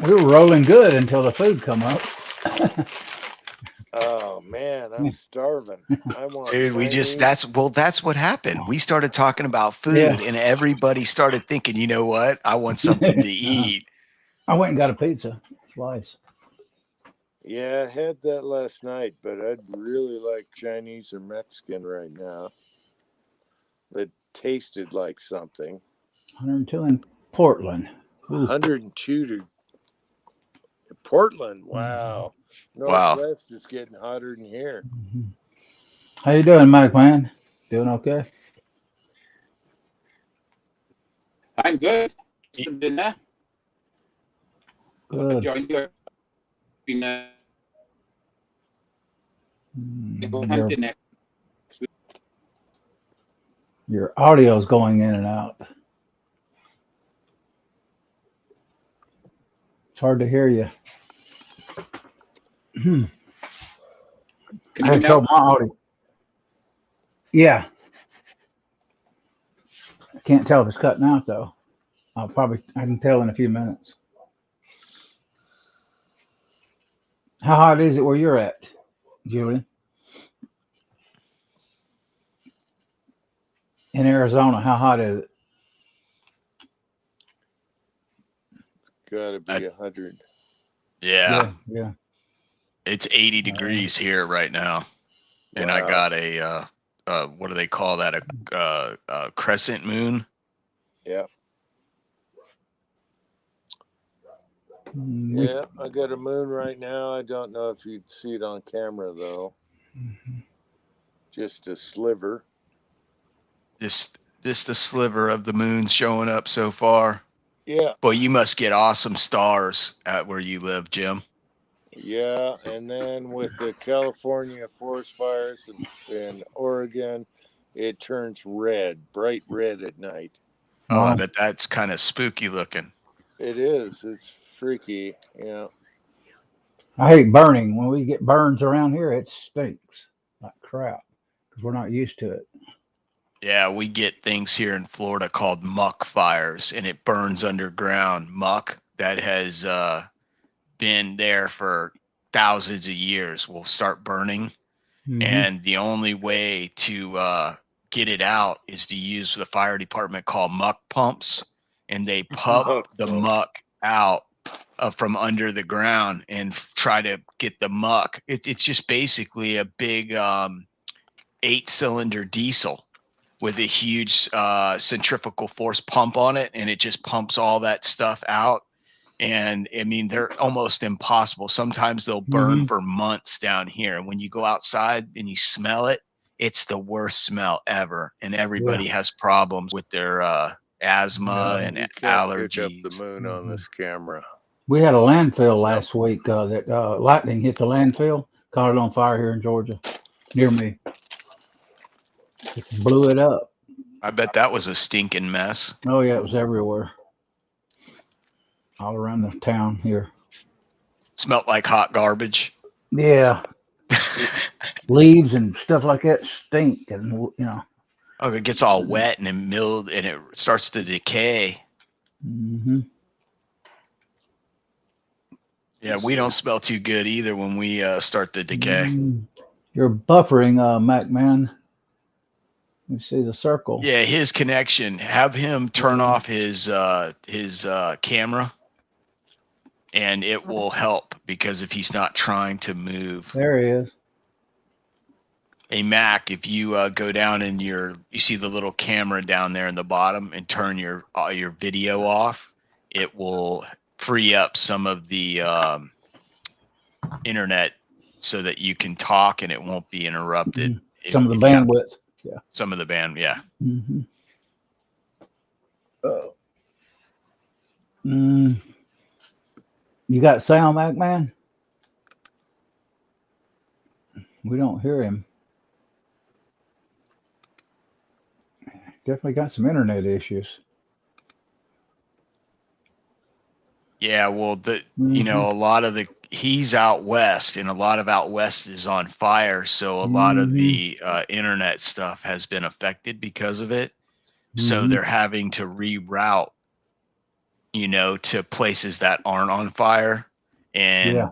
We were rolling good until the food come up.
Oh man, I'm starving. I want
Dude,
Chinese.
that's what happened. We started talking about food and everybody started thinking, you know what? I want something to eat.
I went and got a pizza slice.
Yeah, I had that last night, but I'd really like Chinese or Mexican right now. That tasted like something.
102 in Portland. Ooh.
102 to Portland. Wow. Northwest is getting hotter than here.
How you doing, Mike, man? Doing okay?
I'm good. Some dinner.
Good.
Join you. Go hunting next week.
Your audio's going in and out. It's hard to hear you.
Can
I
you
had trouble my audio. Yeah. I can't tell if it's cutting out though. I can tell in a few minutes. How hot is it where you're at, Julian? In Arizona, how hot is it?
Gotta be 100.
Yeah.
Yeah.
It's 80 degrees here right now. And I got a what do they call that? A crescent moon.
Yeah. Yeah, I got a moon right now. I don't know if you'd see it on camera though. Just a sliver.
Just a sliver of the moon showing up so far.
Yeah.
Boy, you must get awesome stars at where you live, Jim.
Yeah, and then with the California forest fires in Oregon, it turns red, bright red at night.
Oh, I
Wow.
bet that's kind of spooky looking.
It is. It's freaky. Yeah.
I hate burning. When we get burns around here, it stinks like crap because we're not used to it.
Yeah, we get things here in Florida called muck fires, and it burns underground muck that has been there for thousands of years will start burning. And the only way to get it out is to use the fire department called muck pumps, and they pump the muck out from under the ground and try to get the muck. It's just basically a big 8-cylinder diesel with a huge centrifugal force pump on it, and it just pumps all that stuff out. And I mean, they're almost impossible. Sometimes they'll burn for months down here. And when you go outside and you smell it, it's the worst smell ever. And everybody has problems with their asthma and
You can't
allergies.
pick up the moon on this camera.
We had a landfill last week that lightning hit the landfill, caught it on fire here in Georgia, near me. Just blew it up.
I bet that was a stinking mess.
Oh yeah, it was everywhere, all around the town here.
Smelled like hot garbage.
Yeah, leaves and stuff like that stink, and you know.
Oh, it gets all wet and then milled, and it starts to decay. Yeah, we don't smell too good either when we start to decay.
You're buffering, Mac man. You see the circle.
Yeah, his connection. Have him turn off his camera, and it will help because if he's not trying to move.
There he is.
Hey Mac, if you go down and you see the little camera down there in the bottom and turn your video off, it will free up some of the internet so that you can talk and it won't be interrupted.
Some of the bandwidth. Yeah.
Some of the band, yeah.
You got sound, Mac man? We don't hear him. Definitely got some internet issues.
Yeah, well, you know, a lot of he's out west, and a lot of out west is on fire, so a lot of the internet stuff has been affected because of it. So they're having to reroute, you know, to places that aren't on fire, and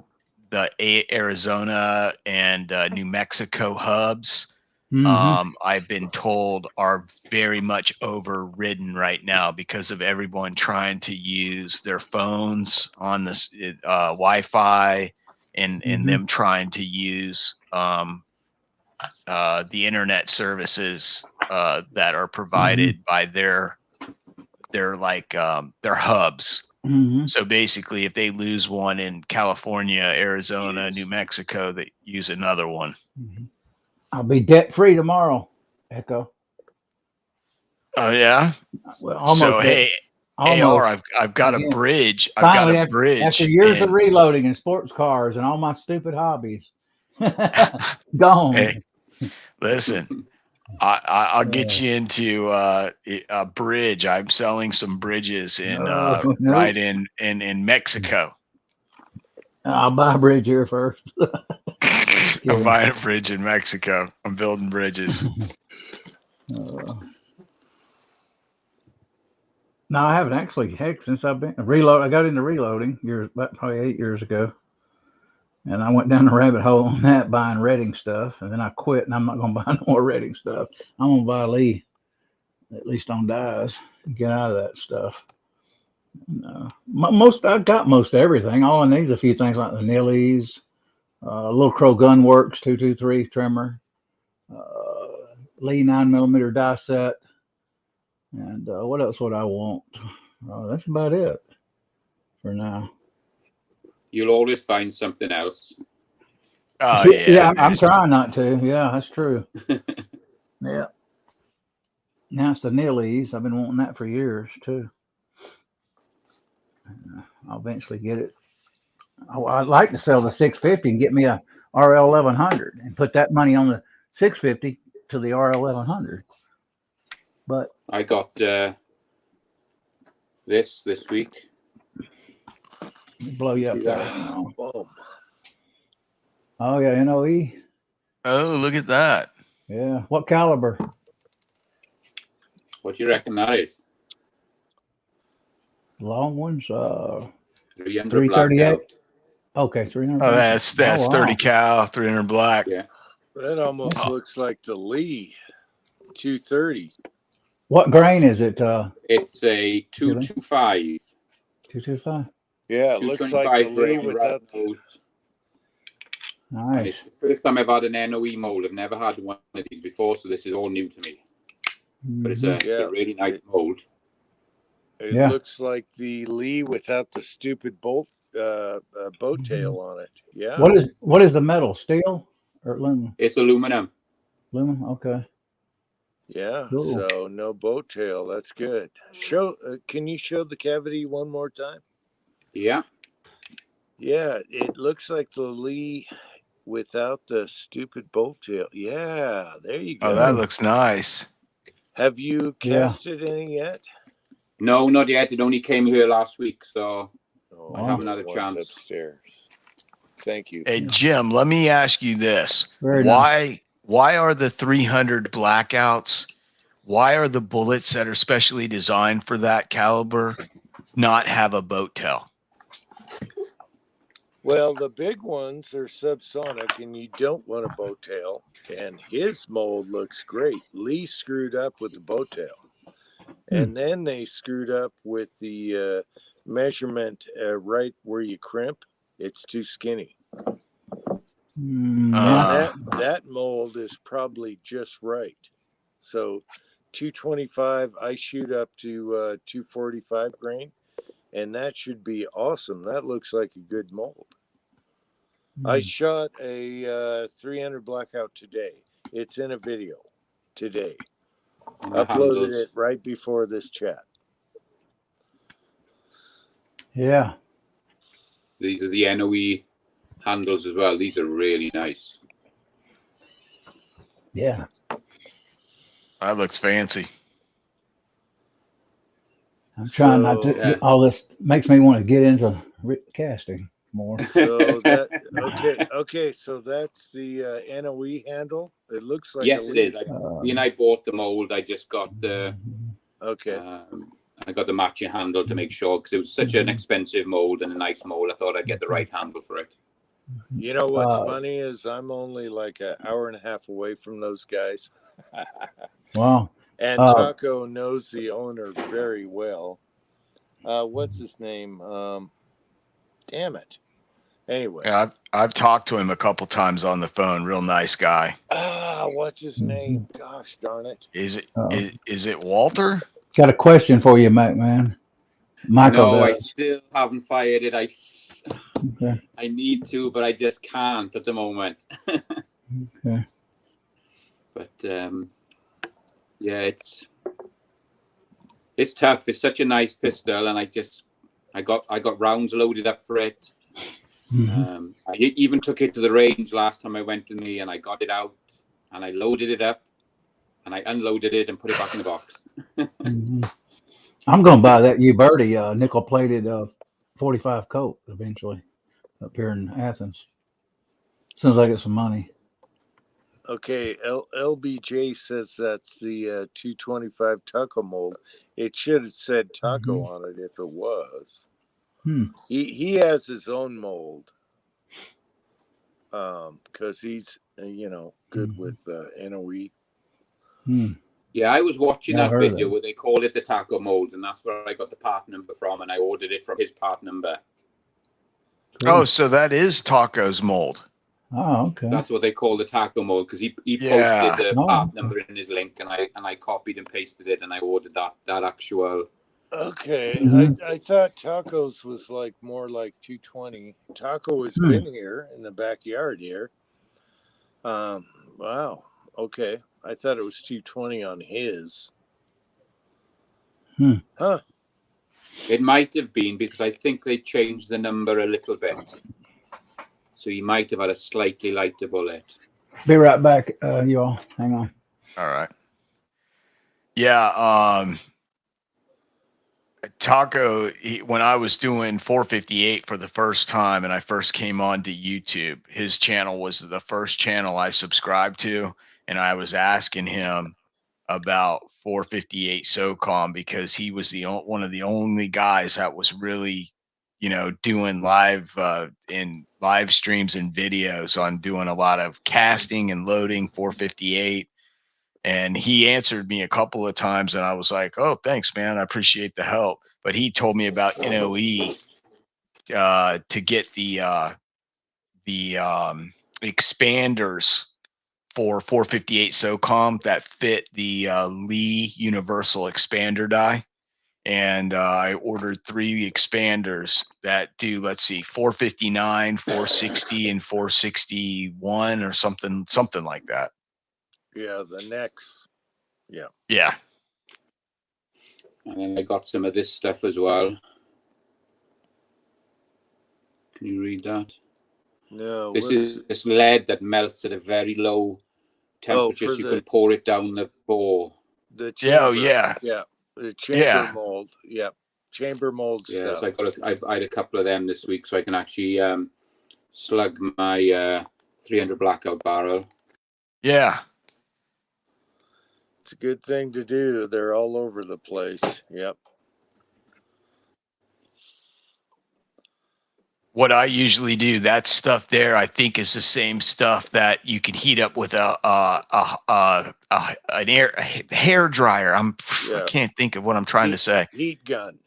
the Arizona and New Mexico hubs. I've been told are very much overridden right now because of everyone trying to use their phones on this Wi-Fi and them trying to use the internet services that are provided by their hubs. So basically, if they lose one in California, Arizona, New Mexico, they use another one.
I'll be debt free tomorrow, Echo.
Oh yeah.
Well, almost.
So hey, AR, I've got a bridge. I've got a bridge.
After years of reloading and sports cars and all my stupid hobbies, gone.
Hey, listen, I'll get you into a bridge. I'm selling some bridges in right in Mexico.
I'll buy a bridge here first.
I'm buying a bridge in Mexico. I'm building bridges.
No, I haven't actually. Heck, since I've been I got into reloading about probably 8 years ago, and I went down the rabbit hole on that buying Redding stuff, and then I quit, and I'm not going to buy no more Redding stuff. I'm going to buy Lee, at least on dies, and get out of that stuff. I got most everything. All I need is a few things like the Nillies. Little Crow Gun Works 223 trimmer, Lee 9mm die set, and what else would I want? That's about it for now.
You'll always find something else.
Oh
Yeah,
yeah.
I'm trying not to. Yeah, that's true. Yeah. Now it's the Nillies. I've been wanting that for years too. I'll eventually get it. I'd like to sell the 650 and get me a RL 1100 and put that money on the 650 to the RL 1100. But
I got this week.
blow you up
See
there.
that?
Boom.
Oh yeah, NOE.
Oh, look at that.
Yeah. What caliber?
What do you reckon that is?
Long ones.
300
338.
blackout.
Okay, 300.
Oh, that's
Oh, wow.
30 cal, 300 black.
Yeah.
That almost
Oh.
looks like the Lee 230.
What grain is it?
It's a 225.
225.
Yeah, it looks like the
225
Lee
grain
without
round mold. And
Nice.
it's the first time I've had an NOE mold. I've never had one of these before, so this is all new to me. But it's
Mhm.
a really nice mold.
It
Yeah.
looks like the Lee without the stupid boat tail on it. Yeah.
What is the metal? Steel or aluminum?
It's aluminum.
Aluminum. Okay.
Yeah.
Cool.
So no boat tail. That's good. Show. Can you show the cavity one more time?
Yeah.
Yeah. It looks like the Lee without the stupid bolt tail. Yeah. There you go.
Oh, that looks nice.
Have you
Yeah.
casted any yet?
No, not yet. It only came here last week, so
Oh,
I haven't had a
one's
chance.
upstairs. Thank you.
Hey Jim, let me ask you this.
Very nice.
Why are the 300 blackouts, why are the bullets that are specially designed for that caliber not have a boat tail?
Well, the big ones are subsonic, and you don't want a boat tail. And his mold looks great. Lee screwed up with the boat tail, and then they screwed up with the measurement right where you crimp. It's too skinny.
Yeah.
And that mold is probably just right. So 225, I shoot up to 245 grain, and that should be awesome. That looks like a good mold. I shot a 300 blackout today. It's in a video today.
And the
Uploaded
handles.
it right before this chat.
Yeah.
These are the NOE handles as well. These are really nice.
Yeah.
That looks fancy.
I'm trying not to.
Yeah.
All this makes me want to get into casting more.
So that okay. So that's the NOE handle. It looks like
Yes,
a
it is. Me and I bought the mold. I just got the
Okay.
I got the matching handle to make sure because it was such an expensive mold and a nice mold. I thought I'd get the right handle for it.
You know what's funny is I'm only like an hour and a half away from those guys.
Wow.
And Taco knows the owner very well. What's his name? Damn it. Anyway.
Yeah, I've talked to him a couple times on the phone. Real nice guy.
What's his name? Gosh darn it.
Is it Walter?
Got a question for you, Mac, man. Michael
No, I
does.
still haven't fired it.
Okay.
I need to, but I just can't at the moment.
Okay.
But yeah, it's tough. It's such a nice pistol, and I got rounds loaded up for it. I even took it to the range last time I went to me, and I got it out, and I loaded it up, and I unloaded it and put it back in the box.
I'm gonna buy that Uberti nickel plated 45 Colt eventually up here in Athens. As soon as I get some money.
Okay, LBJ says that's the 225 taco mold. It should have said taco on it if it was. He has his own mold because he's good with NOE.
Yeah, I was watching that
heard of
video
that.
where they call it the taco mold, and that's where I got the part number from, and I ordered it from his part number.
Oh, so that is Taco's mold.
Oh, okay.
That's what they call the taco mold because he
Yeah.
posted the
Oh,
part
okay.
number in his link, and I copied and pasted it, and I ordered that actual
Okay,
Mhm.
I thought tacos was like more like 220. Taco has
Hmm.
been here in the backyard here. Wow. Okay, I thought it was 220 on his.
Hmm.
Huh.
It might have been because I think they changed the number a little bit. So you might have had a slightly lighter bullet.
Be right back, you all. Hang on.
All right. Yeah. Taco, when I was doing 458 for the first time and I first came on to YouTube, his channel was the first channel I subscribed to. And I was asking him about 458 SOCOM because he was one of the only guys that was really, doing live in live streams and videos on doing a lot of casting and loading 458. And he answered me a couple of times and I was like, oh, thanks, man. I appreciate the help. But he told me about NOE to get the expanders for 458 SOCOM that fit the Lee Universal Expander die. And I ordered 3 expanders that do, let's see, 459, 460, and 461 or something like that.
Yeah, the next. Yeah.
Yeah.
And then I got some of this stuff as well. Can you read that?
No.
This is this lead that melts at a very low temperature, so you can pour it down the bore.
The chamber.
Yeah.
Yeah. The chamber mold. Yeah. Chamber mold stuff.
So I had a couple of them this week, so I can actually slug my 300 blackout barrel.
Yeah.
It's a good thing to do. They're all over the place. Yep.
What I usually do, that stuff there, I think is the same stuff that you can heat up with an hair dryer. I can't think of what I'm trying to say.
Heat gun.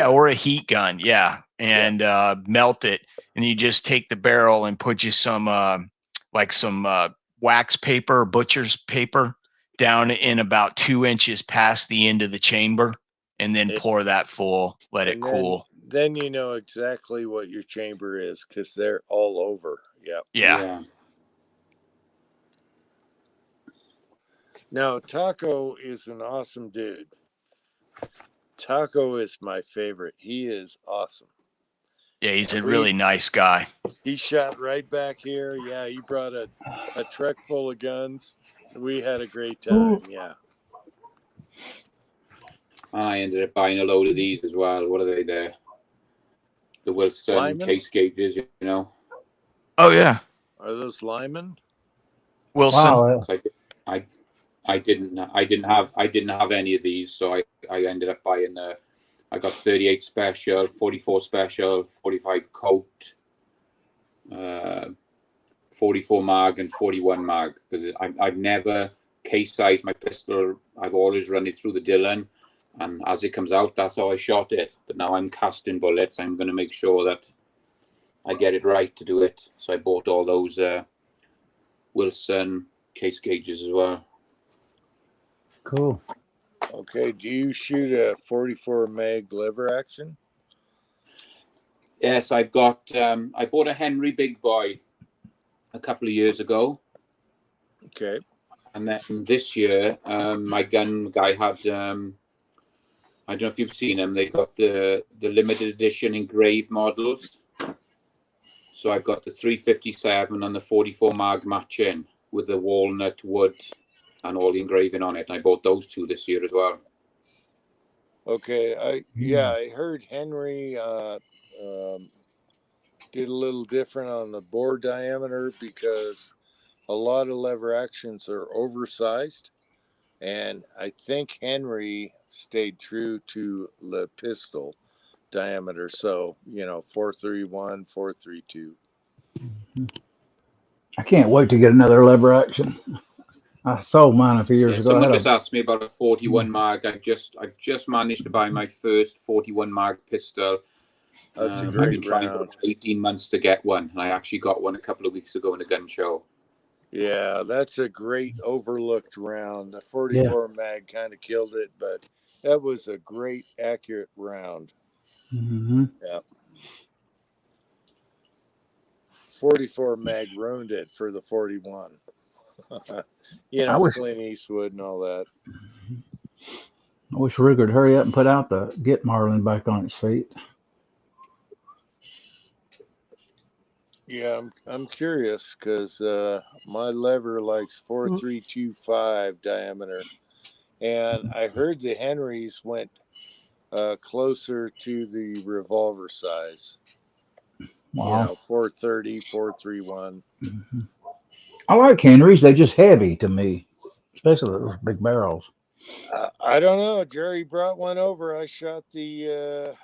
Or a heat gun. Yeah. And melt it. And you just take the barrel and put you some wax paper, butcher's paper down in about 2 inches past the end of the chamber. And then pour that full, let it cool.
Then you know exactly what your chamber is because they're all over. Yep.
Yeah.
Now, Taco is an awesome dude. Taco is my favorite. He is awesome.
Yeah, he's a really nice guy.
He shot right back here. Yeah, he brought a truck full of guns. We had a great time. Yeah.
And I ended up buying a load of these as well. What are they there? The Wilson
Lyman?
case gauges, you know.
Oh yeah.
Are those Lyman?
Wilson.
Wow.
I didn't have any of these, so I ended up buying I got 38 special, 44 special, 45 coat, 44 mag and 41 mag because I've never case sized my pistol. I've always run it through the Dillon. And as it comes out, that's how I shot it. But now I'm casting bullets. I'm going to make sure that I get it right to do it. So I bought all those Wilson case gauges as well.
Cool.
Okay. Do you shoot a 44 mag lever action?
Yes, I've got. I bought a Henry Big Boy a couple of years ago.
Okay.
And then this year, my gun guy had. I don't know if you've seen them. They got the limited edition engraved models. So I've got the 357 and the 44 mag matching with the walnut wood and all the engraving on it. And I bought those 2 this year as well.
Okay. I heard Henry did a little different on the bore diameter because a lot of lever actions are oversized. And I think Henry stayed true to the pistol diameter. So, 431, 432.
I can't wait to get another lever action. I sold mine a few years ago.
Someone just asked me about a 41 mag. I've just managed to buy my first 41 mag pistol.
That's a
I've
great
been trying
round.
for 18 months to get one, and I actually got one a couple of weeks ago in a gun show.
Yeah, that's a great overlooked round. The 44 mag kind of killed it, but That was a great, accurate round.
Mm-hmm.
Yeah. 44 mag ruined it for the 41. You
I
know,
wish
Clint Eastwood and all that.
Ruger would hurry up and put out the get Marlin back on its feet.
Yeah, I'm curious because my lever likes 4325 diameter, and I heard the Henrys went closer to the revolver size.
Wow.
You know, 430, 431.
Mm-hmm. I like Henrys. They're just heavy to me, especially those big barrels.
I don't know. Jerry brought one over. I shot the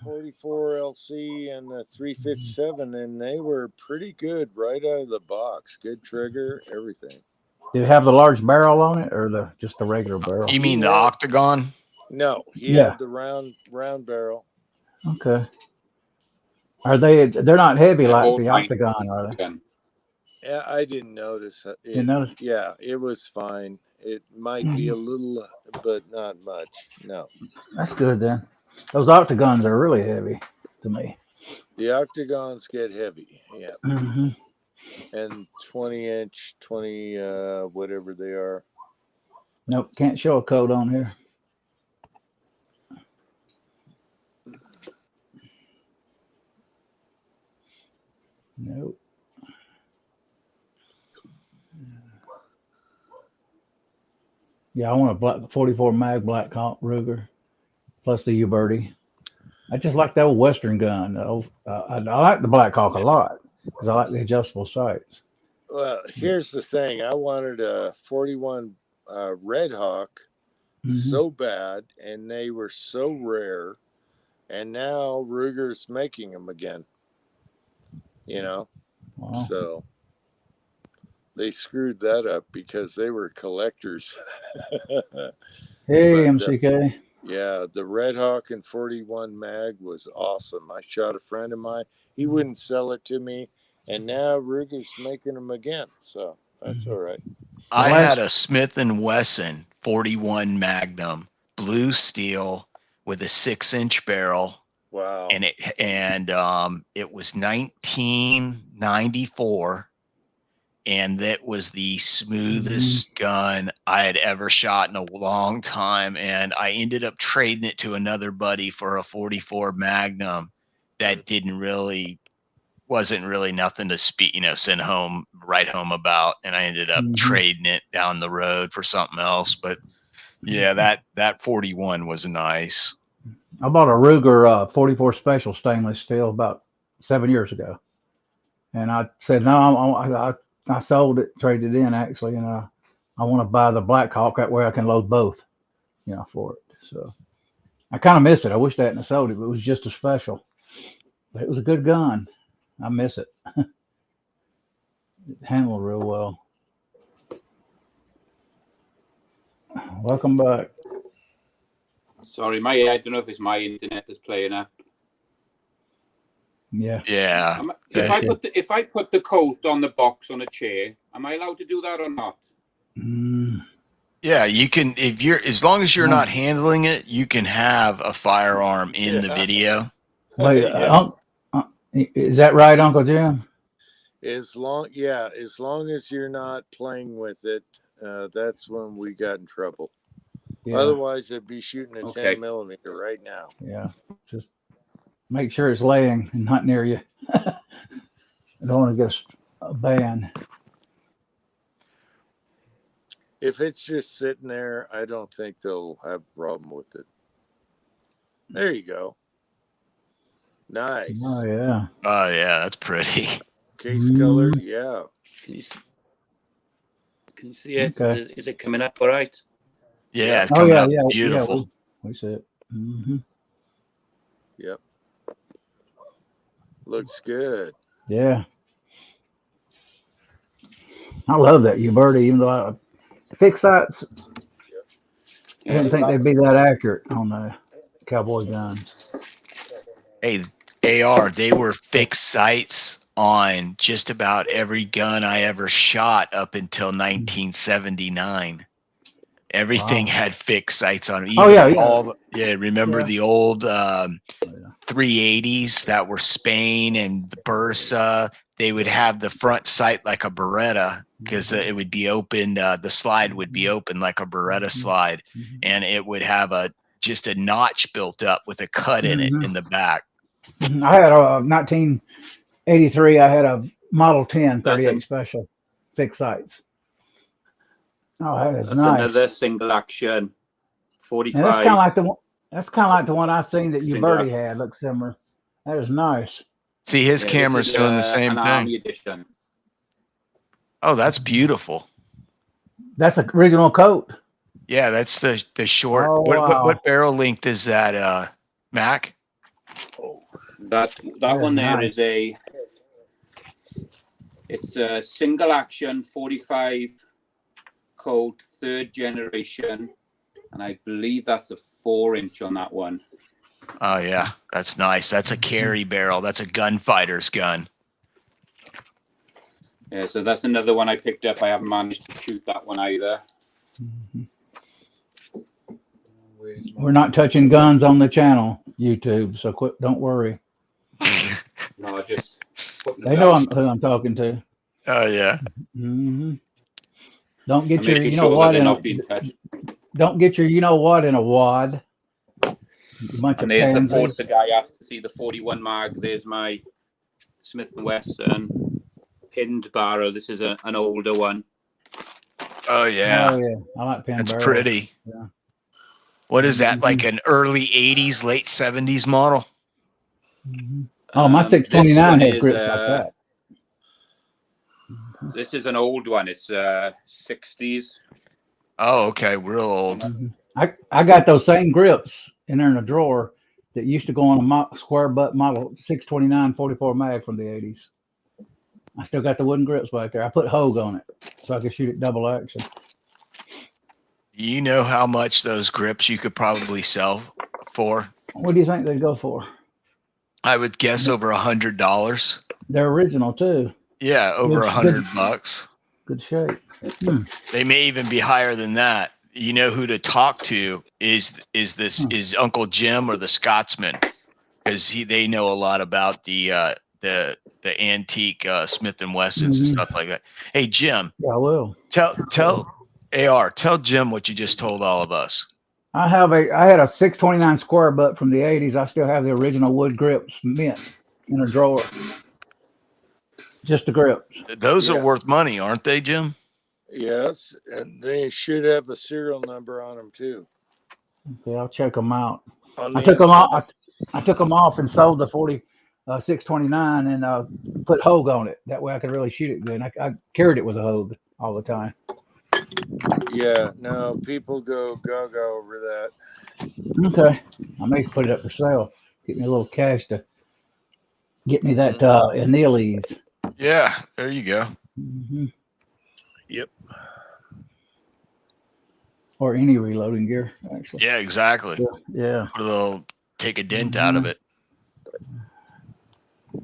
44 LC and the 357, and they were pretty good right out of the box. Good trigger, everything.
Did it have the large barrel on it, or just the regular barrel?
You mean the octagon?
No, he
Yeah.
had the round barrel.
Okay. Are they? They're not heavy like
All
the
mine
octagon, are they?
again.
Yeah, I didn't notice it.
You notice?
Yeah, it was fine. It might be a little, but not much. No.
That's good then. Those octagons are really heavy to me.
The octagons get heavy. Yeah.
Mm-hmm.
And 20-inch, 20, whatever they are.
Nope, can't show a code on here. Nope. Yeah, I want a black 44 mag Black Hawk Ruger plus the U-Birdie. I just like the old Western gun. I like the Black Hawk a lot because I like the adjustable sights.
Well, here's the thing. I wanted a 41 Red Hawk so bad, and they were so rare. And now Ruger's making them again. You know?
Wow.
So they screwed that up because they were collectors.
Hey,
But,
MCK.
yeah, the Red Hawk and 41 mag was awesome. I shot a friend of mine. He wouldn't sell it to me, and now Ruger's making them again. So that's all right.
I had a Smith & Wesson 41 Magnum blue steel with a 6-inch barrel.
Wow.
And it was 1994, and that was the smoothest gun I had ever shot in a long time. And I ended up trading it to another buddy for a 44 Magnum that wasn't really nothing to send right home about. And I ended up trading it down the road for something else. But yeah, that 41 was nice.
I bought a Ruger 44 Special stainless steel about 7 years ago, and I said no. I sold it, traded it in actually, and I want to buy the Black Hawk. That way I can load both, for it. So I kind of miss it. I wish they hadn't sold it, but it was just a special. But it was a good gun. I miss it. It handled real well. Welcome back.
Sorry, I don't know if it's my internet that's playing up.
Yeah.
Yeah.
If I put the coat on the box on a chair, am I allowed to do that or not?
Yeah, you can. As long as you're not handling it, you can have a firearm in the video.
Wait, is that right, Uncle Jim?
As long as you're not playing with it, that's when we got in trouble. Yeah. Otherwise, they'd be shooting a 10 millimeter right now.
Yeah, just make sure it's laying and not near you. I don't want to get a ban.
If it's just sitting there, I don't think they'll have a problem with it. There you go. Nice.
Oh, yeah.
Oh, yeah, that's pretty.
Case color, yeah.
Can you see it?
Okay.
Is it coming up all right?
Yeah, it's coming up beautiful.
Yeah, we see it.
Yep. Looks good.
Yeah. I love that U-Birdie, even though I fixed sights. I didn't think they'd be that accurate on the cowboy gun.
Hey, AR, they were fixed sights on just about every gun I ever shot up until 1979. Everything
Wow.
had fixed sights on it.
Oh,
Even
yeah, yeah.
all remember
Yeah.
the old
Yeah.
380s that were Spain and the Bursa? They would have the front sight like a Beretta because it would be open. The slide would be open like a Beretta slide, and it would have just a notch built up with a cut in it in the back.
I had a 1983. I had a Model 10
That's
38 special fixed sights. Oh, that is
That's
nice.
another single action.
And that's kind of
45.
like the one. That's kind of like the one I seen that you
Single
Birdie
action.
had. Looks similar. That is nice.
See, his
Yeah,
camera's
this is,
doing the same
an
thing.
Army edition.
Oh, that's beautiful.
That's the original coat.
Yeah, that's the short.
Oh, wow.
What barrel length is that, Mac?
That
That
one
is
there
nice.
is it's a single action 45 coat, 3rd generation, and I believe that's a 4-inch on that one.
Oh yeah, that's nice. That's a carry barrel. That's a gunfighter's gun.
Yeah, so that's another one I picked up. I haven't managed to shoot that one either.
We're not touching guns on the channel, YouTube. So quit. Don't worry.
No, I just putting
They know who I'm talking to.
Oh yeah.
Don't get
I'm
your
making
you know
sure that
what
they're
in
not
a.
being touched.
Don't get your you know what in a wad. A bunch
And
of
there's
pansies.
the guy asked to see the 41 mag. There's my Smith & Wesson pinned barrel. This is an older one.
Oh yeah.
Oh yeah, I like pin
That's
barrels.
pretty.
Yeah.
What is that? Like an early 80s, late 70s model?
Oh, my 629 has
is,
grips like that.
This is an old one. It's 60s.
Oh, okay, real old.
I got those same grips in there in a drawer that used to go on a square butt model 629 44 mag from the 80s. I still got the wooden grips back there. I put Hogue on it so I could shoot it double action.
You know how much those grips you could probably sell for?
What do you think they'd go for?
I would guess over $100.
They're original too.
Yeah, over $100.
Good shape.
They may even be higher than that. You know who to talk to is Uncle Jim or the Scotsman, because they know a lot about the antique Smith and Wessons and stuff like that. Hey Jim,
Yeah, I will.
Tell Jim what you just told all of us.
I had a 629 square butt from the 80s. I still have the original wood grips mint in a drawer. Just the grips.
Those are worth money, aren't they, Jim?
Yes, and they should have a serial number on them too.
Okay, I'll check them out.
On
I
the
took them
inside.
off. I took them off and sold the 629 and put Hogue on it. That way I could really shoot it good. I carried it with a Hogue all the time.
Yeah, no, people go gaga over that.
Okay, I may put it up for sale. Get me a little cash to get me that Anilles.
Yeah, there you go.
Yep.
Or any reloading gear, actually.
Yeah, exactly.
Yeah.
Put a little, take a dent out of it.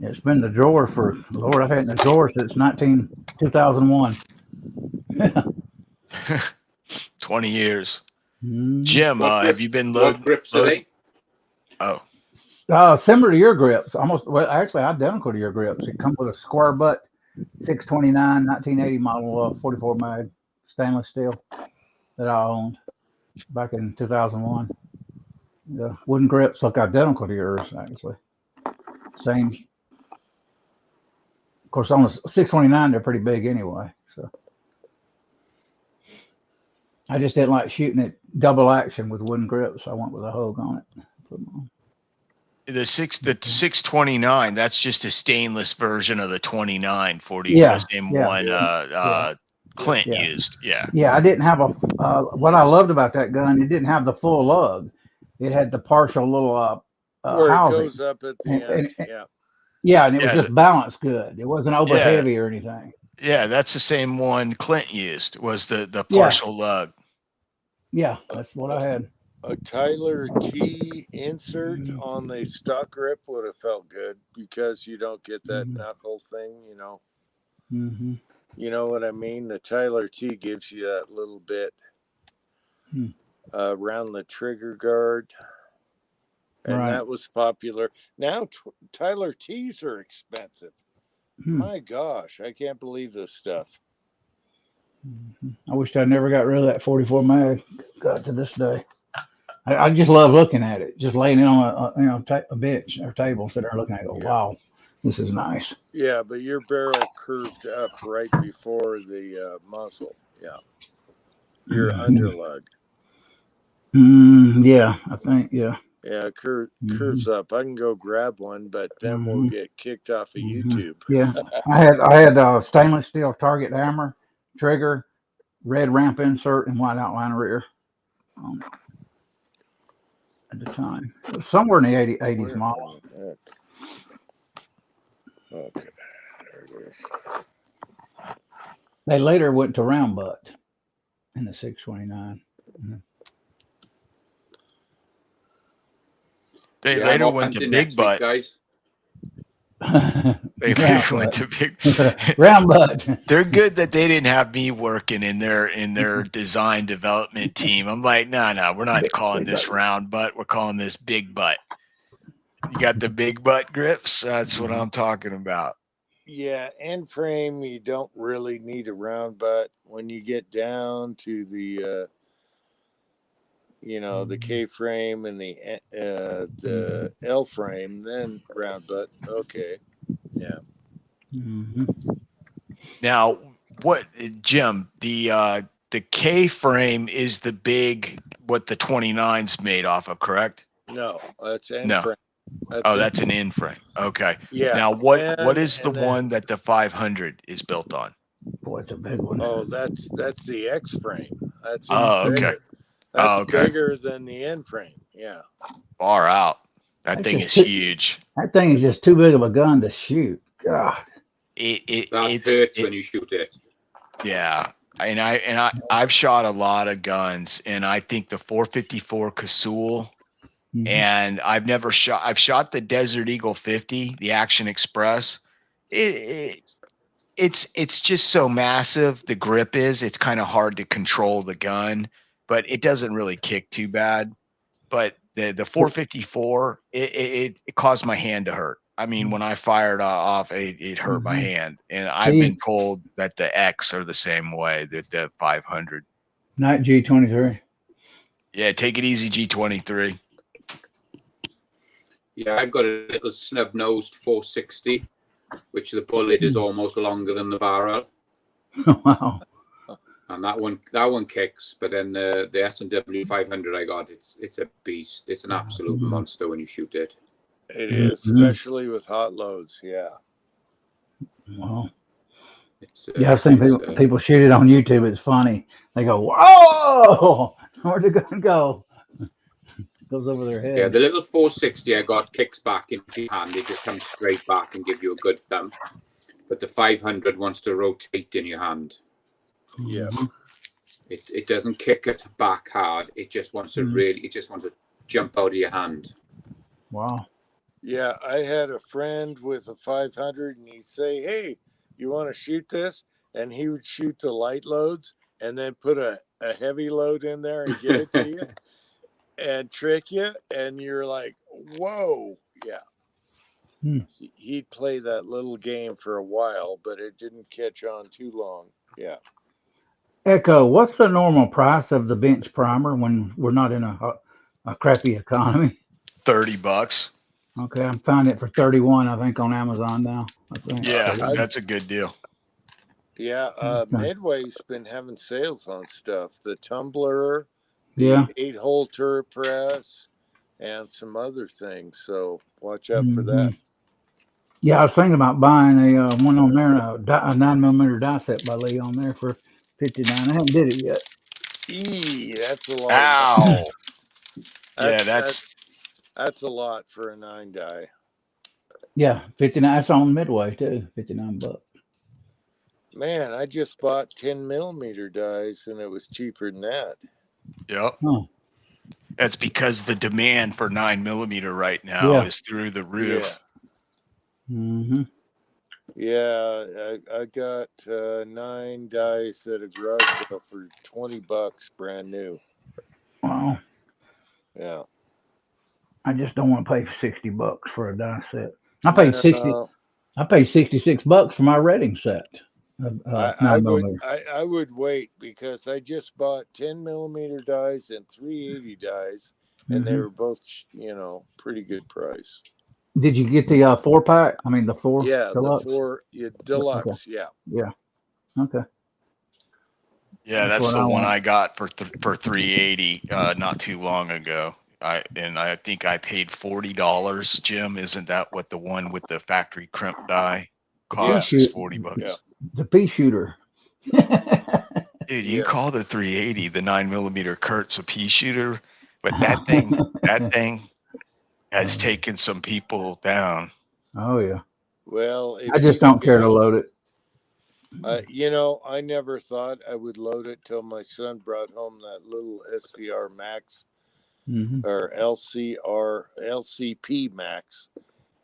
It's been in the drawer for, Lord, I've had it in the drawer since 2001.
20 years. Jim, have you been loading?
What grips are they?
Oh.
Similar to your grips. Well, actually identical to your grips. It comes with a square butt 629 1980 model 44 mag stainless steel that I owned back in 2001. The wooden grips look identical to yours, actually. Same. Of course, on the 629, they're pretty big anyway. So I just didn't like shooting it double action with wooden grips. So I went with a Hogue on it. Put them on.
The 629, that's just a stainless version of the 29 40.
Yeah,
The same
yeah,
one Clint
yeah.
used. Yeah.
Yeah, I didn't have what I loved about that gun, it didn't have the full lug. It had the partial little
where
housing.
it goes up at the end. Yeah.
Yeah, and it was just balanced good. It wasn't over heavy or anything.
Yeah, that's the same one Clint used, was the partial lug.
Yeah, that's what I had.
A Tyler T insert on the stock grip would have felt good because you don't get that knuckle thing, you know. You know what I mean? The Tyler T gives you that little bit. around the trigger guard. And
Right.
that was popular. Now Tyler T's are expensive. My gosh, I can't believe this stuff.
I wish I never got rid of that 44 mag. Got to this day. I just love looking at it. Just laying it on a bench or table, sitting there looking at it. Go, wow, this is nice.
Yeah, but your barrel curved up right before the muzzle. Yeah, your underlug.
Yeah, I think yeah.
Yeah, curves up. I can go grab one, but then we'll get kicked off of YouTube.
Yeah, I had stainless steel target hammer, trigger, red ramp insert, and white outline rear. At the time, it was somewhere in the 80s model.
Okay, there it is.
They later went to round butt in the 629.
They later went to big butt.
Guys.
They later went to big
round butt.
They're good that they didn't have me working in their design development team. I'm like, no, we're not calling this round butt. We're calling this big butt. You got the big butt grips. That's what I'm talking about.
Yeah, end frame, you don't really need a round butt. When you get down to the the K frame and the L frame, then round butt. Okay, yeah.
Now, what, Jim? The K frame is the big what the 29's made off of, correct?
No, that's end frame.
That's an in frame. Okay.
Yeah.
Now, what is the one that the 500 is built on?
Boy, it's a big one.
Oh, that's the X frame. That's
okay.
Bigger. That's bigger than the end frame. Yeah.
Far out. That thing is huge.
That thing is just too big of a gun to shoot. God.
It
hurts when you shoot it.
Yeah. And I've shot a lot of guns, and I think the 454 Casull. And I've shot the Desert Eagle 50, the Action Express. It's just so massive. The grip it's kind of hard to control the gun, but it doesn't really kick too bad. But the 454, it caused my hand to hurt. I mean, when I fired off, it hurt my hand. And I've been told that the X are the same way, that the 500.
Not G23.
Yeah, take it easy, G23.
Yeah, I've got a little snub-nosed 460, which the bullet is almost longer than the barrel.
Wow.
And that one kicks, but then the S&W 500 I got, it's a beast. It's an absolute monster when you shoot it.
It is, especially with hot loads. Yeah.
Wow. I've seen people shoot it on YouTube. It's funny. They go, "Whoa! Where'd the gun go?" Goes over their head.
Yeah, the little 460 I got kicks back into your hand. It just comes straight back and gives you a good thump. But the 500 wants to rotate in your hand.
Yeah.
It doesn't kick it back hard. It just wants to jump out of your hand.
Wow.
Yeah, I had a friend with a 500, and he'd say, "Hey, you want to shoot this?" And he would shoot the light loads and then put a heavy load in there and give it to you. And trick you, and you're like, whoa. Yeah. He'd play that little game for a while, but it didn't catch on too long. Yeah.
Echo, what's the normal price of the bench primer when we're not in a crappy economy?
$30.
Okay, I'm finding it for 31, I think, on Amazon now. I think.
Yeah, that's a good deal.
Yeah, Midway's been having sales on stuff. The tumbler, the 8-hole turret press, and some other things. So watch out for that.
Yeah, I was thinking about buying a one on there, a 9mm die set by Lee on there for $59. I haven't did it yet.
That's a lot.
Ow.
That's a lot for a 9 die.
Yeah, 59. That's on Midway too. $59.
Man, I just bought 10mm dies, and it was cheaper than that.
Yep.
Huh.
That's because the demand for 9mm right now is through the roof.
Yeah.
Yeah, I got 9 dice at a garage sale for $20, brand new.
Well,
Yeah.
I just don't want to pay $60 for a die set. I paid 60.
No,
I paid $66 for my Reading set.
I
9mm.
would wait because I just bought 10mm dies and 380 dies, and they
Mhm.
were both, pretty good price.
Did you get the 4-pack? I mean the 4
Yeah, the
deluxe.
4
Okay.
deluxe. Yeah.
Yeah. Okay.
Yeah,
That's
that's
what
the
I
one
want.
I got for 380 not too long ago. I think I paid $40. Jim, isn't that what the one with the factory crimp die
Yeah.
costs? Is $40?
Yeah.
The pea shooter.
Dude, you
Yeah.
call the 380 the 9mm Kurtz a pea shooter, but that thing has taken some people down.
Oh yeah.
Well,
I
if you
just
can
don't care
get
to load it.
I never thought I would load it till my son brought home that little SCR Max
Hmm.
or LCP Max,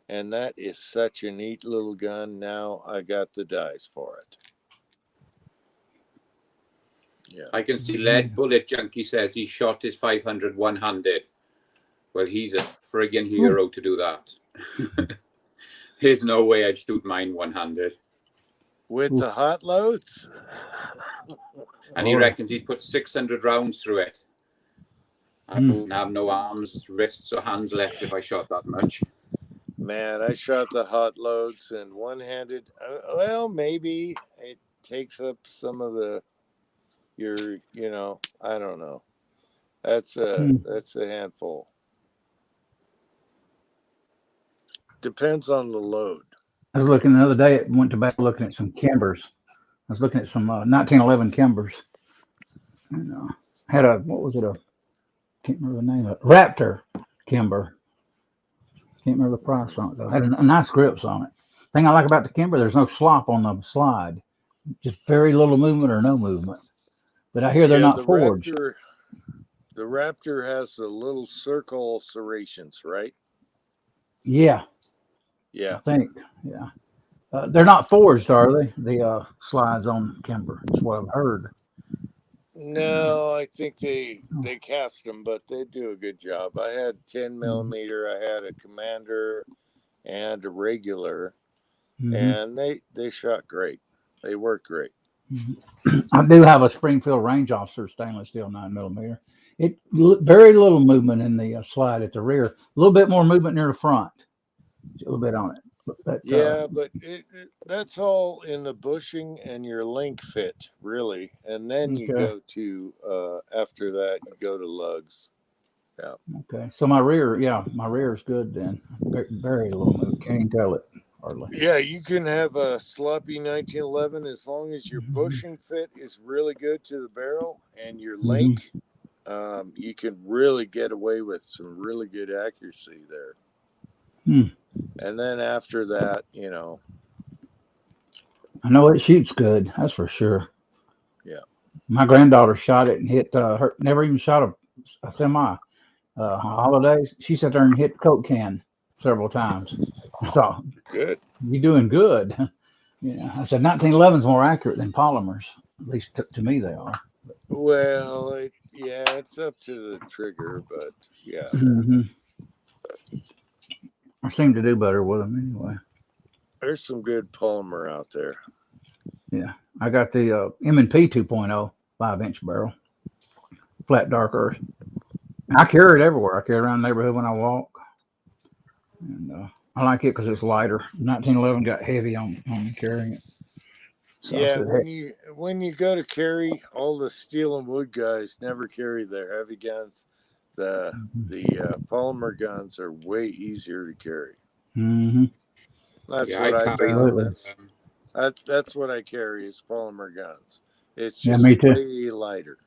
and that is such a neat little gun. Now I got the dies for it. Yeah.
I can see Lead Bullet Junkie says he shot his 500 one-handed. Well, he's a friggin' hero to do that. There's no way I'd shoot mine one-handed.
With the hot loads?
And he reckons he's put 600 rounds through it. I wouldn't have no arms, wrists, or hands left if I shot that much.
Man, I shot the hot loads and one-handed. Well, maybe it takes up some of I don't know. That's a handful. Depends on the load.
I was looking the other day. Went to back looking at some Kimbers. I was looking at some 1911 Kimbers. And had what was it? Can't remember the name of it. Raptor Kimber. Can't remember the price on it though. Had a nice grips on it. Thing I like about the Kimber, there's no slop on the slide. Just very little movement or no movement. But I hear they're not forged.
The Raptor has a little circle serrations, right?
Yeah.
Yeah.
I think. Yeah. They're not forged, are they? The slides on Kimber. That's what I've heard.
No, I think they cast them, but they do a good job. I had 10mm, I had a Commander and a regular, and they shot great. They work great.
I do have a Springfield Range Officer stainless steel 9mm. It very little movement in the slide at the rear. A little bit more movement near the front. A little bit on it. But,
but that's all in the bushing and your link fit, really. And then you go to after that you go to lugs. Yeah.
Okay. So my rear is good then. Very little movement. Can't even tell it hardly.
Yeah, you can have a sloppy 1911 as long as your bushing fit is really good to the barrel and your link. You can really get away with some really good accuracy there. And then after that,
I know it shoots good. That's for sure.
Yeah.
My granddaughter shot it and hit her. Never even shot a semi. Holidays. She sat there and hit the Coke can several times. I thought,
good.
You're doing good. I said 1911 is more accurate than polymers. At least to me, they are.
Well, it's up to the trigger, but yeah.
I seem to do better with them anyway.
There's some good polymer out there.
Yeah, I got the M&P 2.0 5-inch barrel, flat dark earth. I carry it everywhere. I carry it around the neighborhood when I walk, and I like it because it's lighter. 1911 got heavy on me carrying it. So
yeah, when you go to carry, all the steel and wood guys never carry their heavy guns. The polymer guns are way easier to carry. That's what I found. That's what I carry is polymer guns. It's just way lighter.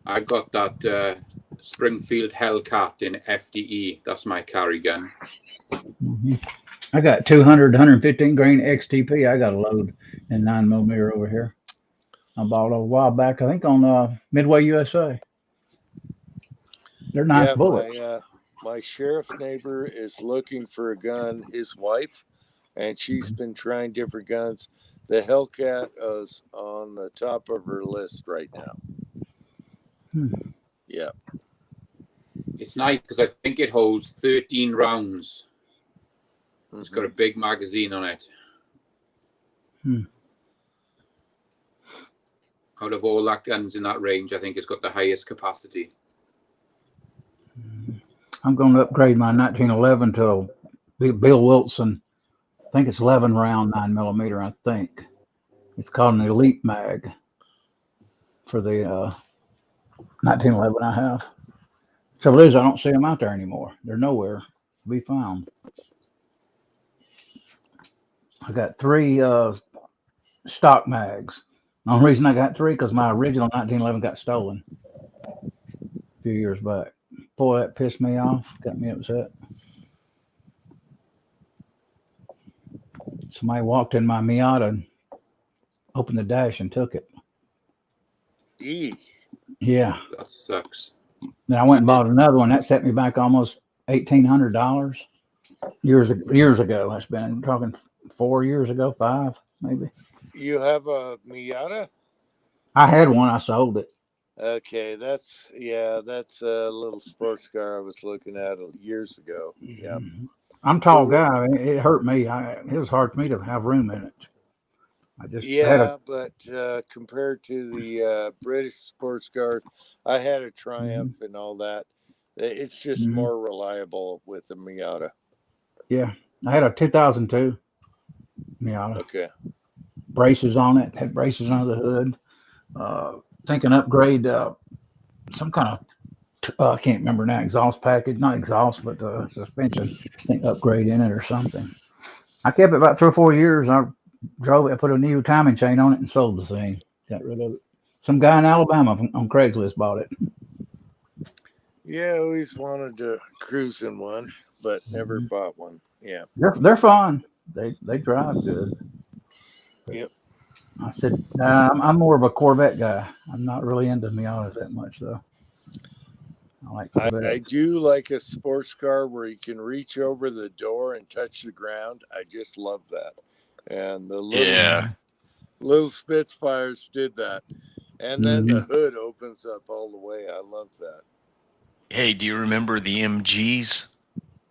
I got that Springfield Hellcat in FDE. That's my carry gun.
I got 200, 115 grain XTP. I got a load in 9mm over here. I bought a while back, I think on Midway USA. They're nice bullets.
My sheriff neighbor is looking for a gun, his wife, and she's been trying different guns. The Hellcat is on the top of her list right now. Yeah.
It's nice because I think it holds 13 rounds. It's got a big magazine on it. Out of all that guns in that range, I think it's got the highest capacity.
I'm going to upgrade my 1911 to a Bill Wilson. I think it's 11 round 9mm. I think it's called an Elite Mag for the 1911 I have. Trouble is, I don't see them out there anymore. They're nowhere to be found. I got 3 stock mags. The only reason I got 3 because my original 1911 got stolen a few years back. Boy, that pissed me off. Got me upset. Somebody walked in my Miata and opened the dash and took it. Yeah.
That sucks.
Then I went and bought another one. That set me back almost $1,800 years ago. That's been, talking 4 years ago, 5 maybe.
You have a Miata?
I had one. I sold it.
Okay, that's a little sports car I was looking at years ago. Yeah.
I'm a tall guy. It hurt me. It was hard for me to have room in it. I just
but compared to the British sports cars, I had a Triumph and all that. It's just more reliable with the Miata.
Yeah, I had a 2002 Miata.
Okay.
Braces on it. Had braces under the hood. Thinking upgrade some kind of I can't remember now. Exhaust package, not exhaust, but suspension. I think upgrade in it or something. I kept it about 3 or 4 years. I drove it. I put a new timing chain on it and sold the thing. Got rid of it. Some guy in Alabama on Craigslist bought it.
Yeah, I always wanted to cruise in one, but never bought one. Yeah.
They're fun. They drive good.
Yep.
I said, I'm more of a Corvette guy. I'm not really into Miatas that much, though. I like Corvettes.
I do like a sports car where you can reach over the door and touch the ground. I just love that. And the little Spitfires did that. And then the hood opens up all the way. I love that.
Hey, do you remember the MGs?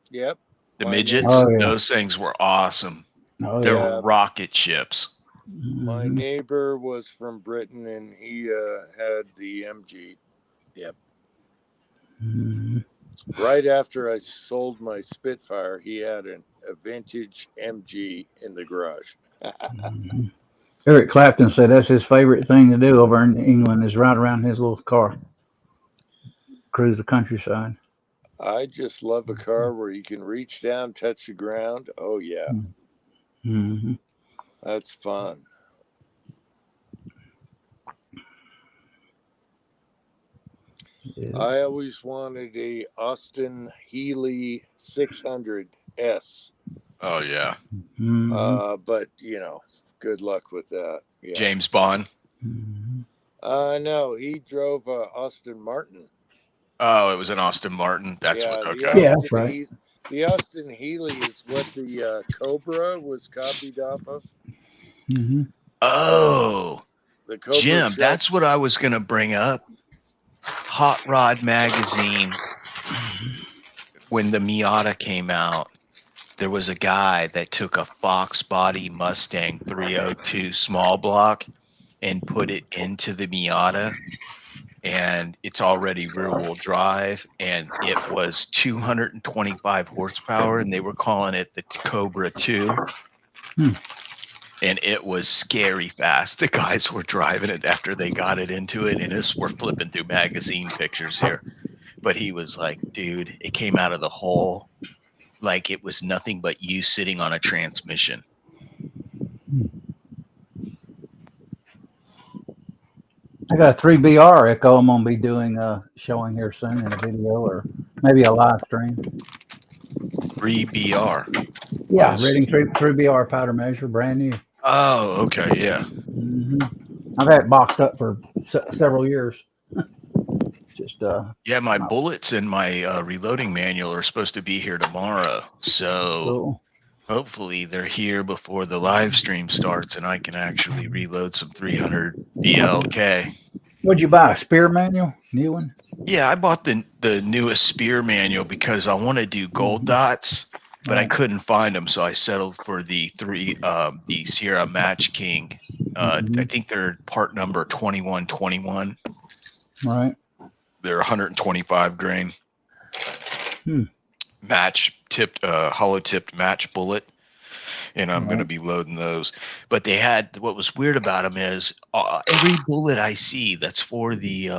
Yep.
The midgets?
Oh, yeah.
Those things were awesome.
Oh,
They
yeah.
were rocket ships.
My neighbor was from Britain, and he had the MG. Yep. Right after I sold my Spitfire, he had a vintage MG in the garage.
Eric Clapton said that's his favorite thing to do over in England is ride around his little car, cruise the countryside.
I just love a car where you can reach down, touch the ground. Oh, yeah. That's fun.
Yeah.
I always wanted a Austin Healey 600S.
Oh, yeah.
But, good luck with that. Yeah.
James Bond.
No, he drove Austin Martin.
Oh, it was an Austin Martin. That's what. Okay.
That's right.
The Austin Healey is what the Cobra was copied off of.
Oh,
The Cobra
Jim,
shell.
that's what I was going to bring up. Hot Rod Magazine, when the Miata came out, there was a guy that took a Fox Body Mustang 302 small block and put it into the Miata, and it's already rear-wheel drive, and it was 225 horsepower, and they were calling it the Cobra 2. And it was scary fast. The guys were driving it after they got it into it, and we're flipping through magazine pictures here. But he was like, dude, it came out of the hole like it was nothing but you sitting on a transmission.
I got a 3BR Echo I'm going to be doing showing here soon in a video or maybe a live stream.
3BR.
Yeah, reading 3BR powder measure, brand new.
Oh, okay, yeah.
I've had it boxed up for several years. Just
yeah, my bullets and my reloading manual are supposed to be here tomorrow, so
cool.
Hopefully they're here before the live stream starts, and I can actually reload some 300 BLK.
What'd you buy? A spear manual? New one?
Yeah, I bought the newest spear manual because I want to do gold dots, but I
Right.
couldn't find them, so I settled for the Sierra Match King. I think they're part number 2121.
Right.
They're 125 grain. Match tipped, hollow tipped match bullet, and I'm going to be loading those. But they had, what was weird about them is every bullet I see that's for the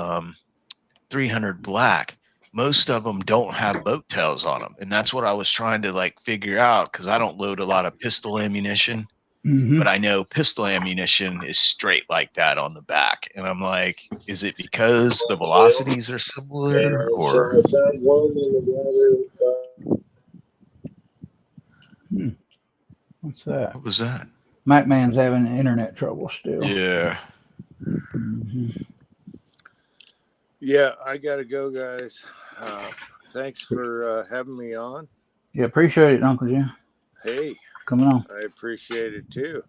300 black, most of them don't have boat tails on them, and that's what I was trying to like figure out, because I don't load a lot of pistol ammunition, but I know pistol ammunition is straight like that on the back, and I'm like, is it because the velocities are similar, or
What's that?
what was that?
Mac Man's having internet trouble still.
Yeah.
Yeah, I gotta go, guys. Thanks for having me on.
Yeah, appreciate it, Uncle Jim.
Hey,
Coming on.
I appreciate it too.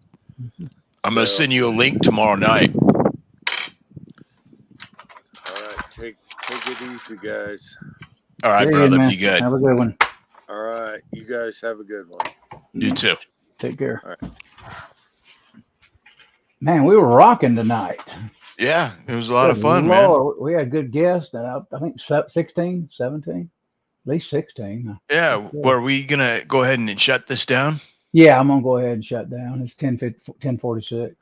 I'm gonna send you a link tomorrow night.
All right, take it easy, guys.
All right,
See you,
brother.
man.
Be good.
Have a good one.
All right, you guys have a good one.
You too.
Take care.
All right.
Man, we were rocking tonight.
Yeah, it was a lot of
Good
fun, man.
Lord, we had good guests. I think 16, 17, at least 16.
Yeah, were we gonna go ahead and shut this down?
Yeah, I'm gonna go ahead and shut down. It's 10:46.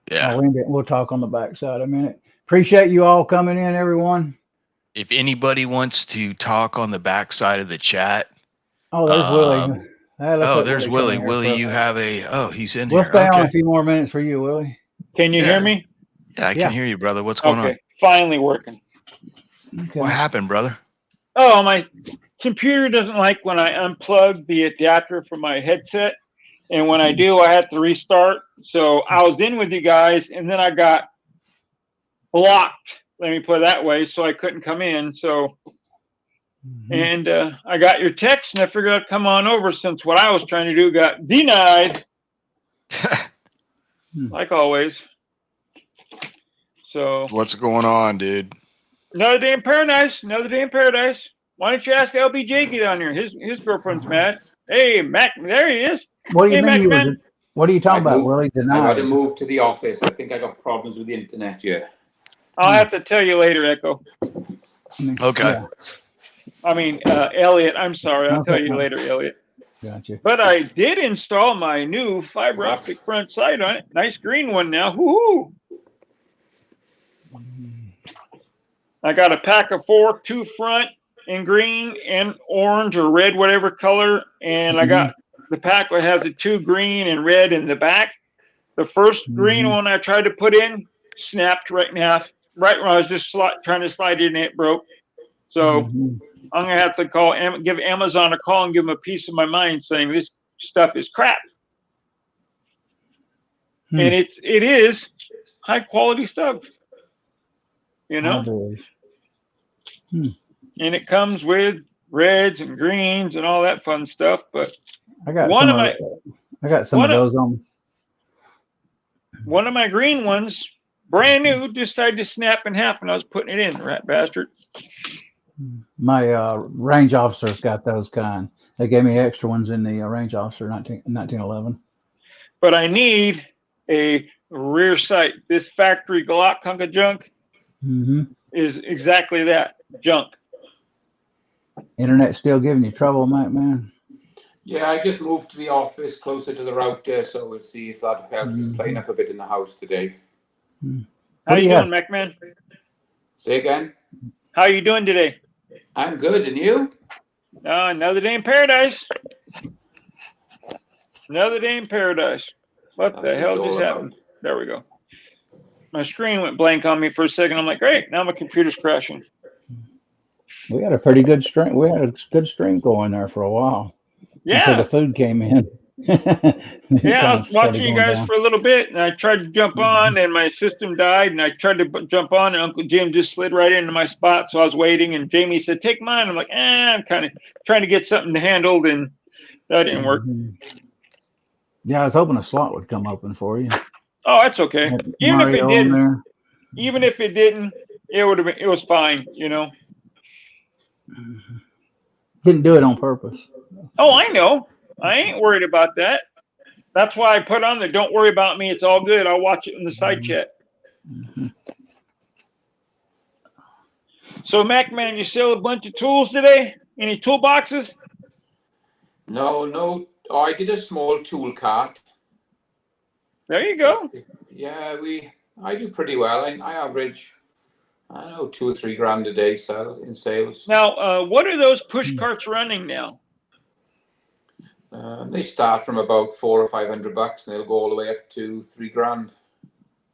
Yeah.
We'll talk on the backside in a minute. Appreciate you all coming in, everyone.
If anybody wants to talk on the backside of the chat.
Oh, there's Willie.
Oh, there's Willie. Willie, you have a. Oh, he's in
We'll
here.
stay on
Okay.
a few more minutes for you, Willie.
Can you hear me?
Yeah, I can hear you, brother. What's going on?
Finally working.
Okay.
What happened, brother?
Oh, my computer doesn't like when I unplug the adapter from my headset. And when I do, I have to restart. So I was in with you guys, and then I got blocked, let me put it that way, so I couldn't come in. So, and I got your text, and I figured I'd come on over since what I was trying to do got denied, like always. So
what's going on, dude?
Another day in paradise. Another day in paradise. Why don't you ask LBJ get on here? His girlfriend's mad. Hey, Mac, there he is.
What do you
Hey,
mean?
Mac,
What are you talking about,
moved-
Willie?
I got to
Denied.
move to the office. I think I got problems with the internet. Yeah.
I'll have to tell you later, Echo.
Okay.
I mean, Elliot. I'm sorry. I'll tell you later, Elliot.
Gotcha.
But I did install my new fiber optic front sight on it. Nice green one now. Woohoo! I got a pack of 4, 2 front in green and orange or red, whatever color. And I got the pack that has the 2 green and red in the back. The first green one I tried to put in snapped right in half. Right when I was just trying to slide it in, it broke. So I'm going to have to give Amazon a call and give them a piece of my mind saying this stuff is crap. And it is high quality stuff. You know? And it comes with reds and greens and all that fun stuff. But
I got some of those on.
One of my green ones, brand new, decided to snap in half when I was putting it in, rat bastard.
My range officer's got those kind. They gave me extra ones in the range officer 1911.
But I need a rear sight. This factory Glock hunk of junk is exactly that, junk.
Internet still giving you trouble, Mike, man?
Yeah, I just moved to the office closer to the router, so we'll see if that helps. It's playing up a bit in the house today.
How you doing, MacMan?
Say again?
How you doing today?
I'm good, and you?
Another day in paradise. Another day in paradise. What the hell just happened? There we go. My screen went blank on me for a second. I'm like, great, now my computer's crashing.
We had a pretty good stream. We had a good stream going there for a while.
Yeah.
Until the food came in.
Yeah, I was watching you guys for a little bit, and I tried to jump on, and my system died, and I tried to jump on, and Uncle Jim just slid right into my spot, so I was waiting, and Jamie said, take mine. I'm like, I'm kind of trying to get something handled, and that didn't work.
Yeah, I was hoping a slot would come open for you.
Oh, that's okay. Even
Mario
if it did,
there.
even if it didn't, it would have been. It was fine,
Didn't do it on purpose.
Oh, I know. I ain't worried about that. That's why I put on there. Don't worry about me. It's all good. I'll watch it in the side chat. So, Mac Man, you sell a bunch of tools today? Any toolboxes?
No. Oh, I did a small tool cart.
There you go.
Yeah, I do pretty well. I average, I don't know, 2 or 3 grand a day in sales.
Now, what are those push carts running now?
They start from about $400 or $500, and they'll go all the way up to 3 grand.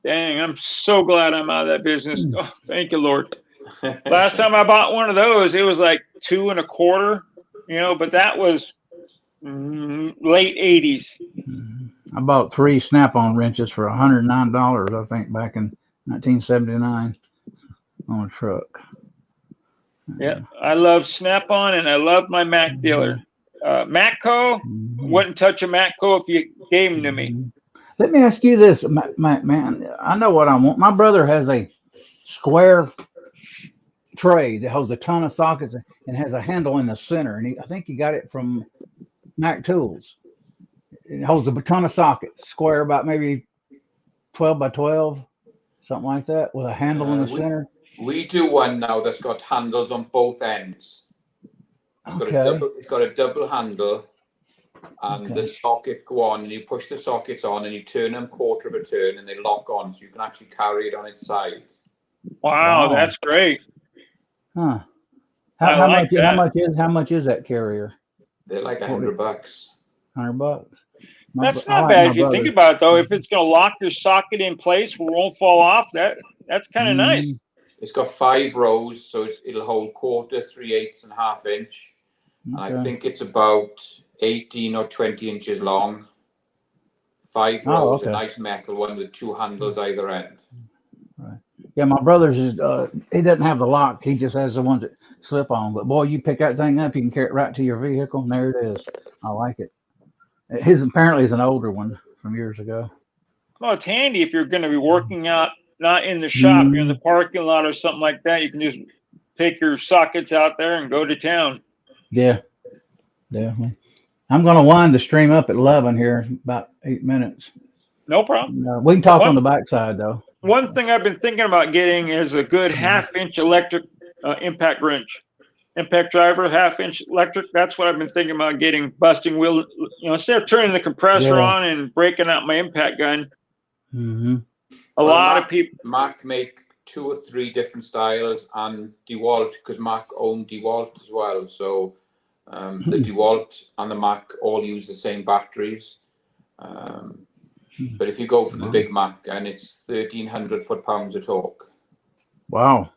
Dang, I'm so glad I'm out of that business. Oh, thank you, Lord. Last time I bought one of those, it was like $2.25, but that was late 80s.
I bought 3 Snap-on wrenches for $109, I think, back in 1979 on a truck.
Yeah, I love Snap-on, and I love my Mac dealer. Matco, wouldn't touch a Matco if you gave them to me.
Let me ask you this, man. I know what I want. My brother has a square tray that holds a ton of sockets and has a handle in the center, and I think he got it from Mac Tools. It holds a ton of sockets, square, about maybe 12 by 12, something like that, with a handle in the center.
We do one now that's got handles on both ends. It's got a double handle, and the sockets go on, and you push the sockets on, and you turn them quarter of a turn, and they lock on, so you can actually carry it on its side.
Wow. That's great.
Huh? How much is that carrier?
They're like $100.
$100.
That's not bad if you think about it, though. If it's going to lock your socket in place where it won't fall off, that's kind of nice.
It's got 5 rows, so it'll hold quarter, 3/8, and ½ inch. And I think it's about 18 or 20 inches long. 5 rows, a nice metal one with 2 handles either end.
Right. Yeah, my brother's he doesn't have the lock. He just has the ones that slip on. But boy, you pick that thing up, you can carry it right to your vehicle, and there it is. I like it. His apparently is an older one from years ago.
Well, it's handy if you're going to be working out, not in the shop, you're in the parking lot or something like that. You can just take your sockets out there and go to town.
Yeah, definitely. I'm going to wind the stream up at 11 here, about 8 minutes.
No problem.
We can talk on the backside, though.
One thing I've been thinking about getting is a good 1/2 inch electric impact wrench. Impact driver, 1/2 inch electric. That's what I've been thinking about getting, busting wheel. Instead of turning the compressor on and breaking out my impact gun. A lot of people.
Mac make 2 or 3 different styles, and DeWalt, because Mac own DeWalt as well. So the DeWalt and the Mac all use the same batteries. But if you go for the big Mac, and it's 1,300 foot-pounds of torque.
Wow.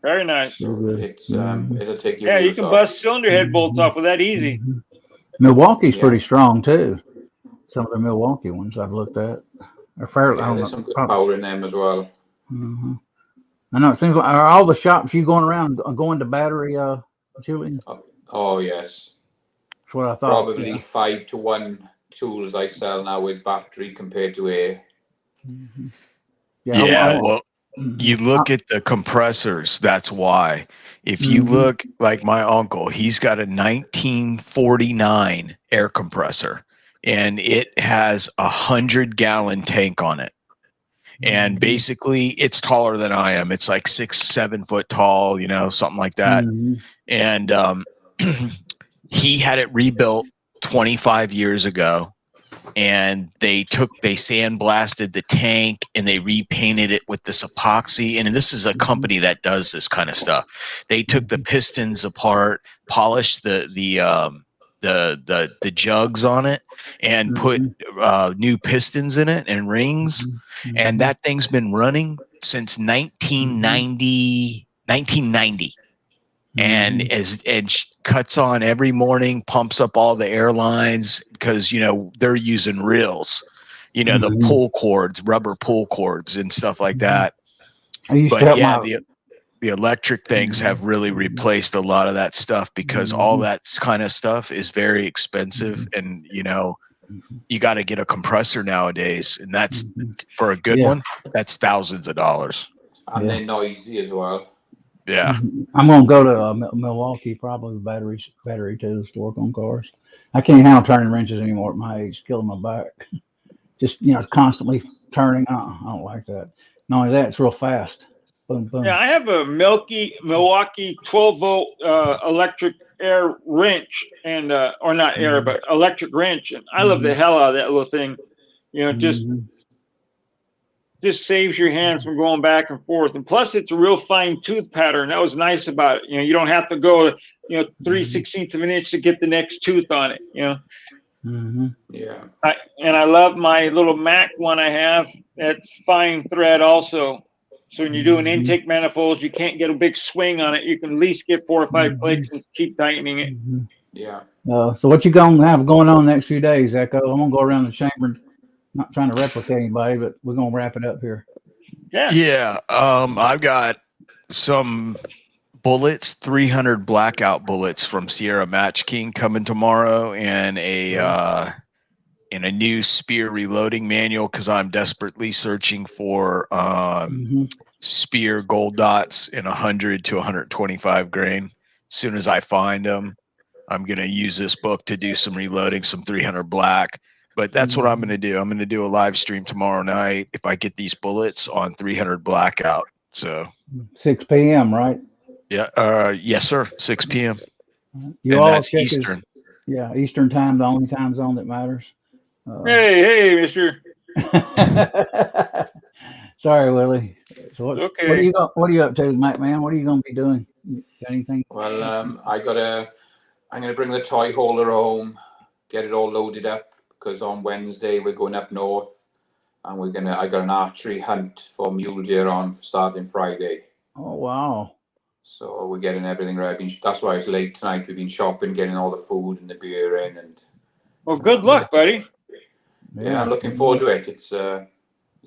Very nice.
It's it'll take you.
Yeah, you can bust cylinder head bolts off with that easy.
Milwaukee's pretty strong too. Some of the Milwaukee ones I've looked at are fairly.
There's some good power in them as well.
I know. It seems like, are all the shops you going around going to battery, Julian?
Oh yes.
That's what I thought.
Probably 5 to 1 tools I sell now with battery compared to air.
Well, you look at the compressors. That's why. If you look, like my uncle, he's got a 1949 air compressor, and it has 100-gallon tank on it. And basically, it's taller than I am. It's like 6-7 foot tall, something like that. And he had it rebuilt 25 years ago, and they sandblasted the tank, and they repainted it with this epoxy. And this is a company that does this kind of stuff. They took the pistons apart, polished the jugs on it, and put new pistons in it and rings. And that thing's been running since 1990. And it cuts on every morning, pumps up all the airlines because they're using reels, the pull cords, rubber pull cords and stuff like that. But yeah, the electric things have really replaced a lot of that stuff because all that kind of stuff is very expensive, and you got to get a compressor nowadays, and that's for a good one, that's thousands of dollars.
And they're noisy as well.
Yeah.
I'm gonna go to Milwaukee probably with battery tools to work on cars. I can't handle turning wrenches anymore at my age, it's killing my back. Just constantly turning. I don't like that. Not only that, it's real fast. Boom, boom.
Yeah, I have a Milwaukee 12-volt electric air wrench, and or not air, but electric wrench, and I love the hell out of that little thing. Just saves your hands from going back and forth, and plus it's a real fine tooth pattern. That was nice about it. You don't have to go 3/16 of an inch to get the next tooth on it.
Yeah.
And I love my little Mac one I have. That's fine thread also. So when you're doing intake manifolds, you can't get a big swing on it. You can at least get 4 or 5 clicks and keep tightening it.
Yeah.
So what you gonna have going on the next few days, Echo? I'm gonna go around the chamber. Not trying to replicate anybody, but we're gonna wrap it up here.
Yeah. I've got some bullets, 300 blackout bullets from Sierra Match King coming tomorrow, and a new spear reloading manual because I'm desperately searching for spear gold dots in 100 to 125 grain. As soon as I find them, I'm gonna use this book to do some reloading, some 300 black. But that's what I'm going to do. I'm going to do a live stream tomorrow night if I get these bullets on 300 blackout. So
6 p.m. right?
Yeah. Yes, sir. 6 p.m.
And
that's Eastern.
Eastern time, the only time zone that matters.
Hey, mister.
Sorry, Willie. So what are you up to, Mike, man? What are you going to be doing? Got anything?
Well, I'm going to bring the toy hauler home, get it all loaded up. Because on Wednesday we're going up north, and I got an archery hunt for mule deer on starting Friday.
Oh wow!
So we're getting everything ready. That's why it's late tonight. We've been shopping, getting all the food and the beer in, and.
Well, good luck, buddy.
Yeah, I'm looking forward to it. It's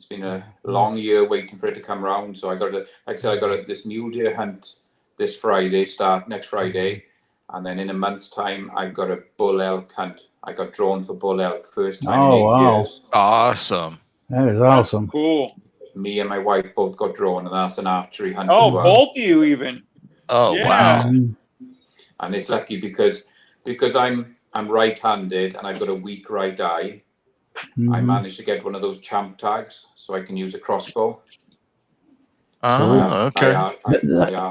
been a long year waiting for it to come around. So I got this mule deer hunt this Friday, start next Friday, and then in a month's time I've got a bull elk hunt. I got drawn for bull elk first time in 8 years.
Awesome.
That is awesome.
Cool.
Me and my wife both got drawn, and that's an archery hunt
as
well.
Both of you even.
Oh, wow.
And it's lucky because I'm right-handed and I've got a weak right eye. I managed to get one of those champ tags so I can use a crossbow.
Oh, okay.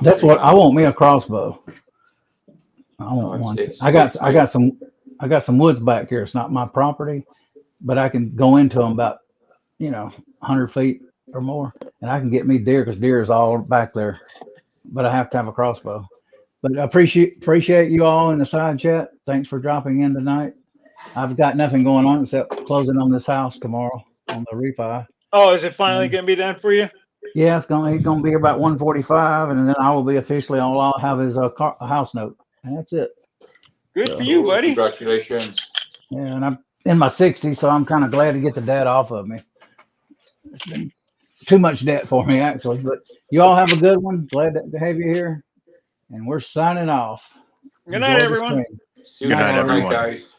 That's what I want. Me a crossbow. I want one. I got some woods back here. It's not my property, but I can go into them about 100 feet or more, and I can get me deer because deer is all back there. But I have to have a crossbow. But I appreciate you all in the side chat. Thanks for dropping in tonight. I've got nothing going on except closing on this house tomorrow on the refi.
Oh, is it finally going to be done for you?
Yeah, he's gonna be about 1:45, and then I will be officially all I'll have is a house note, and that's it.
Good for you, buddy.
Congratulations.
Yeah, and I'm in my 60s, so I'm kind of glad to get the debt off of me. It's been too much debt for me, actually. But you all have a good one. Glad to have you here. And we're signing off.
Good night, everyone.
Good night, everyone.
Guys.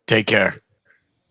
Take care.